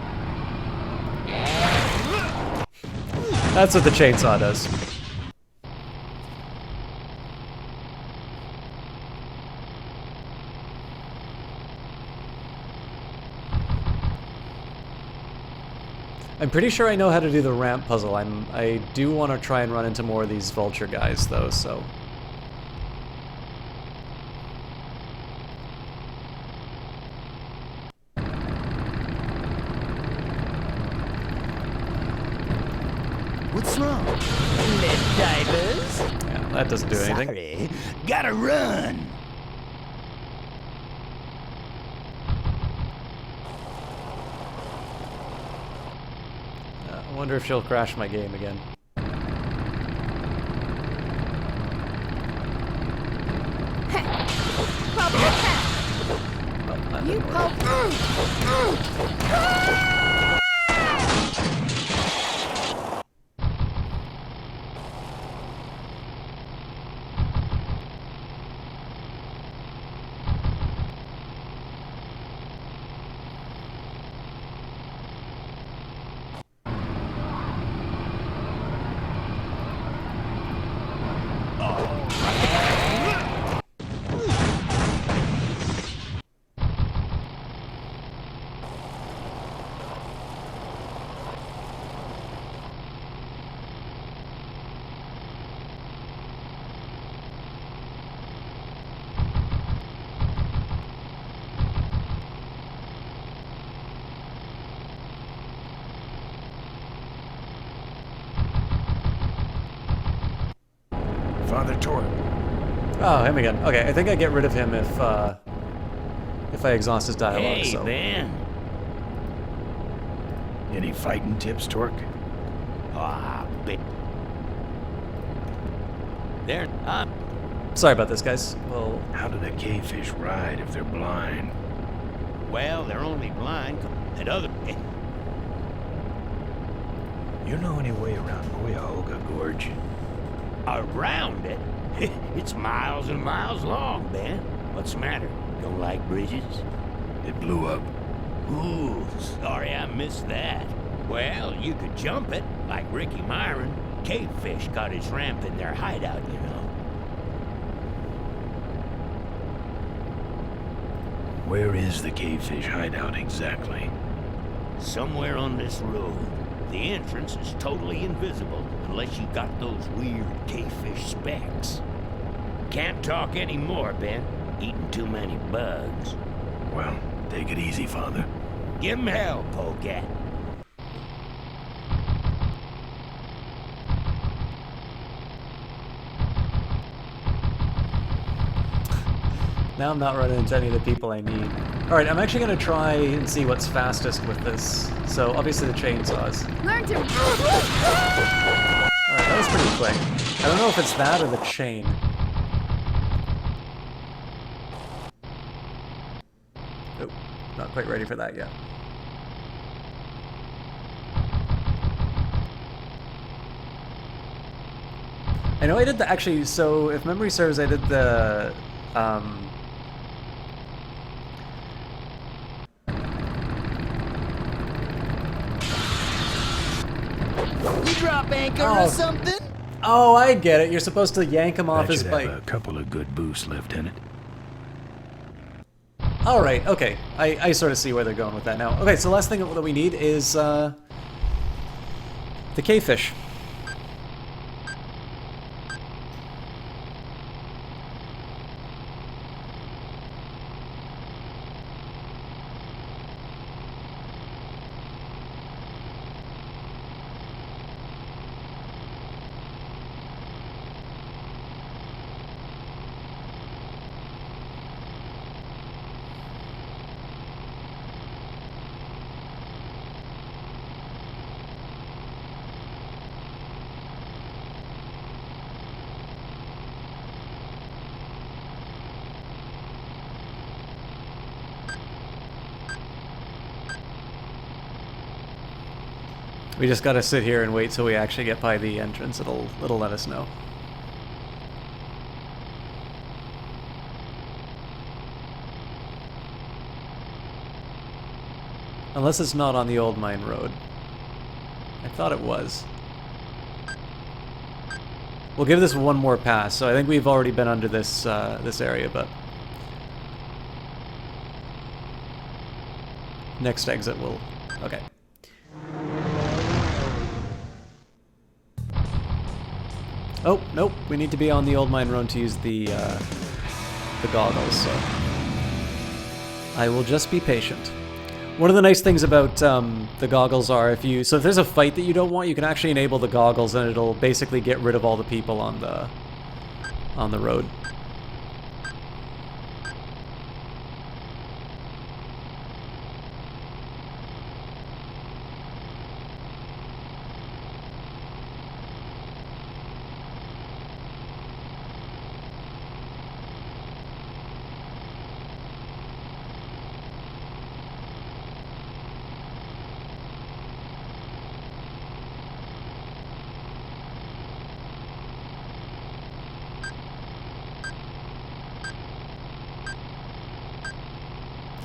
That's what the chainsaw does. I'm pretty sure I know how to do the ramp puzzle. I do want to try and run into more of these vulture guys though, so. What's wrong? Lead divers? Yeah, that doesn't do anything. Sorry. Gotta run. I wonder if she'll crash my game again. You poke. Father Torque. Oh, him again. Okay, I think I get rid of him if I exhaust his dialogue. Hey, so. Ben. Any fighting tips, Torque? Ah, bit. There. Sorry about this, guys. Well, how do the cavefish ride if they're blind? Well, they're only blind. And other. You know any way around Cuyahoga Gorge? Around it? It's miles and miles long, Ben. What's the matter? Don't like bridges? It blew up. Ooh, sorry I missed that. Well, you could jump it, like Ricky Myron. Cavefish got his ramp in their hideout, you know. Where is the cavefish hideout exactly? Somewhere on this road. The entrance is totally invisible unless you got those weird cavefish specs. Can't talk anymore, Ben. Eating too many bugs. Well, take it easy, Father. Give him hell, Polecat. now I'm not running into any of the people I need. Alright, I'm actually going to try and see what's fastest with this. So, obviously the chainsaws. Learn to. Alright, that was pretty quick. I don't know if it's that or the chain. Nope, not quite ready for that yet. I know I did the, actually, so if memory serves, I did the, You drop anchor or something? Oh, I get it. You're supposed to yank him off That his should bike. have a couple of good boosts left in it. Alright, okay. I sort of see where they're going with that now. Okay, so last thing that we need is, the cavefish. We just gotta sit here and wait till we actually get by the entrance. It'll let us know. Unless it's not on the old mine road. I thought it was. We'll give this one more pass. So I think we've already been under this this area, but next exit will. Okay. Oh nope, we need to be on the old mine road to use the goggles. So I will just be patient. One of the nice things about the goggles are if there's a fight that you don't want, you can actually enable the goggles and it'll basically get rid of all the people on the road.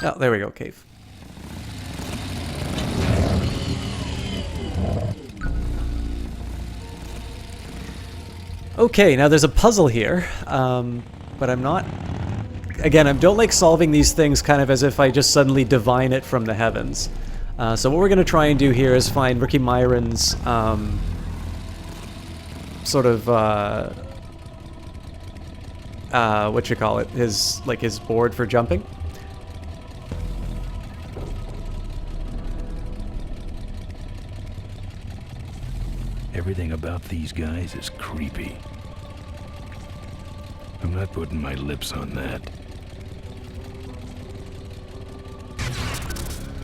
Oh, there we go, cave. Okay, now there's a puzzle here, but I'm not... Again, I don't like solving these things kind of as if I just suddenly divine it from the heavens. So what we're going to try and do here is find Ricky Myron's sort of... what you call it? His board for jumping. Everything about these guys is creepy. I'm not putting my lips on that.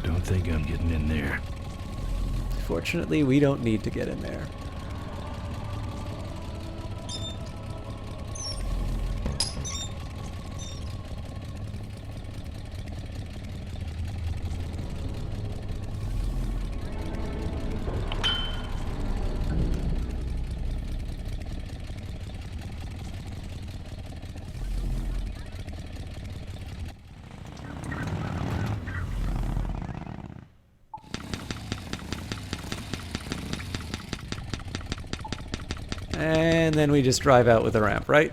Don't think I'm getting in there. Fortunately, we don't need to get in there. And then we just drive out with the ramp, right?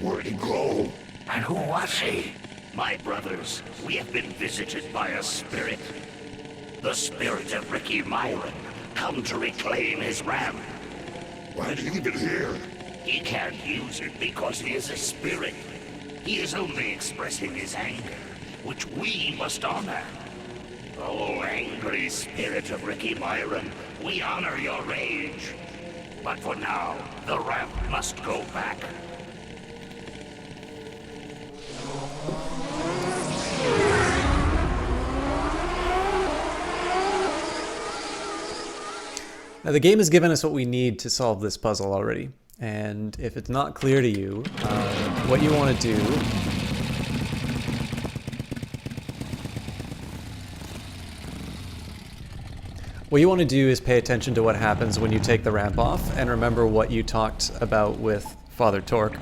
Where'd he go? And who was he? My brothers, we have been visited by a spirit. The spirit of Ricky Myron, come to reclaim his ramp. Why did he leave it here? He can't use it because he is a spirit. He is only expressing his anger, which we must honor. Oh, angry spirit of Ricky Myron, we honor your rage. But for now, the ramp must go back. Now the game has given us what we need to solve this puzzle already, and if it's not clear to you, what you want to do is pay attention to what happens when you take the ramp off, and remember what you talked about with Father Torque.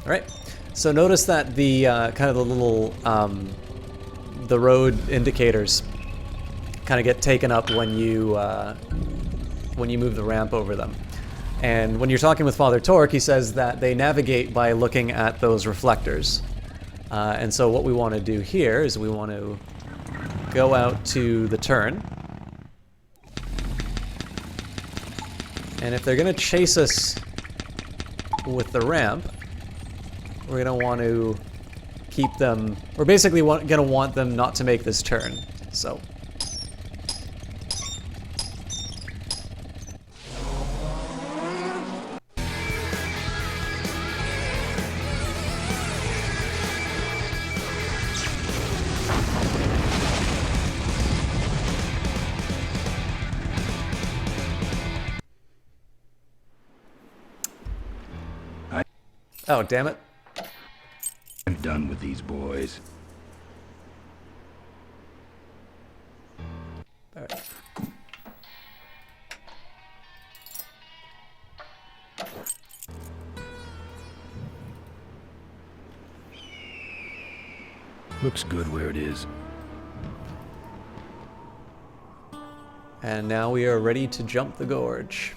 Alright, so notice that the kind of the little the road indicators kind of get taken up when you move the ramp over them. And when you're talking with Father Torque, he says that they navigate by looking at those reflectors. And so what we want to do here is we want to go out to the turn. And if they're going to chase us with the ramp, we're going to want to keep them... We're basically going to want them not to make this turn. So... Oh, damn it. I'm done with these boys. All right. Looks good where it is. And now we are ready to jump the gorge.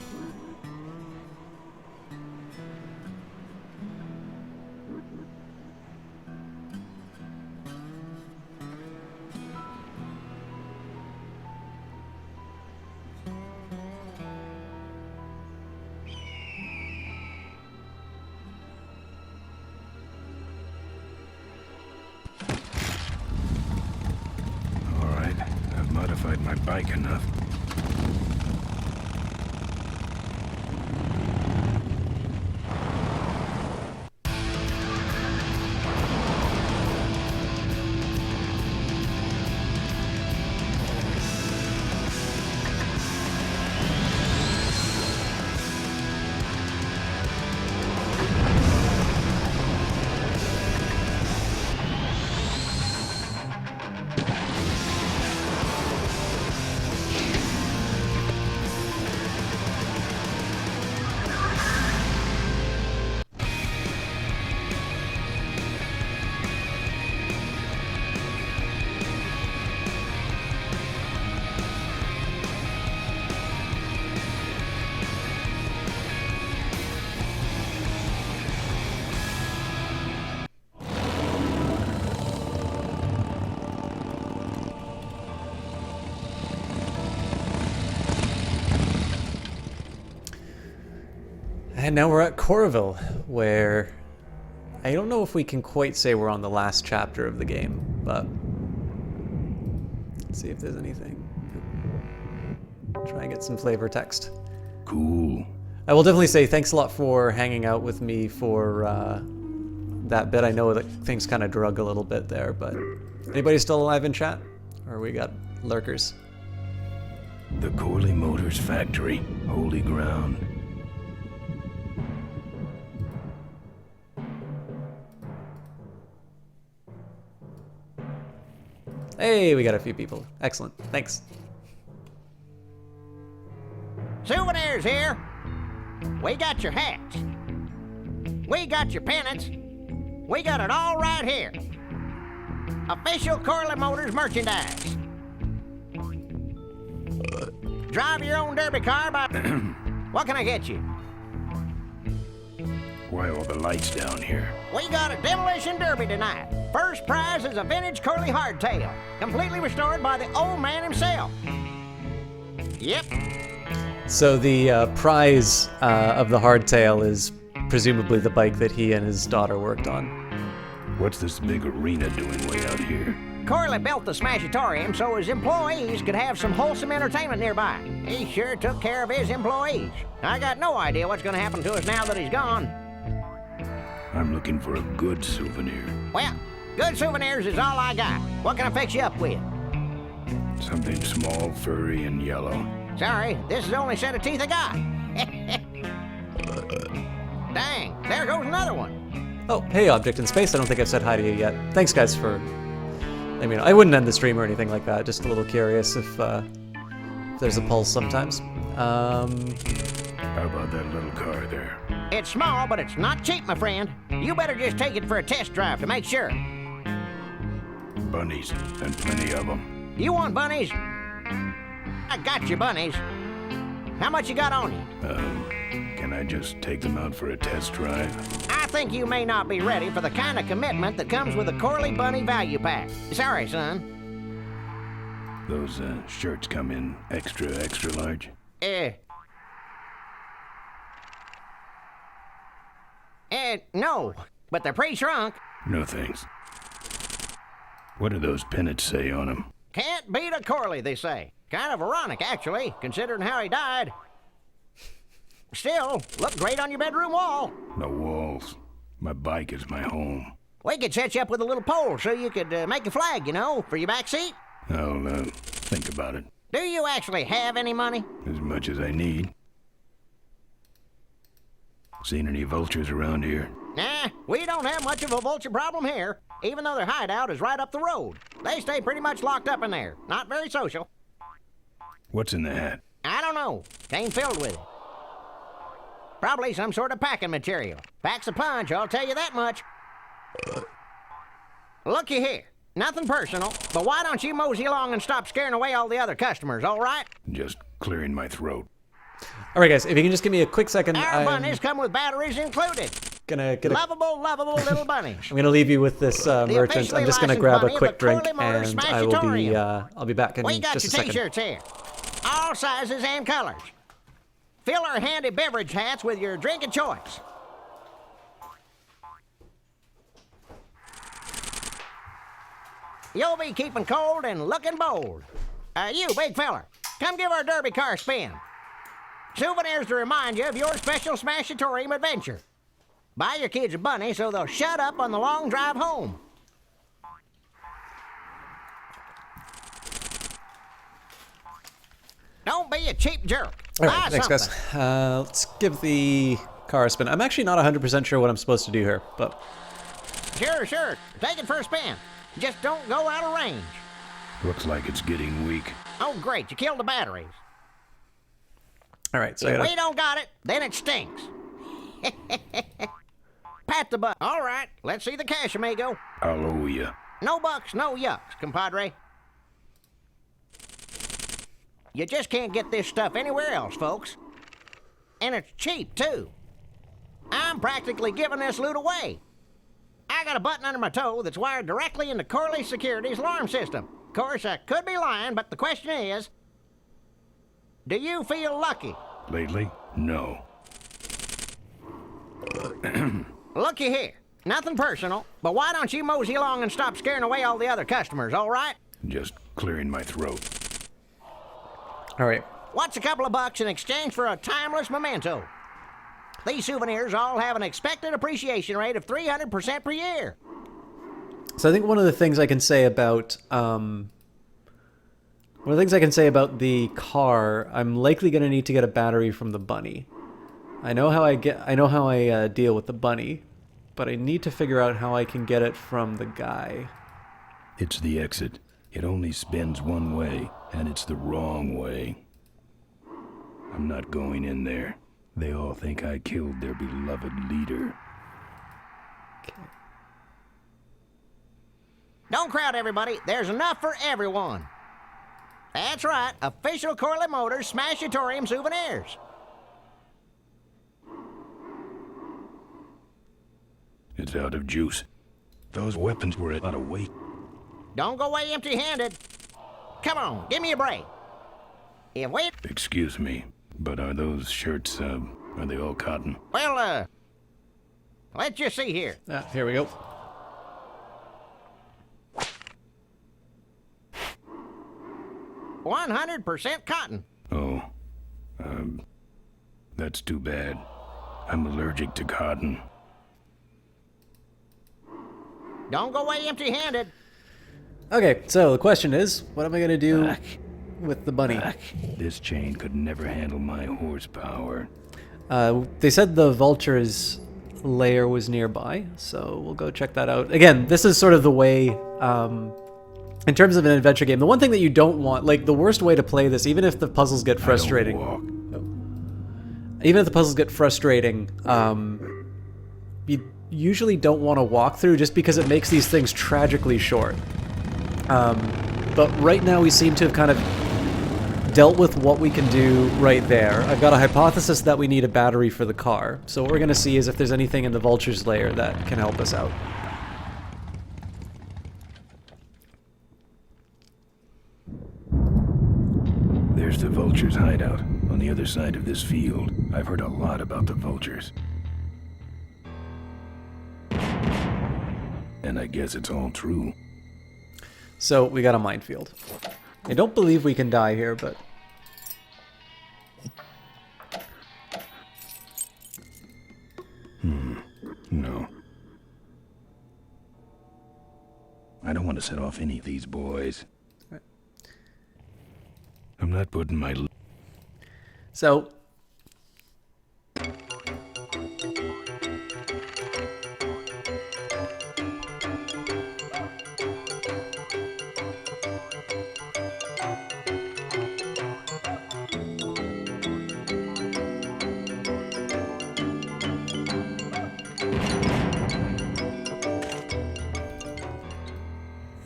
Modified my bike enough. And now we're at Corville, where I don't know if we can quite say we're on the last chapter of the game, but let's see if there's anything. Try and get some flavor text. Cool. I will definitely say thanks a lot for hanging out with me for that bit. I know that things kind of drug a little bit there, but anybody still alive in chat? Or we got lurkers? The Corley Motors factory, holy ground. Hey, we got a few people. Excellent. Thanks. Souvenirs here. We got your hats. We got your pennants. We got it all right here. Official Corley Motors merchandise. Drive your own derby car by... What can I get you? Why all the lights down here? We got a demolition derby tonight. First prize is a vintage Corley hardtail, completely restored by the old man himself. Yep. So the prize of the hardtail is presumably the bike that he and his daughter worked on. What's this big arena doing way out here? Corley built the Smashatorium so his employees could have some wholesome entertainment nearby. He sure took care of his employees. I got no idea what's going to happen to us now that he's gone. I'm looking for a good souvenir. Well, good souvenirs is all I got. What can I fix you up with? Something small, furry, and yellow. Sorry, this is the only set of teeth I got. Dang, there goes another one. Oh, hey, Object in Space. I don't think I've said hi to you yet. Thanks, guys, for... I mean, I wouldn't end the stream or anything like that. Just a little curious if there's a pulse sometimes. How about that little car there? It's small, but it's not cheap, my friend. You better just take it for a test drive to make sure. Bunnies, and plenty of them. You want bunnies? I got your bunnies. How much you got on you? Can I I just take them out for a test drive? I think you may not be ready for the kind of commitment that comes with a Corley Bunny value pack. Sorry, son. Those shirts come in extra large? No, but they're pre-shrunk. No thanks. What do those pennants say on them? Can't beat a Corley, they say. Kind of ironic, actually, considering how he died. Still, look great on your bedroom wall. The walls. My bike is my home. We could set you up with a little pole so you could make a flag, you know, for your back seat. I'll think about it. Do you actually have any money? As much as I need. Seen any vultures around here? Nah, we don't have much of a vulture problem here, even though their hideout is right up the road. They stay pretty much locked up in there. Not very social. What's in the hat? I don't know. Came filled with it. Probably some sort of packing material. Packs a punch, I'll tell you that much. Looky here. Nothing personal, but why don't you mosey along and stop scaring away all the other customers, all right? Just clearing my throat. All right, guys, if you can just give me a quick second. Our bunnies come with batteries included. Gonna get lovable little bunnies. I'm gonna leave you with this merchant. I'm just gonna grab a quick drink, and I will be. I'll be back in we got just a your second. T-shirts here, all sizes and colors. Fill our handy beverage hats with your drink of choice. You'll be keeping cold and looking bold. You, big feller, come give our derby car a spin. Souvenirs to remind you of your special Smashatorium adventure. Buy your kids a bunny so they'll shut up on the long drive home. Don't be a cheap jerk. All right, thanks, guys. Let's give the car a spin. I'm actually not 100% sure what I'm supposed to do here, but... Sure. Take it for a spin. Just don't go out of range. Looks like it's getting weak. Oh, great. You killed the batteries. All right, so if we don't got it, then it stinks. Pat the butt. All right, let's see the cash, amigo. I'll owe you. No bucks, no yucks, compadre. You just can't get this stuff anywhere else, folks. And it's cheap, too. I'm practically giving this loot away. I got a button under my toe that's wired directly into Corley Security's alarm system. Of course, I could be lying, but the question is, do you feel lucky? Lately? No. Looky here. Nothing personal, but why don't you mosey along and stop scaring away all the other customers, all right? Just clearing my throat. All right. What's a couple of bucks in exchange for a timeless memento? These souvenirs all have an expected appreciation rate of 300% per year. So I think one of the things I can say about the car, I'm likely going to need to get a battery from the bunny. I know how I deal with the bunny, but I need to figure out how I can get it from the guy. It's the exit. It only spins one way, and it's the wrong way. I'm not going in there. They all think I killed their beloved leader. Okay. Don't crowd, everybody. There's enough for everyone. That's right. Official Corley Motors Smashatorium souvenirs. It's out of juice. Those weapons were out of weight. Don't go away empty-handed. Come on, give me a break. If we... Excuse me, but are those shirts, are they all cotton? Well, let's just see here. Here we go. %100% cotton. Oh, that's too bad. I'm allergic to cotton. Don't go away empty-handed. Okay, so the question is, what am I going to do with the bunny? This chain could never handle my horsepower. They said the vulture's lair was nearby, so we'll go check that out. Again, this is sort of the way, in terms of an adventure game, the one thing that you don't want, like the worst way to play this, even if the puzzles get frustrating, even if the puzzles get frustrating, you usually don't want to walk through just because it makes these things tragically short. But right now we seem to have kind of dealt with what we can do right there. I've got a hypothesis that we need a battery for the car. So what we're going to see is if there's anything in the vulture's lair that can help us out. There's the vulture's hideout on the other side of this field. I've heard a lot about the vultures. And I guess it's all true. So we got a minefield. I don't believe we can die here, but... No. I don't want to set off any of these boys. I'm not putting my... So...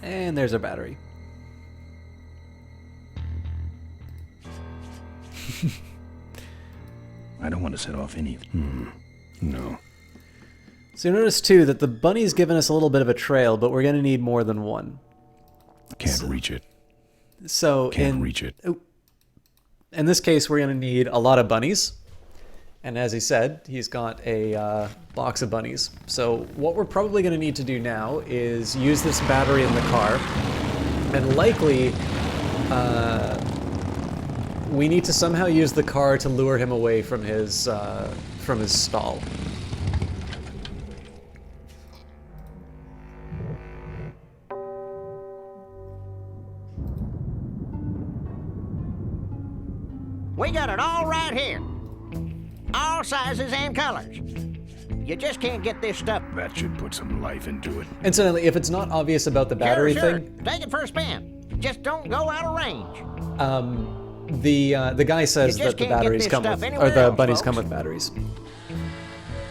And there's our battery. I don't want to set off any... No. So you notice too that the bunny's given us a little bit of a trail, but we're going to need more than one. Can't reach it. So Can't reach it. In this case, we're going to need a lot of bunnies. And as he said, he's got a box of bunnies. So what we're probably going to need to do now is use this battery in the car. And likely, we need to somehow use the car to lure him away from his stall. We got it all right here. All sizes and colors. You just can't get this stuff. That should put some life into it. Incidentally, if it's not obvious about the battery Sure. thing... Take it for a spin. Just don't go out of range. The guy says You just that the can't get batteries this come stuff with... anywhere Or the else, bunnies folks. come with batteries.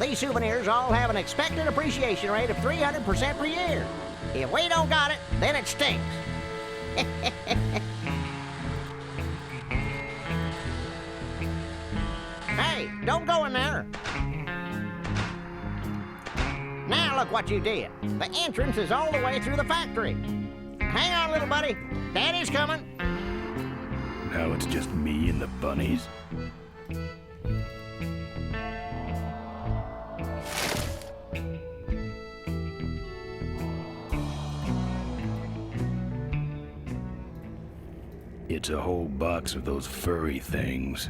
These souvenirs all have an expected appreciation rate of 300% per year. If we don't got it, then it stinks. Hey, don't go in there. Now look what you did. The entrance is all the way through the factory. Hang on, little buddy. Daddy's coming. Now it's just me and the bunnies. It's a whole box of those furry things.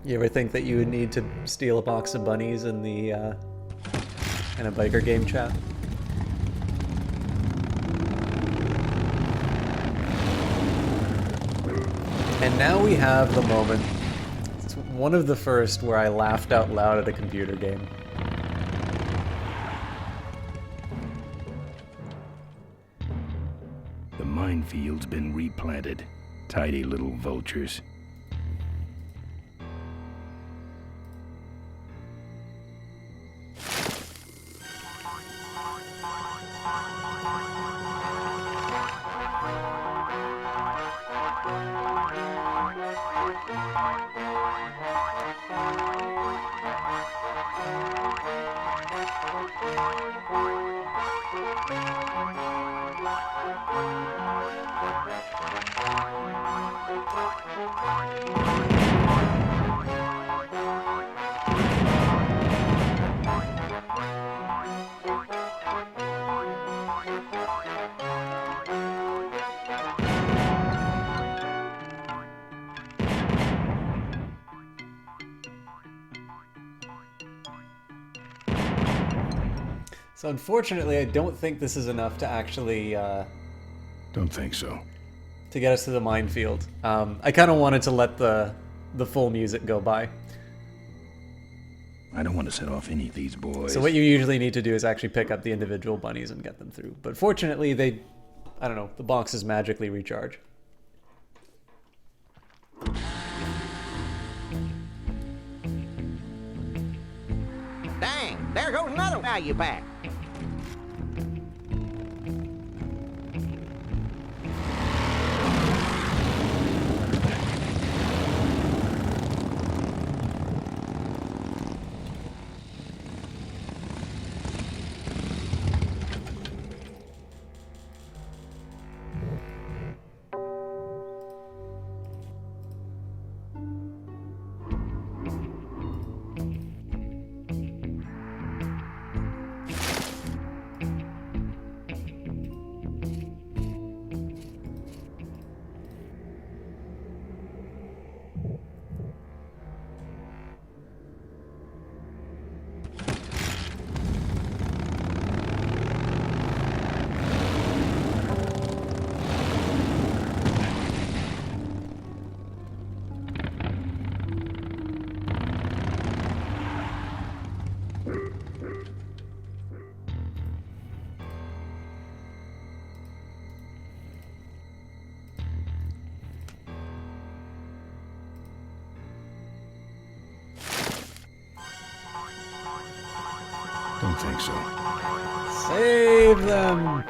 You ever think that you would need to steal a box of bunnies in the in a biker game chat? And now we have the moment. It's one of the first where I laughed out loud at a computer game. The minefield's been replanted. Tidy little vultures. So unfortunately, I don't think this is enough to actually... Don't think so. To get us to the minefield. I kind of wanted to let the full music go by. I don't want to set off any of these boys. So what you usually need to do is actually pick up the individual bunnies and get them through. But fortunately, they... I don't know, the boxes magically recharge. Dang, there goes another value pack. didn't think so. Save them!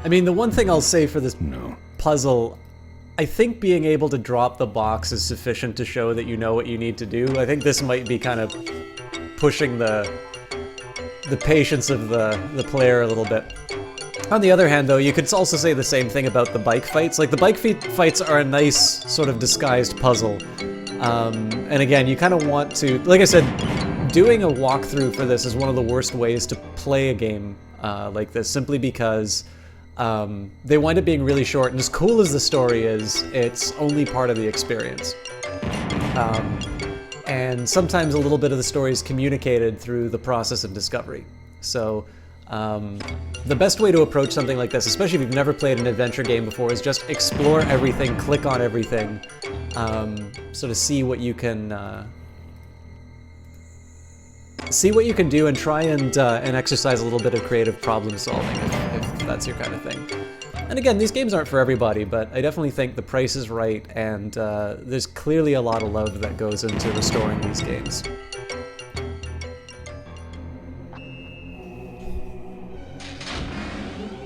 I mean, the one thing I'll say for this puzzle, I think being able to drop the box is sufficient to show that you know what you need to do. I think this might be kind of pushing the patience of the player a little bit. On the other hand, though, you could also say the same thing about the bike fights. Like, the bike fights are a nice sort of disguised puzzle. And again, you kind of want to... Like I said, doing a walkthrough for this is one of the worst ways to play a game like this, simply because they wind up being really short, and as cool as the story is, it's only part of the experience. And sometimes a little bit of the story is communicated through the process of discovery. So the best way to approach something like this, especially if you've never played an adventure game before, is just explore everything, click on everything, sort of see what you can do, and try and exercise a little bit of creative problem solving if that's your kind of thing. And again, these games aren't for everybody, but I definitely think the price is right, and there's clearly a lot of love that goes into restoring these games.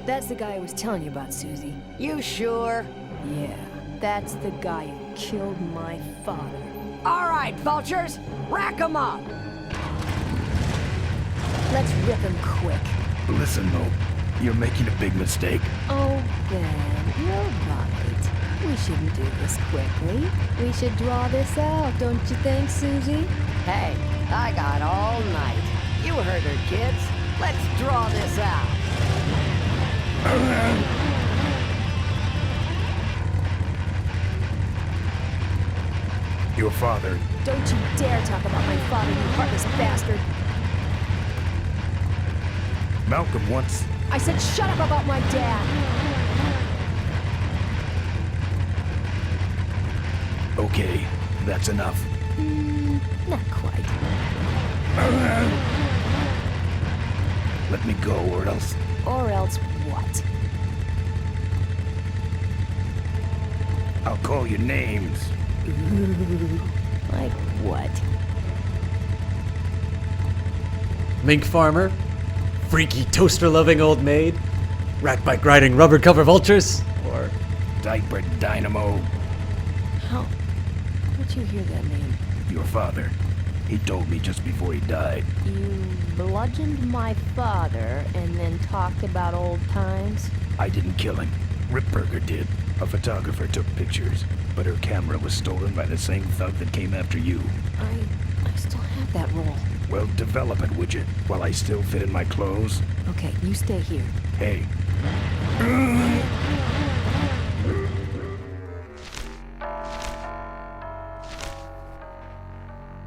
That's the guy I was telling you about, Susie. You sure? Yeah, that's the guy who killed my father. All right, vultures, rack 'em up. Let's rip him quick. Listen, Mo, you're making a big mistake. Oh, Ben, you're right. We shouldn't do this quickly. We should draw this out, don't you think, Susie? Hey, I got all night. You heard her, kids. Let's draw this out. Your father. Don't you dare talk about my father, you heartless bastard. Malcolm once... I said shut up about my dad. Okay, that's enough. Not quite. Let me go, or else... Or else what? I'll call you names. Like what? Mink farmer? Freaky toaster-loving old maid? Rat bike riding rubber cover vultures? Or diaper dynamo? How did you hear that name? Your father. He told me just before he died. You bludgeoned my father and then talked about old times? I didn't kill him. Ripburger did. A photographer took pictures, but her camera was stolen by the same thug that came after you. I still have that roll. Well, develop it, would you? While I still fit in my clothes? Okay, you stay here. Hey.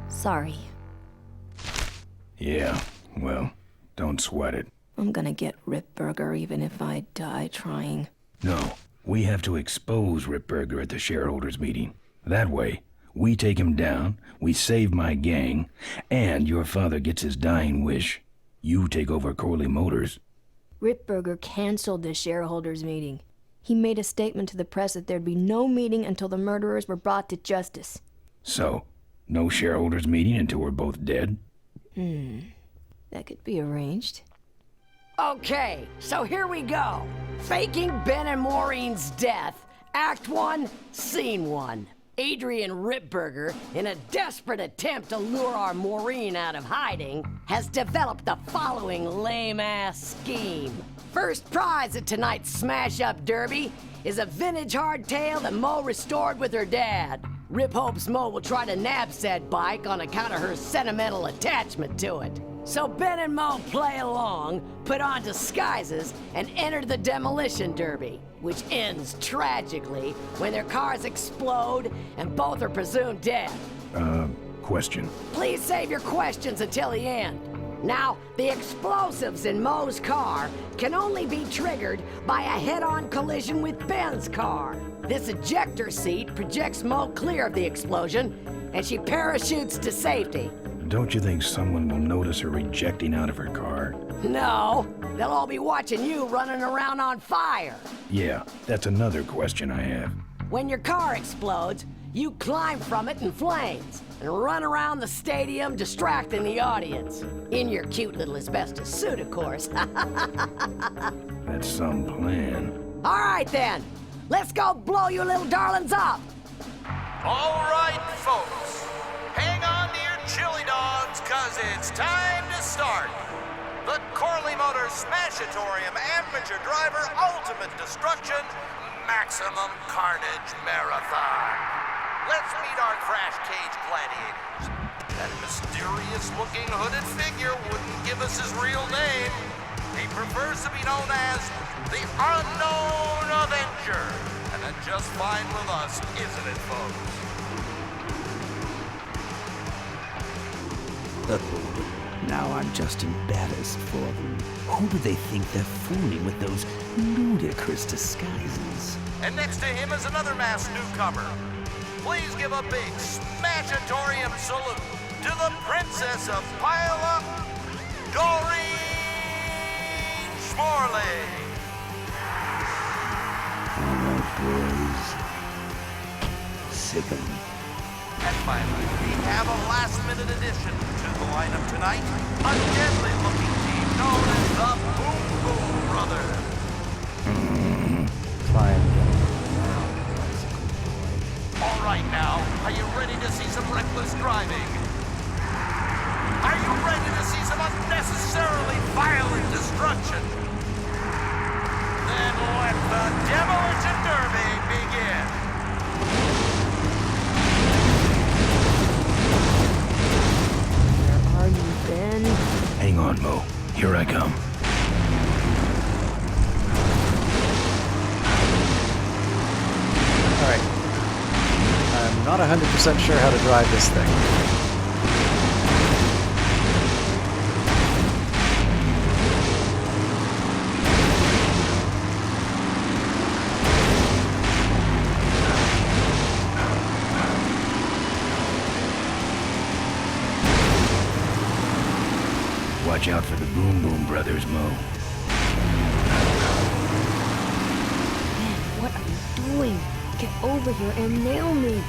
Sorry. Yeah, well, don't sweat it. I'm gonna get Ripburger even if I die trying. No, we have to expose Ripburger at the shareholders meeting. That way, we take him down, we save my gang, and your father gets his dying wish. You take over Corley Motors. Ripburger canceled the shareholders meeting. He made a statement to the press that there'd be no meeting until the murderers were brought to justice. So, no shareholders meeting until we're both dead? That could be arranged. Okay, so here we go. Faking Ben and Maureen's death. Act 1, Scene 1. Adrian Ripburger, in a desperate attempt to lure our Maureen out of hiding, has developed the following lame-ass scheme. First prize at tonight's smash-up derby is a vintage hardtail that Mo restored with her dad. Rip hopes Mo will try to nab said bike on account of her sentimental attachment to it. So Ben and Mo play along, put on disguises, and enter the demolition derby, which ends tragically when their cars explode and both are presumed dead. Question. Please save your questions until the end. Now, the explosives in Mo's car can only be triggered by a head-on collision with Ben's car. This ejector seat projects Mo clear of the explosion, and she parachutes to safety. Don't you think someone will notice her rejecting out of her car? No, they'll all be watching you running around on fire. Yeah, that's another question I have. When your car explodes, you climb from it in flames and run around the stadium distracting the audience. In your cute little asbestos suit, of course. That's some plan. All right then, let's go blow you little darlings up. All right, folks. Hang on to your chili dogs, cause it's time to start. The Corley Motors Smashatorium Amateur Driver Ultimate Destruction Maximum Carnage Marathon. Let's meet our crash cage gladiators. That mysterious-looking hooded figure wouldn't give us his real name. He prefers to be known as the Unknown Avenger. And that's just fine with us, isn't it, folks? Now I'm just embarrassed for them. Who do they think they're fooling with those ludicrous disguises? And next to him is another masked newcomer. Please give a big Smashatorium salute to the Princess of Pile-Up, Doreen Schmorley. All right, boys. Sick 'em. And finally, we have a last-minute addition to the lineup tonight, a deadly-looking team known as the Boom Boom Brothers. Try and get All right now, are you ready to see some reckless driving? Are you ready to see some unnecessarily violent destruction? Then let the Demolition Derby begin. Where are you, Ben? Hang on, Mo. Here I come. Alright. I'm not 100% sure how to drive this thing. Watch out for the Boom Boom Brothers, Mo. Ben, what are you doing? Get over here and nail me.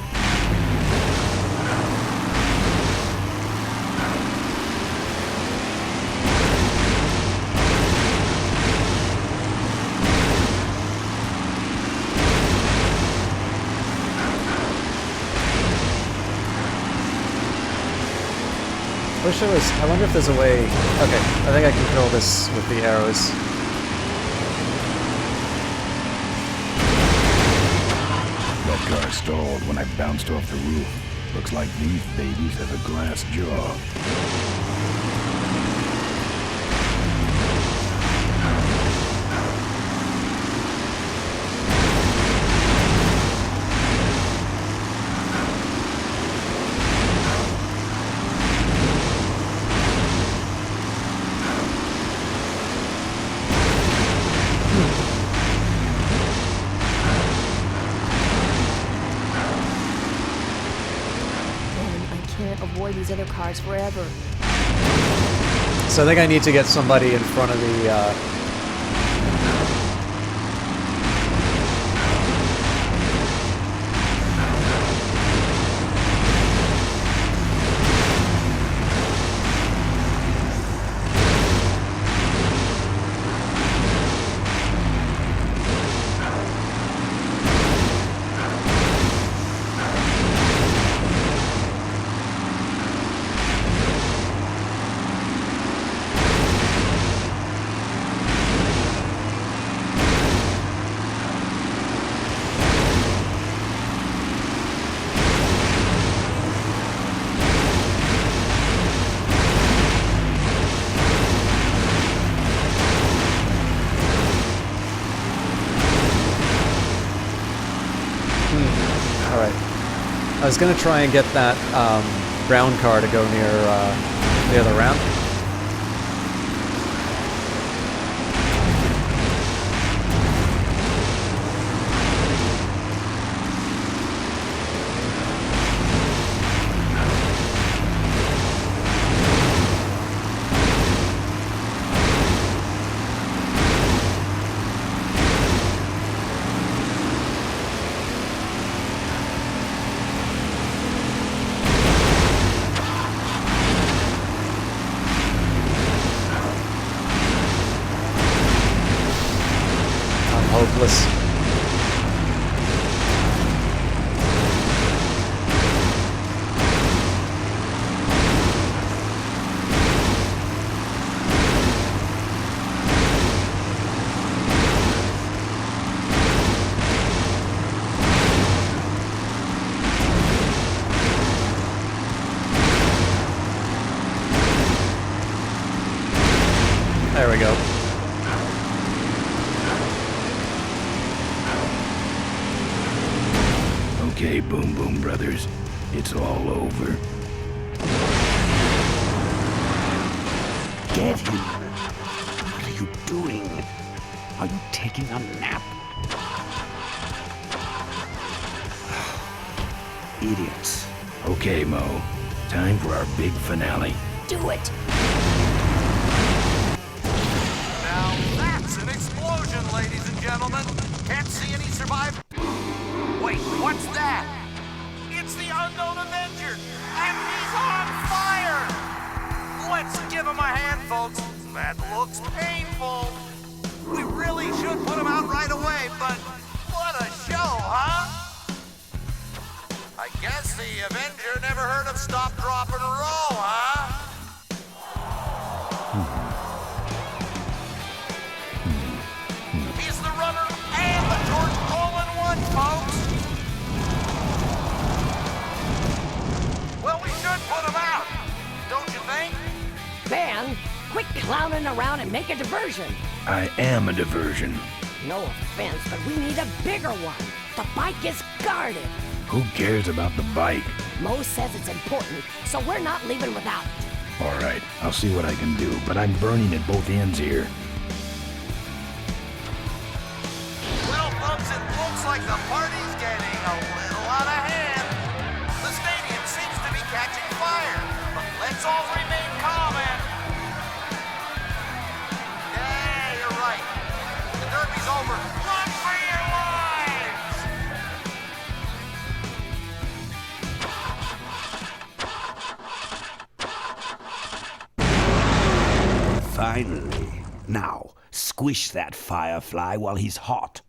I wonder if there's a way... Okay, I think I can control this with the arrows. That car stalled when I bounced off the roof. Looks like these babies have a glass jaw. Avoid these other cars forever. So I think I need to get somebody in front of the, I was gonna try and get that brown car to go near the ramp. useless. There we go. Okay, Boom Boom Brothers, it's all over. Get him! What are you doing? Are you taking a nap? Idiots. Okay, Mo. Time for our big finale. Do it! Now that's an explosion, ladies and gentlemen. Can't see any survivors. Wait, what's that? It's the unknown Avenger, and he's on fire! Let's give him a hand, folks. That looks painful. We really should put him out right away, but what a show, huh? I guess the Avenger never heard of stop, drop, and roll, huh? He's the runner and the torch all in one, folks. Well, we should put him out, don't you think? Ben, quit clowning around and make a diversion. I am a diversion. No offense, but we need a bigger one. The bike is guarded. Who cares about the bike? Mo says it's important, so we're not leaving without it. All right, I'll see what I can do, but I'm burning at both ends here. Well, folks, it looks like the party's getting a little out of hand. The stadium seems to be catching fire, but let's all remain calm and... Yeah, you're right. The derby's over. Run for your lives! Finally. Now, squish that firefly while he's hot.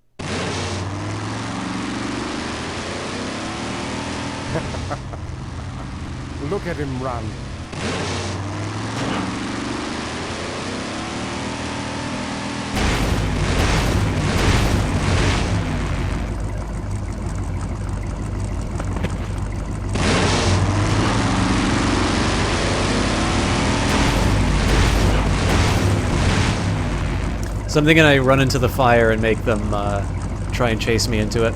Look at him run. So I'm thinking I run into the fire and make them try and chase me into it.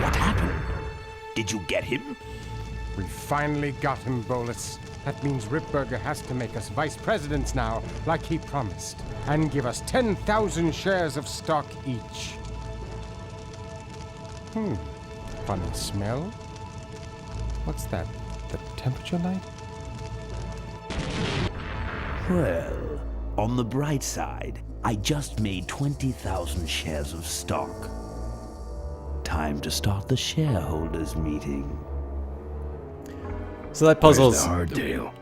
What happened? Did you get him? We finally got him, Bolus. That means Ripburger has to make us vice presidents now, like he promised, and give us 10,000 shares of stock each. Funny smell. What's that? The temperature light? Well, on the bright side, I just made 20,000 shares of stock. Time to start the shareholders meeting. So that puzzle's... Where's the hardtail?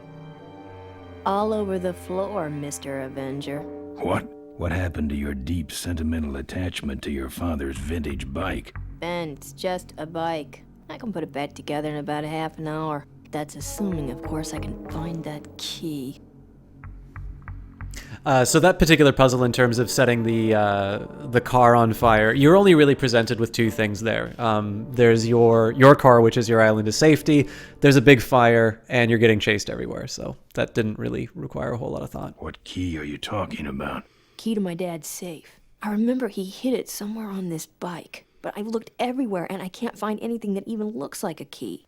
All over the floor, Mr. Avenger. What? What happened to your deep sentimental attachment to your father's vintage bike? Ben, it's just a bike. I can put it back together in about a half an hour. That's assuming, of course, I can find that key. So that particular puzzle, in terms of setting the car on fire, you're only really presented with two things there. There's your car, which is your island of safety. There's a big fire, and you're getting chased everywhere. So that didn't really require a whole lot of thought. What key are you talking about? Key to my dad's safe. I remember he hid it somewhere on this bike, but I've looked everywhere and I can't find anything that even looks like a key.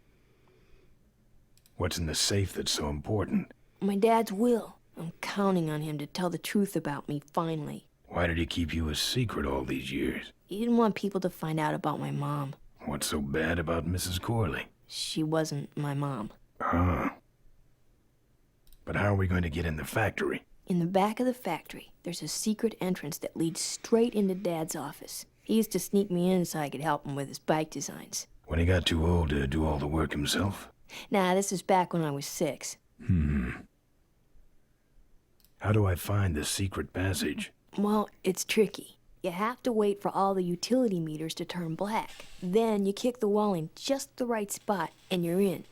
What's in the safe that's so important? My dad's will. I'm counting on him to tell the truth about me, finally. Why did he keep you a secret all these years? He didn't want people to find out about my mom. What's so bad about Mrs. Corley? She wasn't my mom. Huh. But how are we going to get in the factory? In the back of the factory, there's a secret entrance that leads straight into Dad's office. He used to sneak me in so I could help him with his bike designs. When he got too old to do all the work himself? Nah, this was back when I was 6. How do I find the secret passage? Well, it's tricky. You have to wait for all the utility meters to turn black. Then you kick the wall in just the right spot, and you're in.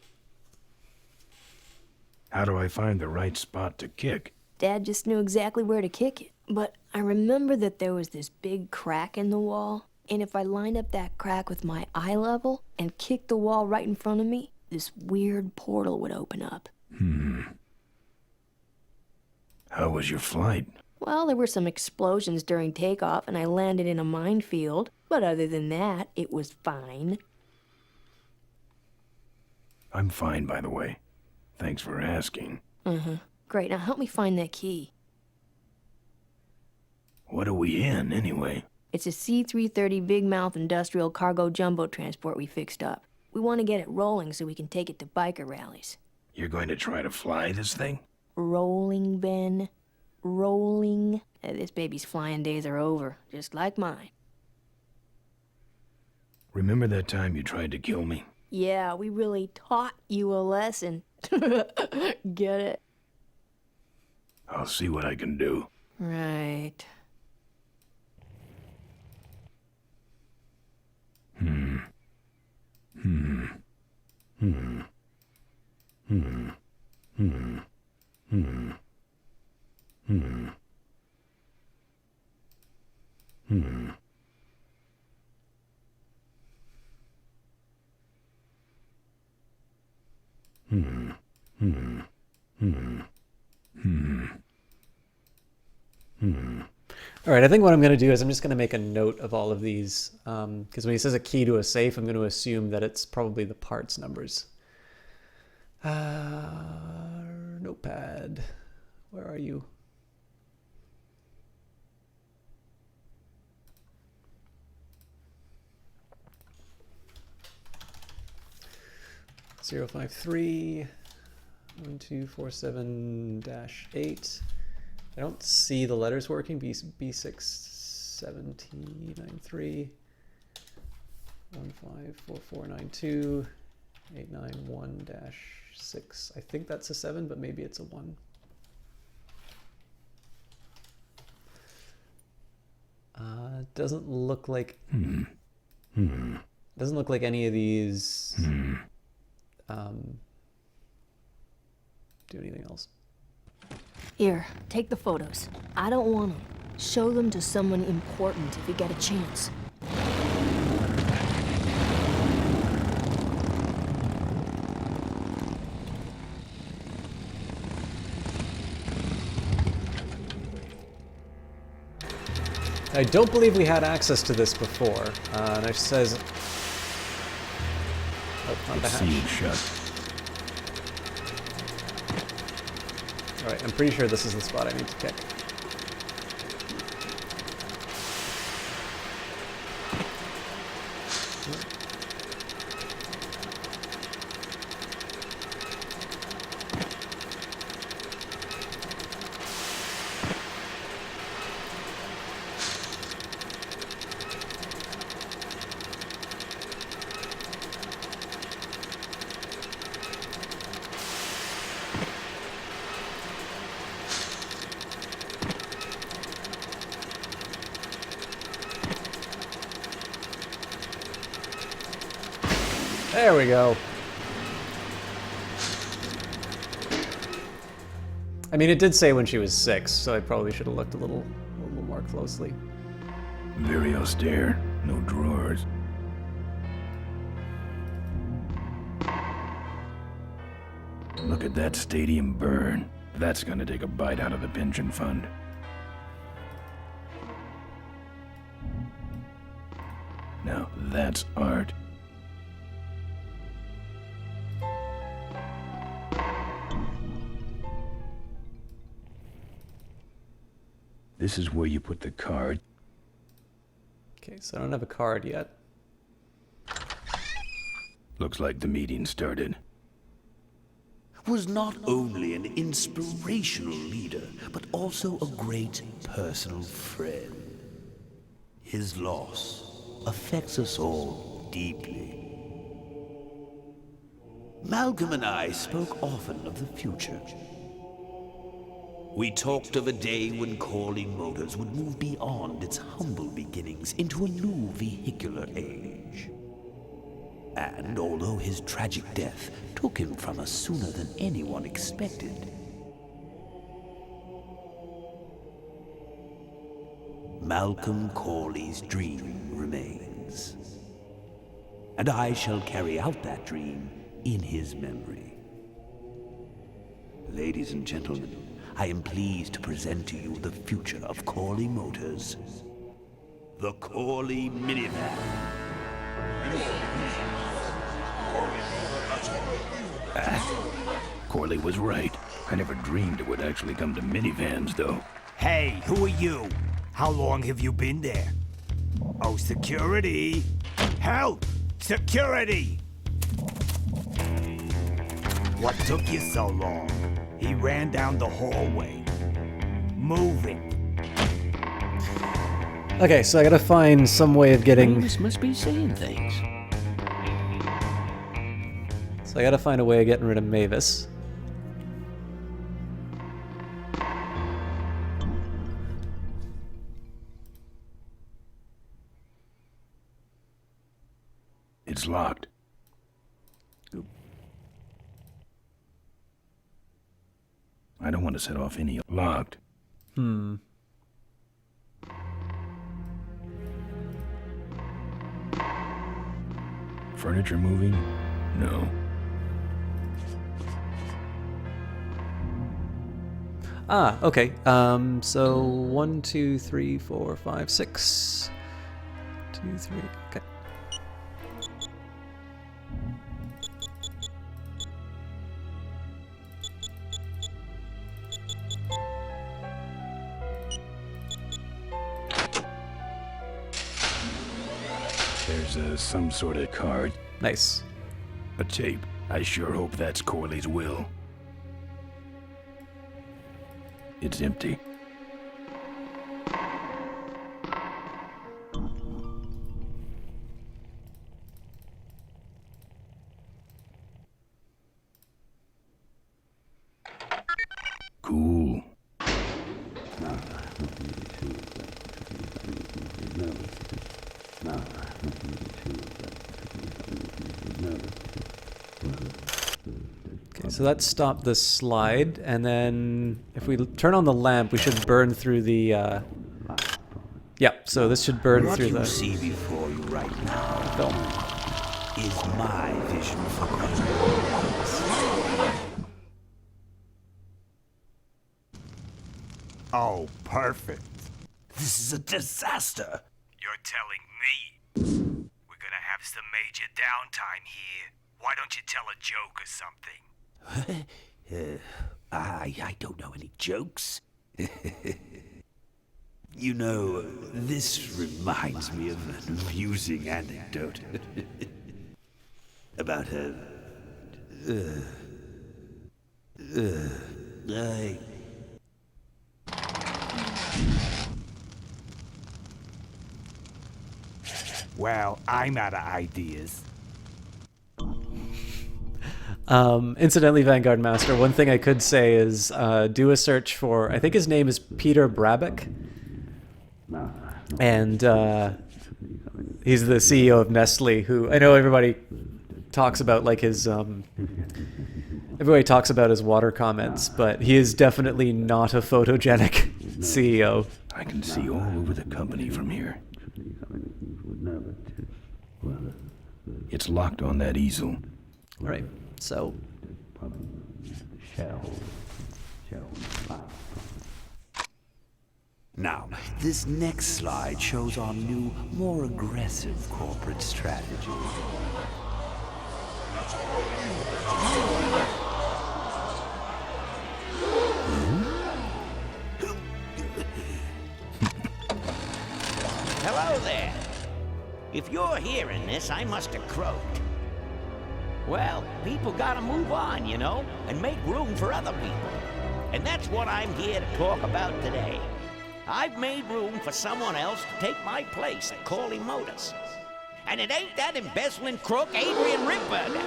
How do I find the right spot to kick? Dad just knew exactly where to kick it. But I remember that there was this big crack in the wall, and if I lined up that crack with my eye level and kicked the wall right in front of me, this weird portal would open up. How was your flight? Well, there were some explosions during takeoff, and I landed in a minefield. But other than that, it was fine. I'm fine, by the way. Thanks for asking. Great, now help me find that key. What are we in, anyway? It's a C-330 Big Mouth industrial cargo jumbo transport we fixed up. We want to get it rolling so we can take it to biker rallies. You're going to try to fly this thing? Rolling, Ben. Rolling. This baby's flying days are over, just like mine. Remember that time you tried to kill me? Yeah, we really taught you a lesson. Get it? I'll see what I can do. Right. All right, I think what I'm going to do is I'm just going to make a note of all of these, because when he says a key to a safe, I'm going to assume that it's probably the parts numbers. Notepad, where are you? Zero 5 1247-8. I don't see the letters working. B61793 154492 891-6. I think that's a 7, but maybe it's a 1. Doesn't look like doesn't look like any of these do anything else. Here, take the photos. I don't want them. Show them to someone important if you get a chance. I don't believe we had access to this before, and it says... Oh, not the hatch. Shut. Alright, I'm pretty sure this is the spot I need to kick. There we go. I mean, it did say when she was 6, so I probably should have looked a little more closely. Very austere. No drawers. Look at that stadium burn. That's gonna take a bite out of the pension fund. Now that's art. This is where you put the card. Okay, so I don't have a card yet. Looks like the meeting started. Was not only an inspirational leader, but also a great personal friend. His loss affects us all deeply. Malcolm and I spoke often of the future. We talked of a day when Corley Motors would move beyond its humble beginnings into a new vehicular age. And although his tragic death took him from us sooner than anyone expected, Malcolm Corley's dream remains. And I shall carry out that dream in his memory. Ladies and gentlemen, I am pleased to present to you the future of Corley Motors. The Corley Minivan. Corley was right. I never dreamed it would actually come to minivans, though. Hey, who are you? How long have you been there? Oh, security! Help! Security! What took you so long? He ran down the hallway. Moving. Okay, so I gotta find some way of getting... Mavis must be saying things. So I gotta find a way of getting rid of Mavis. It's locked. I don't want to set off any... Locked. Furniture moving? No. Ah, okay. So 1, 2, 3, 4, 5, 6. 2, 3. Okay. There's some sort of card. Nice. A tape. I sure hope that's Corley's will. It's empty. Cool. Okay, so that stopped the slide, and then if we turn on the lamp, we should burn through the, yeah, so this should burn What through you the... see before you right now film. Is my vision for Christ. Oh, perfect. This is a disaster. You're telling me we're gonna have some major downtime here. Why don't you tell a joke or something? I don't know any jokes. You know, this reminds me of an amusing anecdote about a... Well, I'm out of ideas. Incidentally, Vanguard Master, one thing I could say is do a search for, I think his name is Peter Brabeck, and he's the CEO of Nestle, who I know everybody talks about, like his, everybody talks about his water comments, but he is definitely not a photogenic CEO. I can see all over the company from here. It's locked on that easel. All right, so... Now, this next slide shows our new, more aggressive corporate strategy. Hello there. If you're hearing this, I must have croaked. Well, people gotta move on, you know, and make room for other people. And that's what I'm here to talk about today. I've made room for someone else to take my place at Corley Motors. And it ain't that embezzling crook Adrian Ripburger.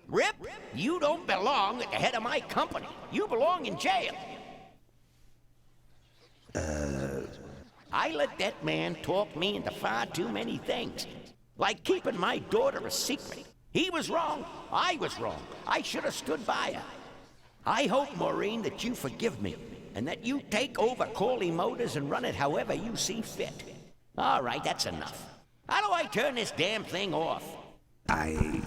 Rip, you don't belong at the head of my company. You belong in jail. I let that man talk me into far too many things. Like keeping my daughter a secret. He was wrong. I was wrong. I should have stood by her. I hope, Maureen, that you forgive me. And that you take over Corley Motors and run it however you see fit. All right, that's enough. How do I turn this damn thing off? I'm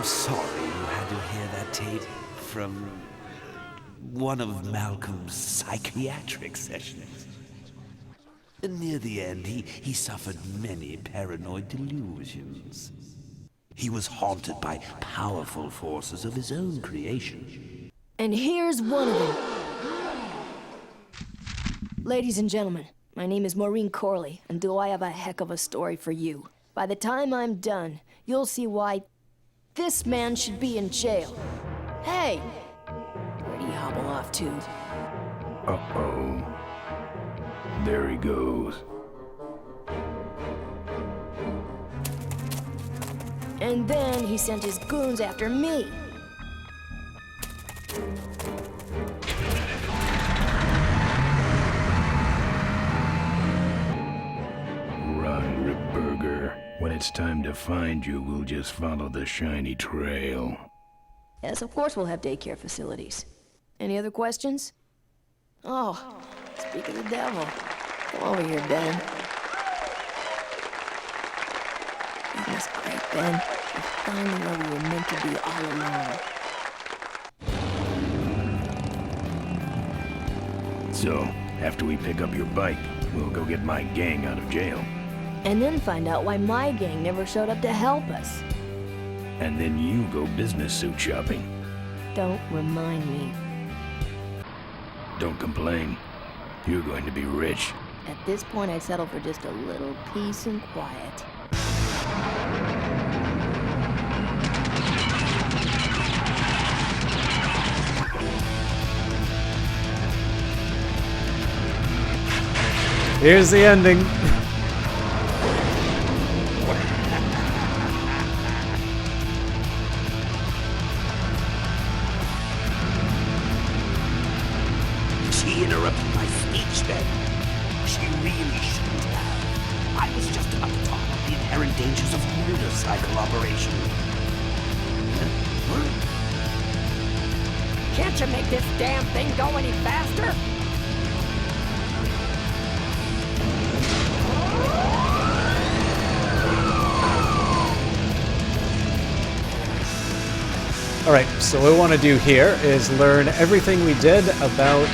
sorry you had to hear that, Tate, from one of Malcolm's psychiatric sessions. Near the end, he suffered many paranoid delusions. He was haunted by powerful forces of his own creation. And here's one of them. Ladies and gentlemen, my name is Maureen Corley, and do I have a heck of a story for you. By the time I'm done, you'll see why this man should be in jail. Hey! Where'd he hobble off to? Uh-oh. There he goes. And then he sent his goons after me. Run, Ripburger. When it's time to find you, we'll just follow the shiny trail. Yes, of course we'll have daycare facilities. Any other questions? Oh, speak of the devil. Come over here, Ben. That was great, Ben. You're finally where we were meant to be all along. So, after we pick up your bike, we'll go get my gang out of jail. And then find out why my gang never showed up to help us. And then you go business suit shopping. Don't remind me. Don't complain. You're going to be rich. At this point, I'd settle for just a little peace and quiet. Here's the ending. She interrupted my speech then. She really shouldn't have. I was just about to talk about the inherent dangers of motorcycle operation. Can't you make this damn thing go any faster? All right, so what we want to do here is learn everything we did about,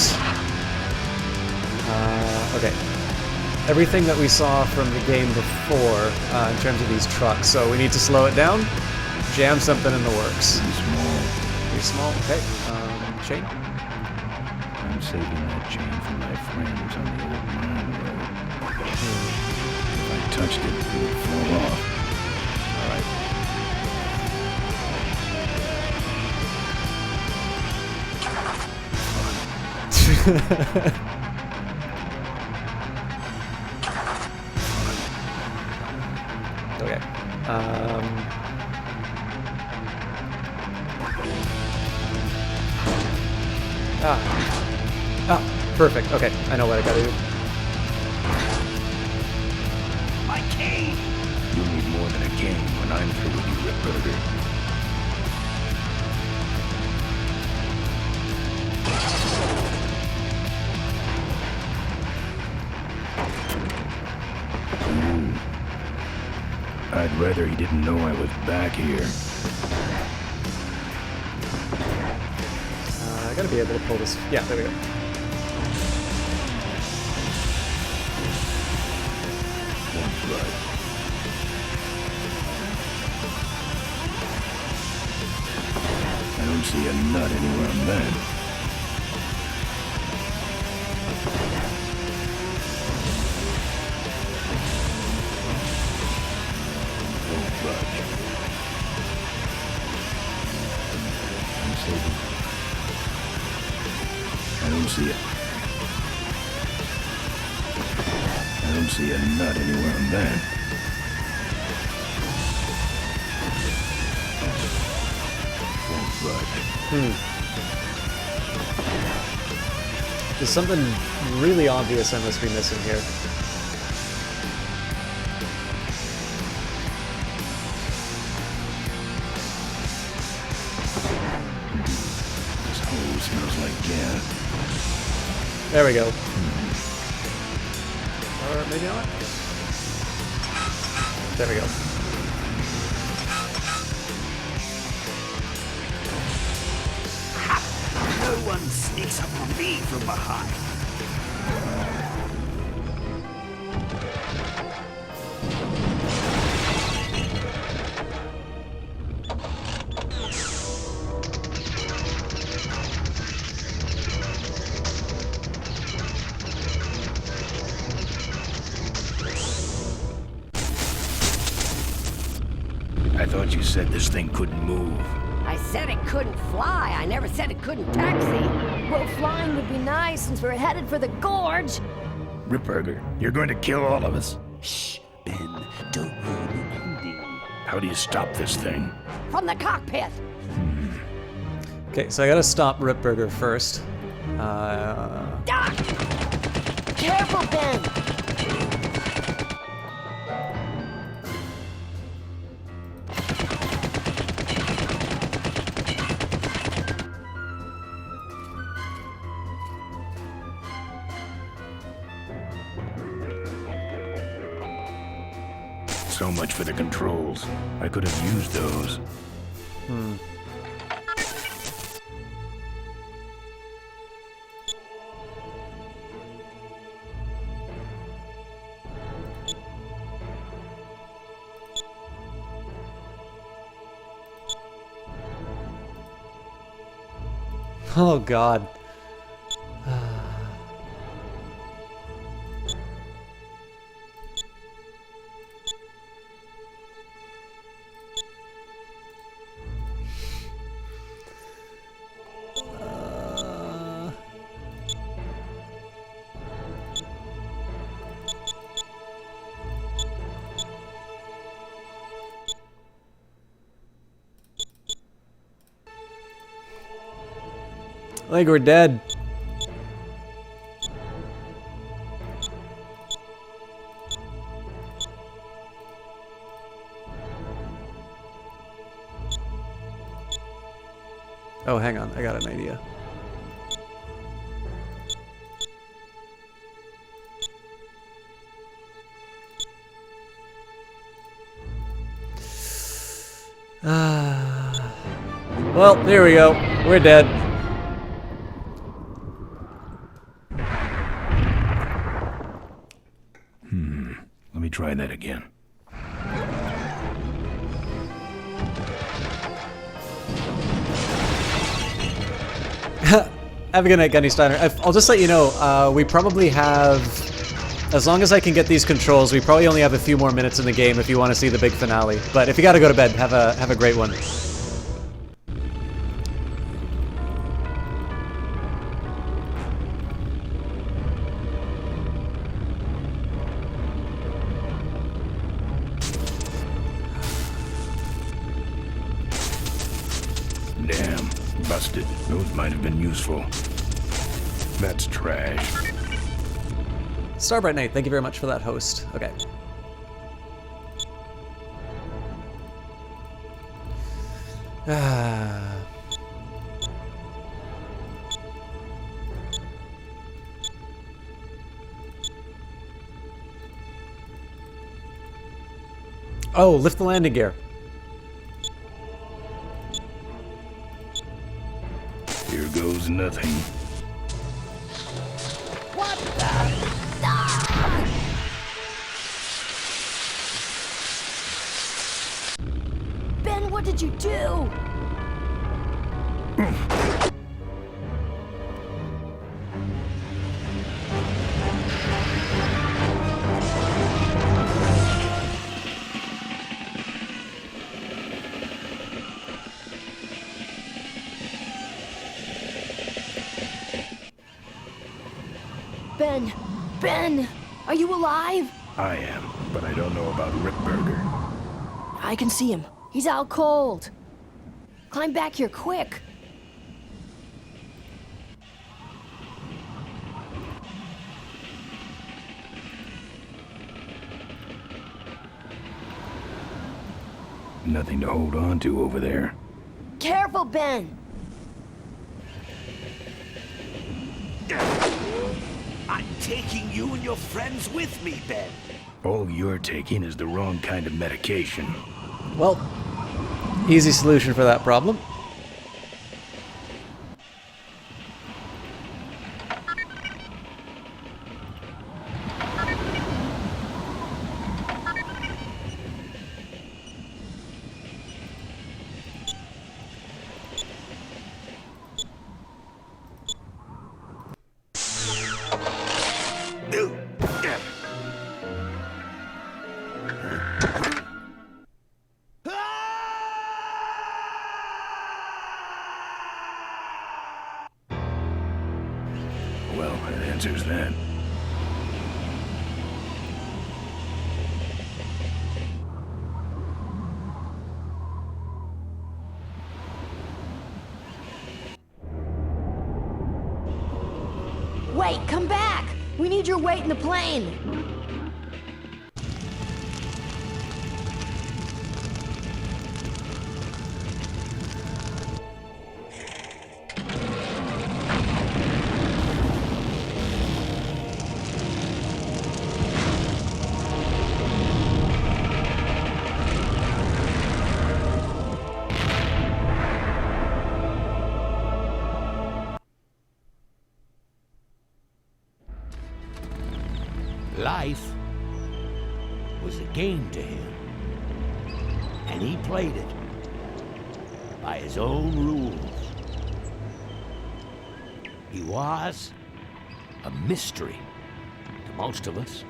everything that we saw from the game before in terms of these trucks. So we need to slow it down, jam something in the works. Too small. Too small, okay. Chain? I'm saving that chain for my friends on the old mine road. If I touched it, it would fall off. All right. Okay. Perfect. Okay, I know what I gotta do. My cane! You'll need more than a cane when I'm through with you, Ripburger. I'd rather he didn't know I was back here. I gotta be able to pull this. Yeah, there we go. Right. I don't see a nut anywhere on that. Don't budge. I'm saving. don't see it. I don't see a nut anywhere on that. There's something really obvious I must be missing here. This hole smells like gas. There we go. Or maybe not. There we go. No one sneaks up on me from behind. I thought you said this thing couldn't move. I said it couldn't fly. I never said it couldn't taxi. Well, flying would be nice since we're headed for the gorge. Ripburger, you're going to kill all of us. Shh, Ben, don't ruin the ending. How do you stop this thing? From the cockpit. Okay, so I gotta stop Ripburger first. Careful, Ben! So much for the controls. I could have used those. Oh God. I think we're dead. Oh, hang on. I got an idea. Well, there we go. We're dead. Let me try that again. Have a good night, Gunny Steiner. I'll just let you know, we probably have, as long as I can get these controls, we probably only have a few more minutes in the game if you want to see the big finale. But if you gotta go to bed, have a great one. Damn, busted. Those might have been useful. That's trash. Starbright Knight, thank you very much for that host. Okay. Oh, lift the landing gear. Here goes nothing. What the? Ben, what did you do? Ben! Ben! Are you alive? I am, but I don't know about Ripburger. I can see him. He's out cold. Climb back here, quick! Nothing to hold on to over there. Careful, Ben! I'm taking you and your friends with me, Ben. All you're taking is the wrong kind of medication. Well, easy solution for that problem. Well, that answers that. Wait, come back! We need your weight in the plane! Life was a game to him, and he played it by his own rules. He was a mystery to most of us,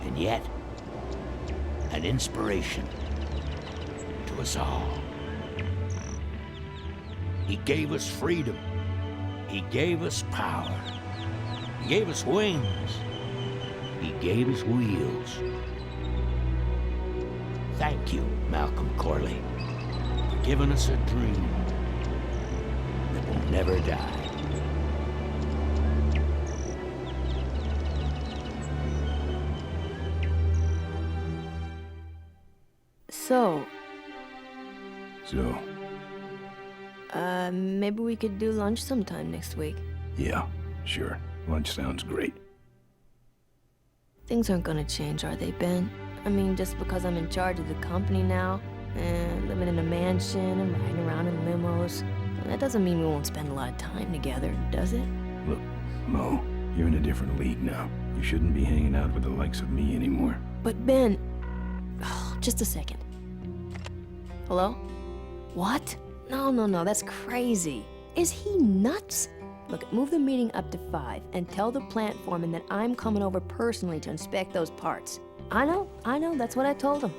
and yet an inspiration to us all. He gave us freedom. He gave us power. He gave us wings. He gave us wheels. Thank you, Malcolm Corley, for giving us a dream that will never die. So, maybe we could do lunch sometime next week. Yeah, sure. Lunch sounds great. Things aren't gonna change, are they, Ben? I mean, just because I'm in charge of the company now, and living in a mansion and riding around in limos, that doesn't mean we won't spend a lot of time together, does it? Look, Mo, you're in a different league now. You shouldn't be hanging out with the likes of me anymore. But Ben... Oh, just a second. Hello? What? No, that's crazy. Is he nuts? Look, move the meeting up to 5 and tell the plant foreman that I'm coming over personally to inspect those parts. I know, that's what I told him.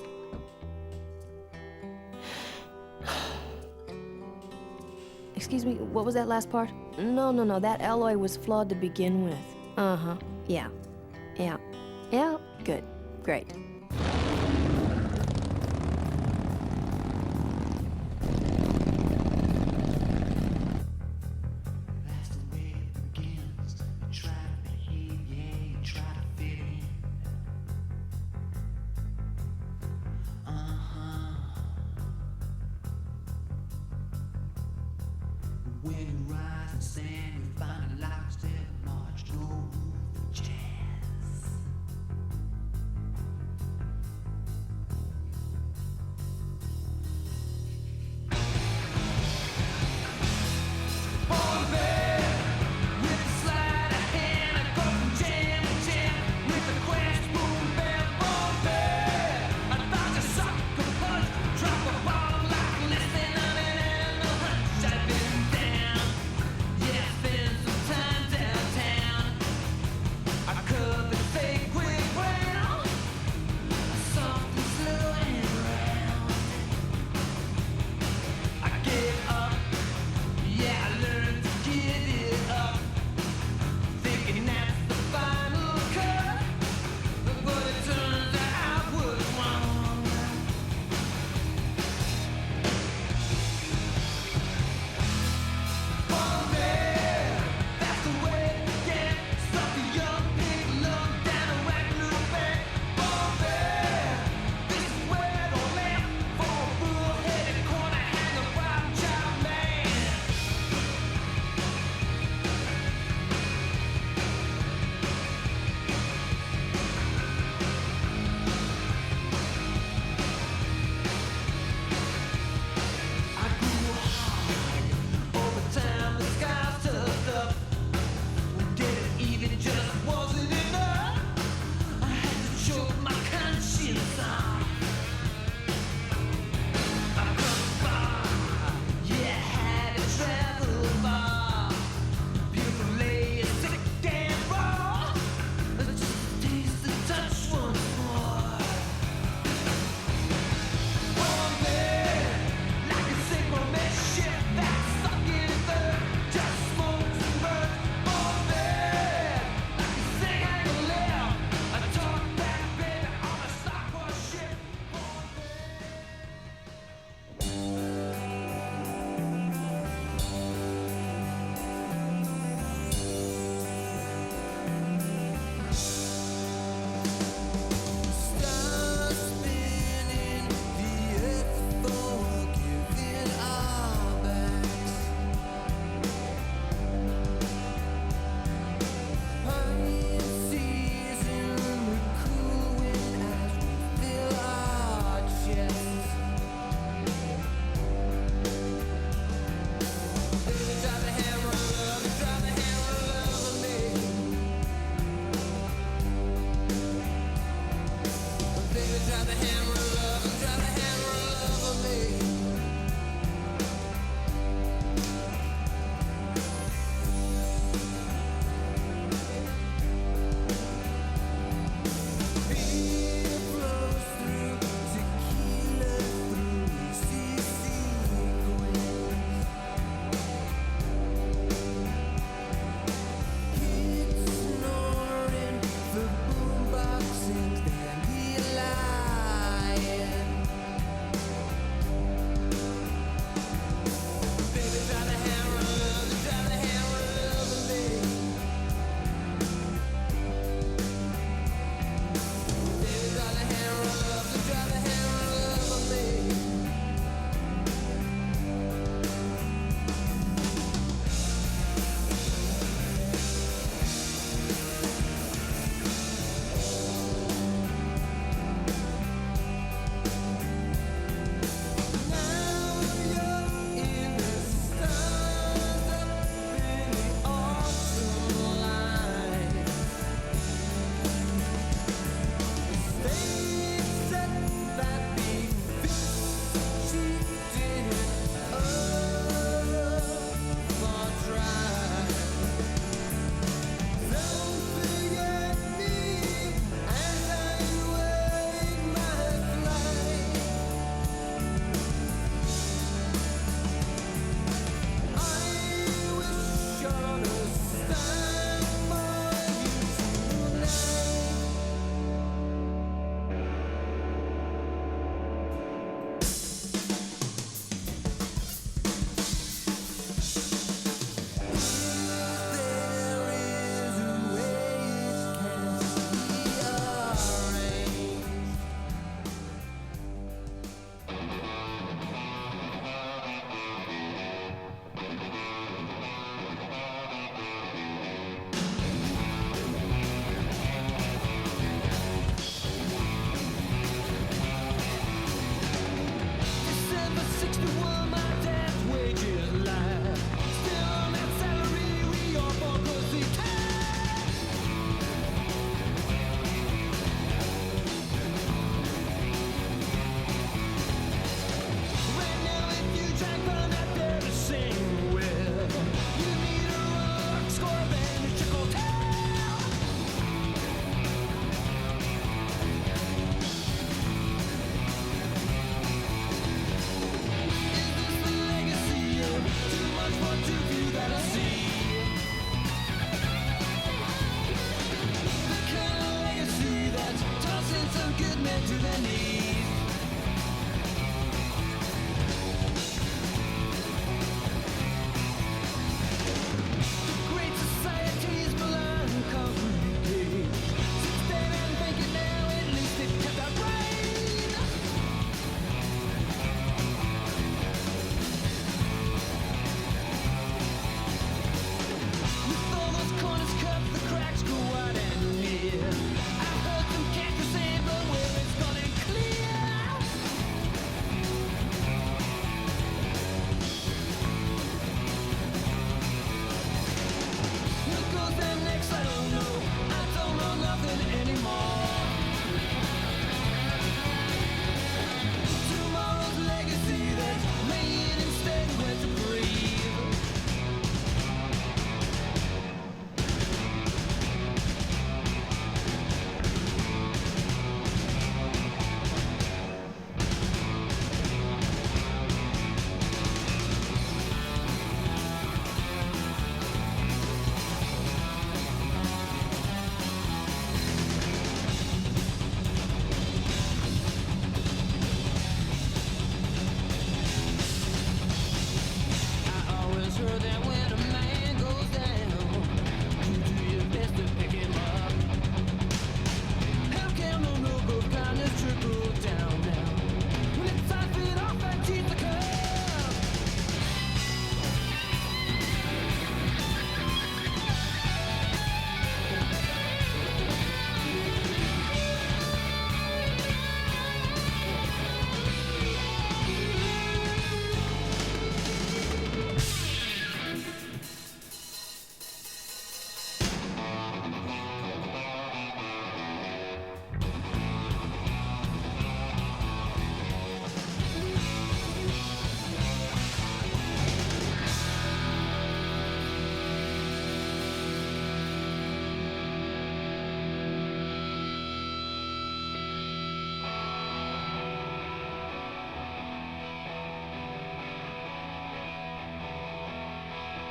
Excuse me, what was that last part? No, that alloy was flawed to begin with. Uh-huh, yeah, good, great. When you rise and stand, you find a lockstep march, no room for jazz. Drop a bomb like listen, and a hunch. I've been down. Yeah, it's been some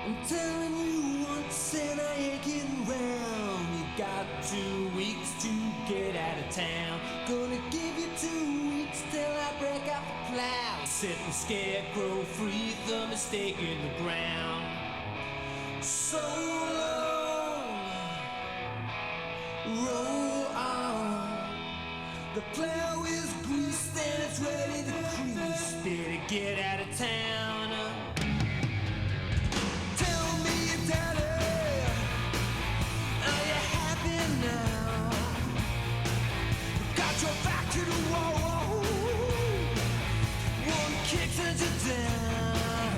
I'm telling you once and I ain't getting round. You got 2 weeks to get out of town. Gonna give you 2 weeks till I break out the plow. Set the scarecrow free, the mistake in the ground. So long, roll on. The plow is greased and it's ready to crease. Better get out of town. Tell me, Daddy, are you happy now? Got your back to the wall. One kick sends you down.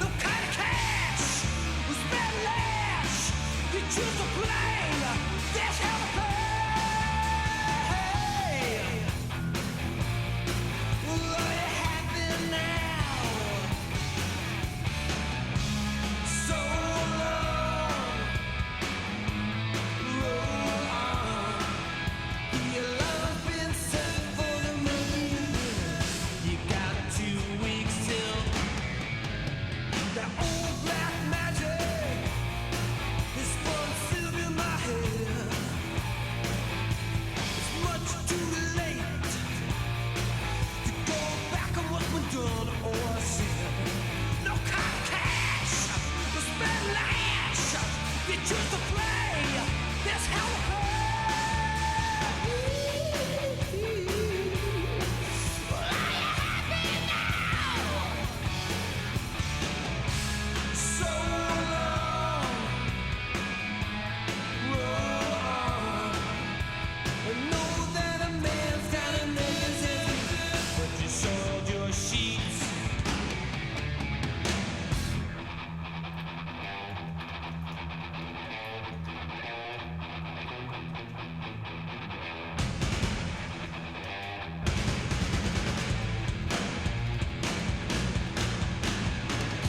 No kind of cash was spent lash. You choose to play. That's how to play. Are you happy now? So long, roll on. Your love's been set for the moon. You got 2 weeks till that old black magic is spun silver in my head. It's much too late to go back on what's been done or said. No kind of cash, no spend lash. You choose to play. That's how it plays. So long, roll on. I know that a man's gotta make his ends, but you soiled your sheets.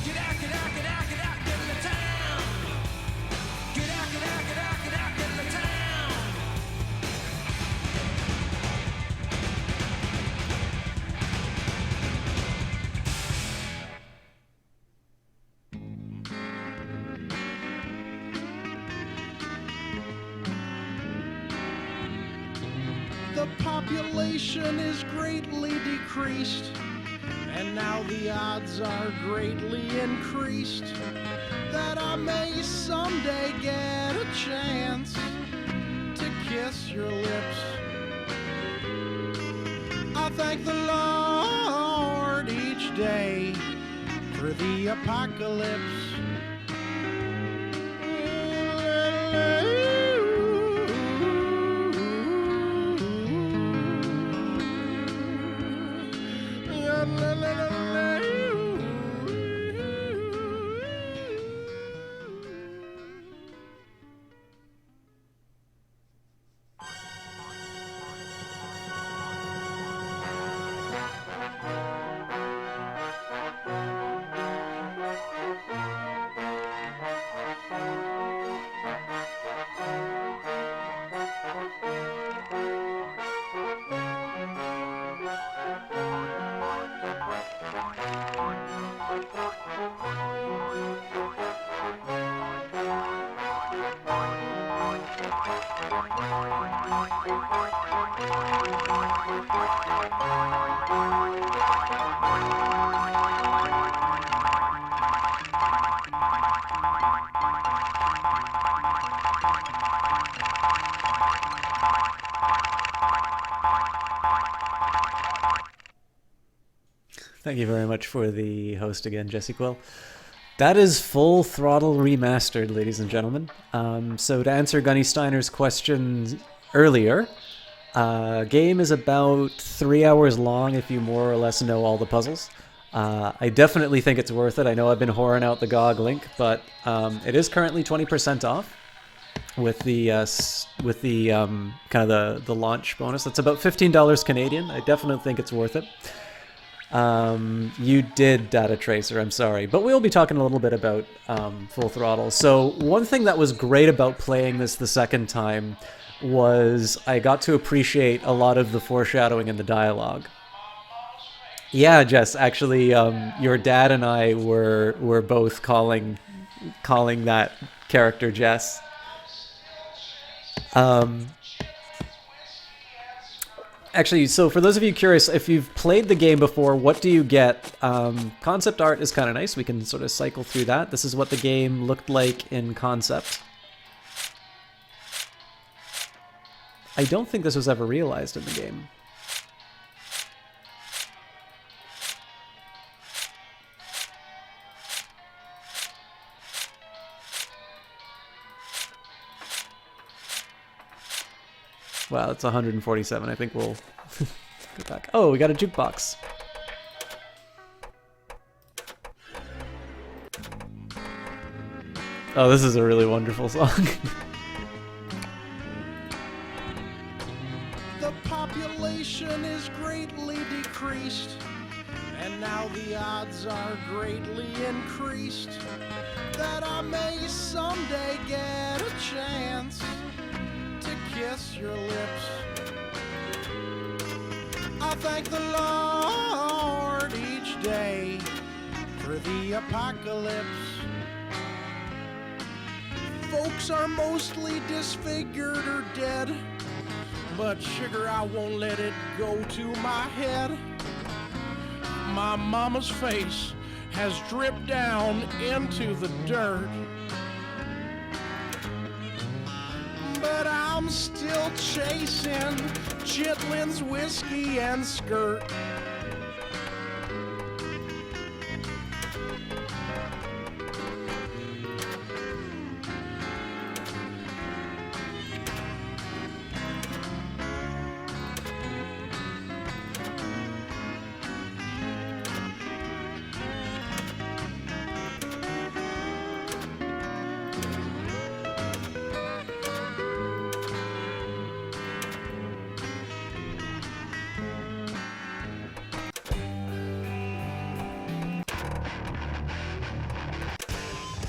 Get out, get out, get out, get out, get in the town. Get out, get out, get out, get out, get in the town. The population is greatly decreased, and now the odds are greatly increased that I may someday get a chance to kiss your lips. I thank the Lord each day for the apocalypse. Thank you very much for the host again, Jesse Quill. That is Full Throttle Remastered, ladies and gentlemen. So to answer Gunny Steiner's question earlier, game is about 3 hours long if you more or less know all the puzzles. I definitely think it's worth it. I know I've been whoring out the GOG link, but it is currently 20% off with the kind of the launch bonus. That's about $15 Canadian. I definitely think it's worth it. You did Data Tracer, I'm sorry, but we'll be talking a little bit about Full Throttle. So one thing that was great about playing this the second time was I got to appreciate a lot of the foreshadowing in the dialogue. Yeah, Jess. Actually, your dad and I were both calling that character Jess. Actually, so for those of you curious, if you've played the game before, what do you get? Concept art is kind of nice. We can sort of cycle through that. This is what the game looked like in concept. I don't think this was ever realized in the game. Wow, it's 147. I think we'll go back. Oh, we got a jukebox. Oh, this is a really wonderful song. The population is greatly decreased, and now the odds are greatly increased that I may someday get a chance to kiss your lips. I thank the Lord each day for the apocalypse. Folks are mostly disfigured or dead, but sugar, I won't let it go to my head. My mama's face has dripped down into the dirt, but I'm still chasing Chitlin's whiskey and skirt.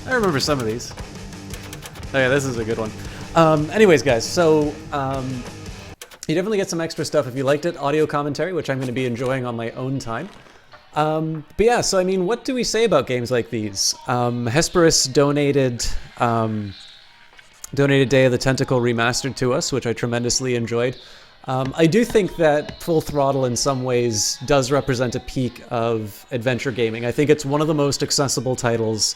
I remember some of these. Oh yeah, this is a good one. Anyways, guys, so you definitely get some extra stuff if you liked it. Audio commentary, which I'm going to be enjoying on my own time. But yeah, so I mean, what do we say about games like these? Hesperus donated Day of the Tentacle Remastered to us, which I tremendously enjoyed. I do think that Full Throttle in some ways does represent a peak of adventure gaming. I think it's one of the most accessible titles.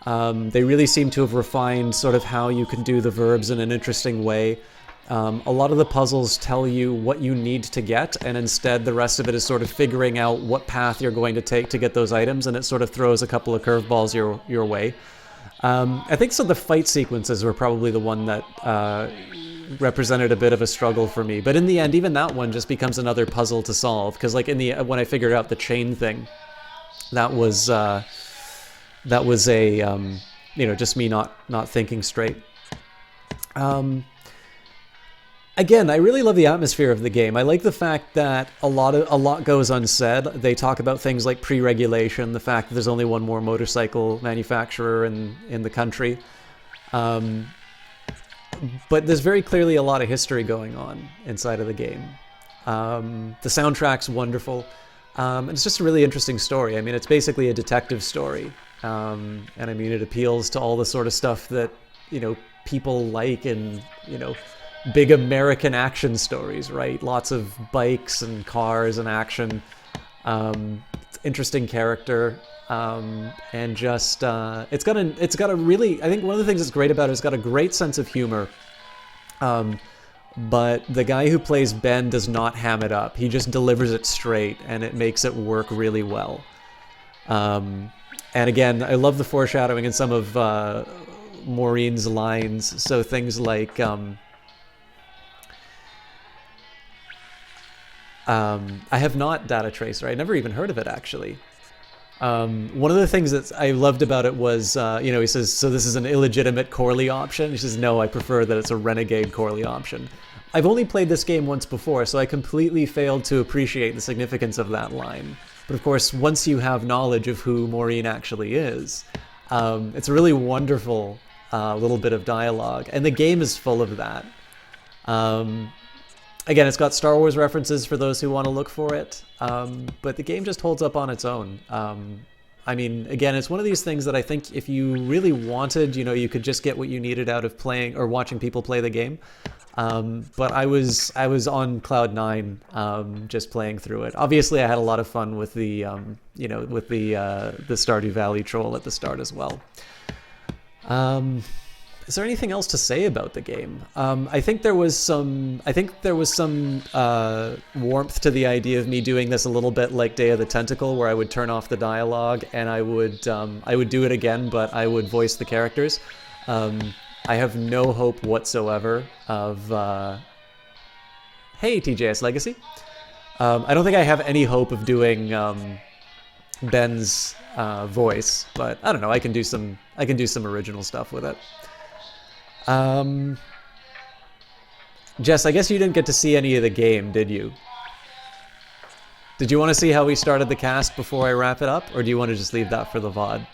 They really seem to have refined sort of how you can do the verbs in an interesting way. A lot of the puzzles tell you what you need to get, and instead the rest of it is sort of figuring out what path you're going to take to get those items, and it sort of throws a couple of curveballs your way. I think so the fight sequences were probably the one that represented a bit of a struggle for me, but in the end, even that one just becomes another puzzle to solve, because like when I figured out the chain thing, that was a just me not thinking straight. Again, I really love the atmosphere of the game. I like the fact that a lot goes unsaid. They talk about things like pre-regulation, the fact that there's only one more motorcycle manufacturer in the country. But there's very clearly a lot of history going on inside of the game. The soundtrack's wonderful. And it's just a really interesting story. I mean, it's basically a detective story. And I mean, it appeals to all the sort of stuff that, people like in, big American action stories, right? Lots of bikes and cars and action. Interesting character. And just, it's got a really, I think one of the things that's great about it is it's got a great sense of humor. But the guy who plays Ben does not ham it up. He just delivers it straight, and it makes it work really well. And again, I love the foreshadowing in some of Maureen's lines. So things like, I have not data tracer. I never even heard of it, actually. One of the things that I loved about it was, he says, so this is an illegitimate Corley option? He says, no, I prefer that it's a renegade Corley option. I've only played this game once before, so I completely failed to appreciate the significance of that line. But of course, once you have knowledge of who Maureen actually is, it's a really wonderful little bit of dialogue. And the game is full of that. again, it's got Star Wars references for those who want to look for it, but the game just holds up on its own. I mean, again, it's one of these things that I think if you really wanted, you know, you could just get what you needed out of playing or watching people play the game. But I was on cloud nine, just playing through it. Obviously, I had a lot of fun with the, you know, with the Stardew Valley troll at the start as well. Is there anything else to say about the game? I think there was some warmth to the idea of me doing this a little bit like Day of the Tentacle, where I would turn off the dialogue and I would do it again, but I would voice the characters. I have no hope whatsoever of... Hey, TJS Legacy. I don't think I have any hope of doing Ben's voice, but I don't know. I can do some original stuff with it. Jess, I guess you didn't get to see any of the game, did you? Did you want to see how we started the cast before I wrap it up, or do you want to just leave that for the VOD?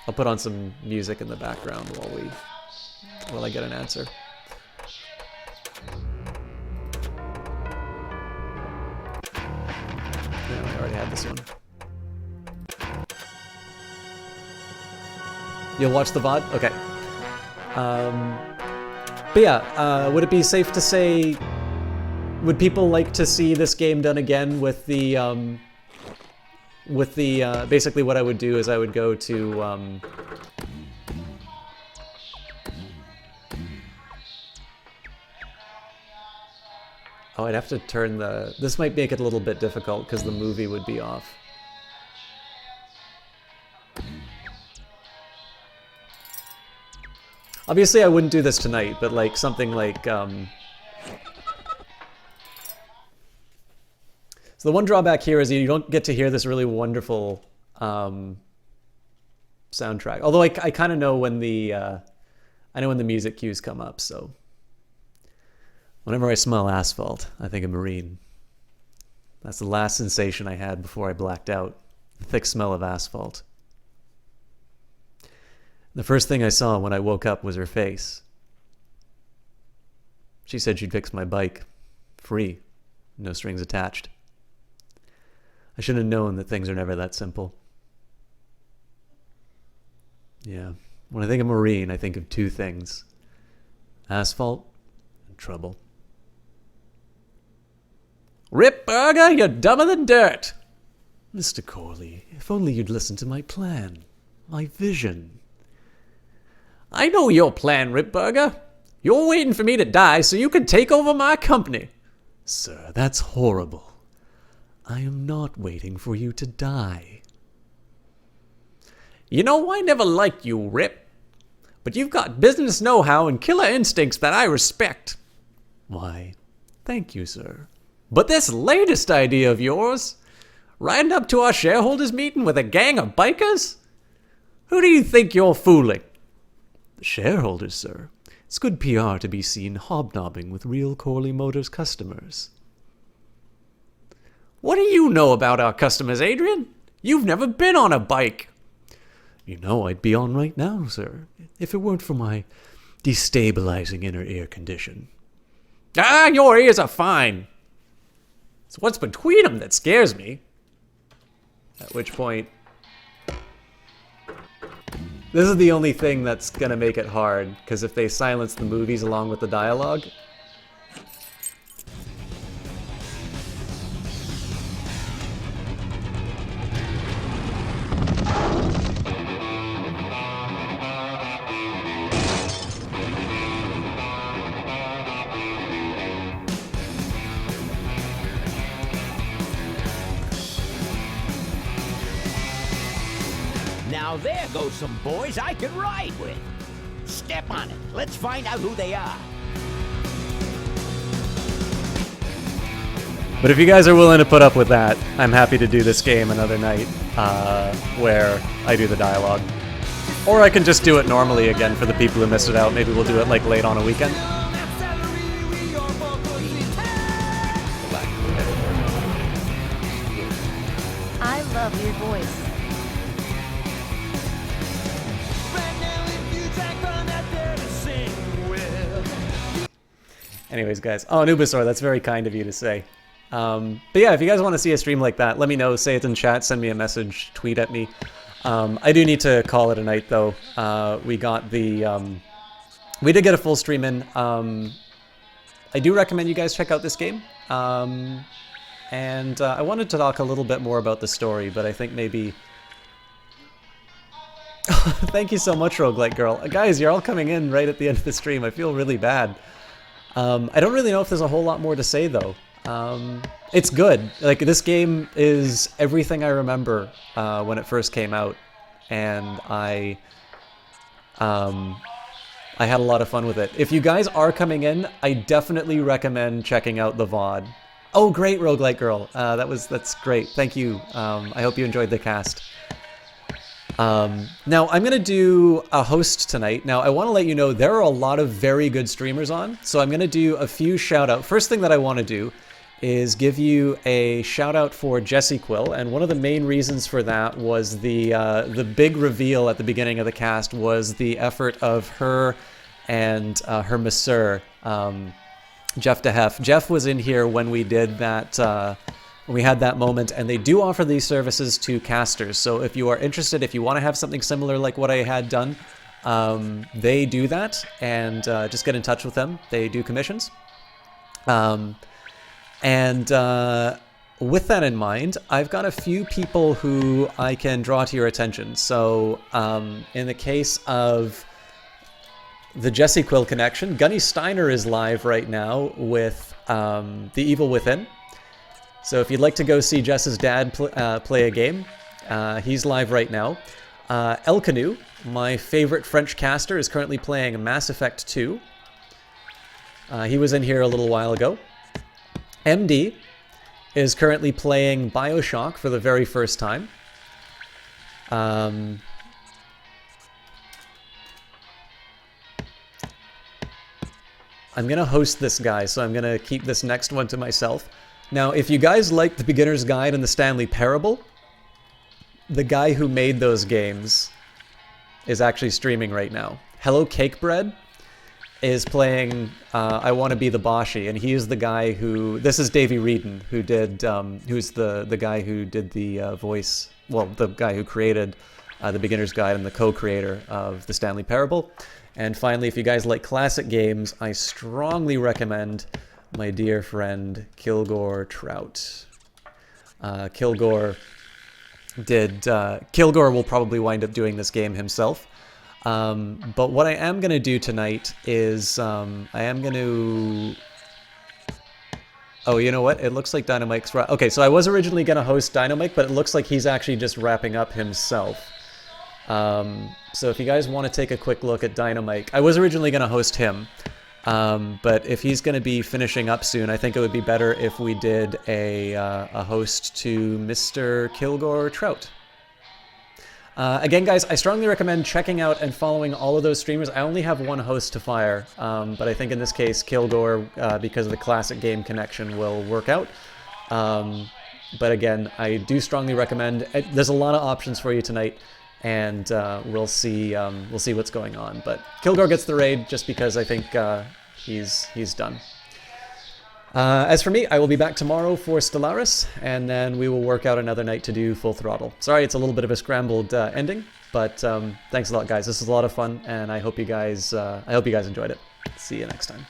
I'll put on some music in the background while I get an answer. No, I already had this one. You'll watch the VOD? Okay. But yeah, would it be safe to say, would people like to see this game done again with the, basically what I would do is I would go to, oh, I'd have to turn this might make it a little bit difficult because the movie would be off. Obviously, I wouldn't do this tonight, but like something like... So the one drawback here is you don't get to hear this really wonderful soundtrack. Although I kind of know when the music cues come up. So whenever I smell asphalt, I think of Marine. That's the last sensation I had before I blacked out. The thick smell of asphalt. The first thing I saw when I woke up was her face. She said she'd fix my bike. Free. No strings attached. I should have known that things are never that simple. Yeah. When I think of Marine, I think of two things. Asphalt and trouble. Rip Burger, you're dumber than dirt! Mr. Corley, if only you'd listen to my plan. My vision. I know your plan, Ripburger. You're waiting for me to die so you can take over my company. Sir, that's horrible. I am not waiting for you to die. You know, I never liked you, Rip. But you've got business know-how and killer instincts that I respect. Why, thank you, sir. But this latest idea of yours, riding up to our shareholders meeting with a gang of bikers? Who do you think you're fooling? The shareholders, sir. It's good PR to be seen hobnobbing with real Corley Motors customers. What do you know about our customers, Adrian? You've never been on a bike. You know I'd be on right now, sir, if it weren't for my destabilizing inner ear condition. Ah, your ears are fine. It's what's between them that scares me. At which point... This is the only thing that's gonna make it hard, because if they silence the movies along with the dialogue... Now there goes some boys I could ride with. Step on it. Let's find out who they are. But if you guys are willing to put up with that, I'm happy to do this game another night, where I do the dialogue. Or I can just do it normally again for the people who missed it out. Maybe we'll do it like late on a weekend. I love your voice. Anyways, guys. Oh, Nubasaur, that's very kind of you to say. But yeah, if you guys want to see a stream like that, let me know. Say it in chat, send me a message, tweet at me. I do need to call it a night, though. We got the... we did get a full stream in. I do recommend you guys check out this game. And I wanted to talk a little bit more about the story, but I think maybe... Thank you so much, Roguelike Girl. Guys, you're all coming in right at the end of the stream. I feel really bad. I don't really know if there's a whole lot more to say, though. It's good. Like, this game is everything I remember when it first came out. And I had a lot of fun with it. If you guys are coming in, I definitely recommend checking out the VOD. Oh, great, Roguelike Girl. That's great. Thank you. I hope you enjoyed the cast. Now, I'm going to do a host tonight. Now, I want to let you know there are a lot of very good streamers on, so I'm going to do a few shout-out. First thing that I want to do is give you a shout-out for Jessie Quill, and one of the main reasons for that was the big reveal at the beginning of the cast was the effort of her and her masseur, Jeff DeHeff. Jeff was in here when we did that, when we had that moment, and they do offer these services to casters. So if you are interested, if you want to have something similar like what I had done, they do that, and just get in touch with them. They do commissions. And with that in mind, I've got a few people who I can draw to your attention. So in the case of the Jessie Quill connection, Gunny Steiner is live right now with The Evil Within. So if you'd like to go see Jess's dad play a game, he's live right now. El Canu, my favorite French caster, is currently playing Mass Effect 2. He was in here a little while ago. MD is currently playing BioShock for the very first time. I'm going to host this guy, so I'm going to keep this next one to myself. Now, if you guys like The Beginner's Guide and The Stanley Parable, the guy who made those games is actually streaming right now. Hello Cake Bread is playing I Want to Be the Boshi, and he is the guy who... This is Davey Reedon, who did... who's the guy who did the voice... Well, the guy who created The Beginner's Guide and the co-creator of The Stanley Parable. And finally, if you guys like classic games, I strongly recommend my dear friend Kilgore Trout. Kilgore will probably wind up doing this game himself. But what I am going to do tonight is I am going to... Oh, you know what? It looks like Dynamike's... Okay, so I was originally going to host Dynamike, but it looks like he's actually just wrapping up himself. So if you guys want to take a quick look at Dynamike, I was originally going to host him, but if he's going to be finishing up soon, I think it would be better if we did a host to Mr. Kilgore Trout. Again, guys, I strongly recommend checking out and following all of those streamers. I only have one host to fire, but I think in this case, Kilgore, because of the classic game connection, will work out. But again, I do strongly recommend. There's a lot of options for you tonight. And we'll see what's going on. But Kilgore gets the raid just because I think he's done. As for me, I will be back tomorrow for Stellaris, and then we will work out another night to do Full Throttle. Sorry, it's a little bit of a scrambled ending, but thanks a lot, guys. This was a lot of fun, and I hope you guys enjoyed it. See you next time.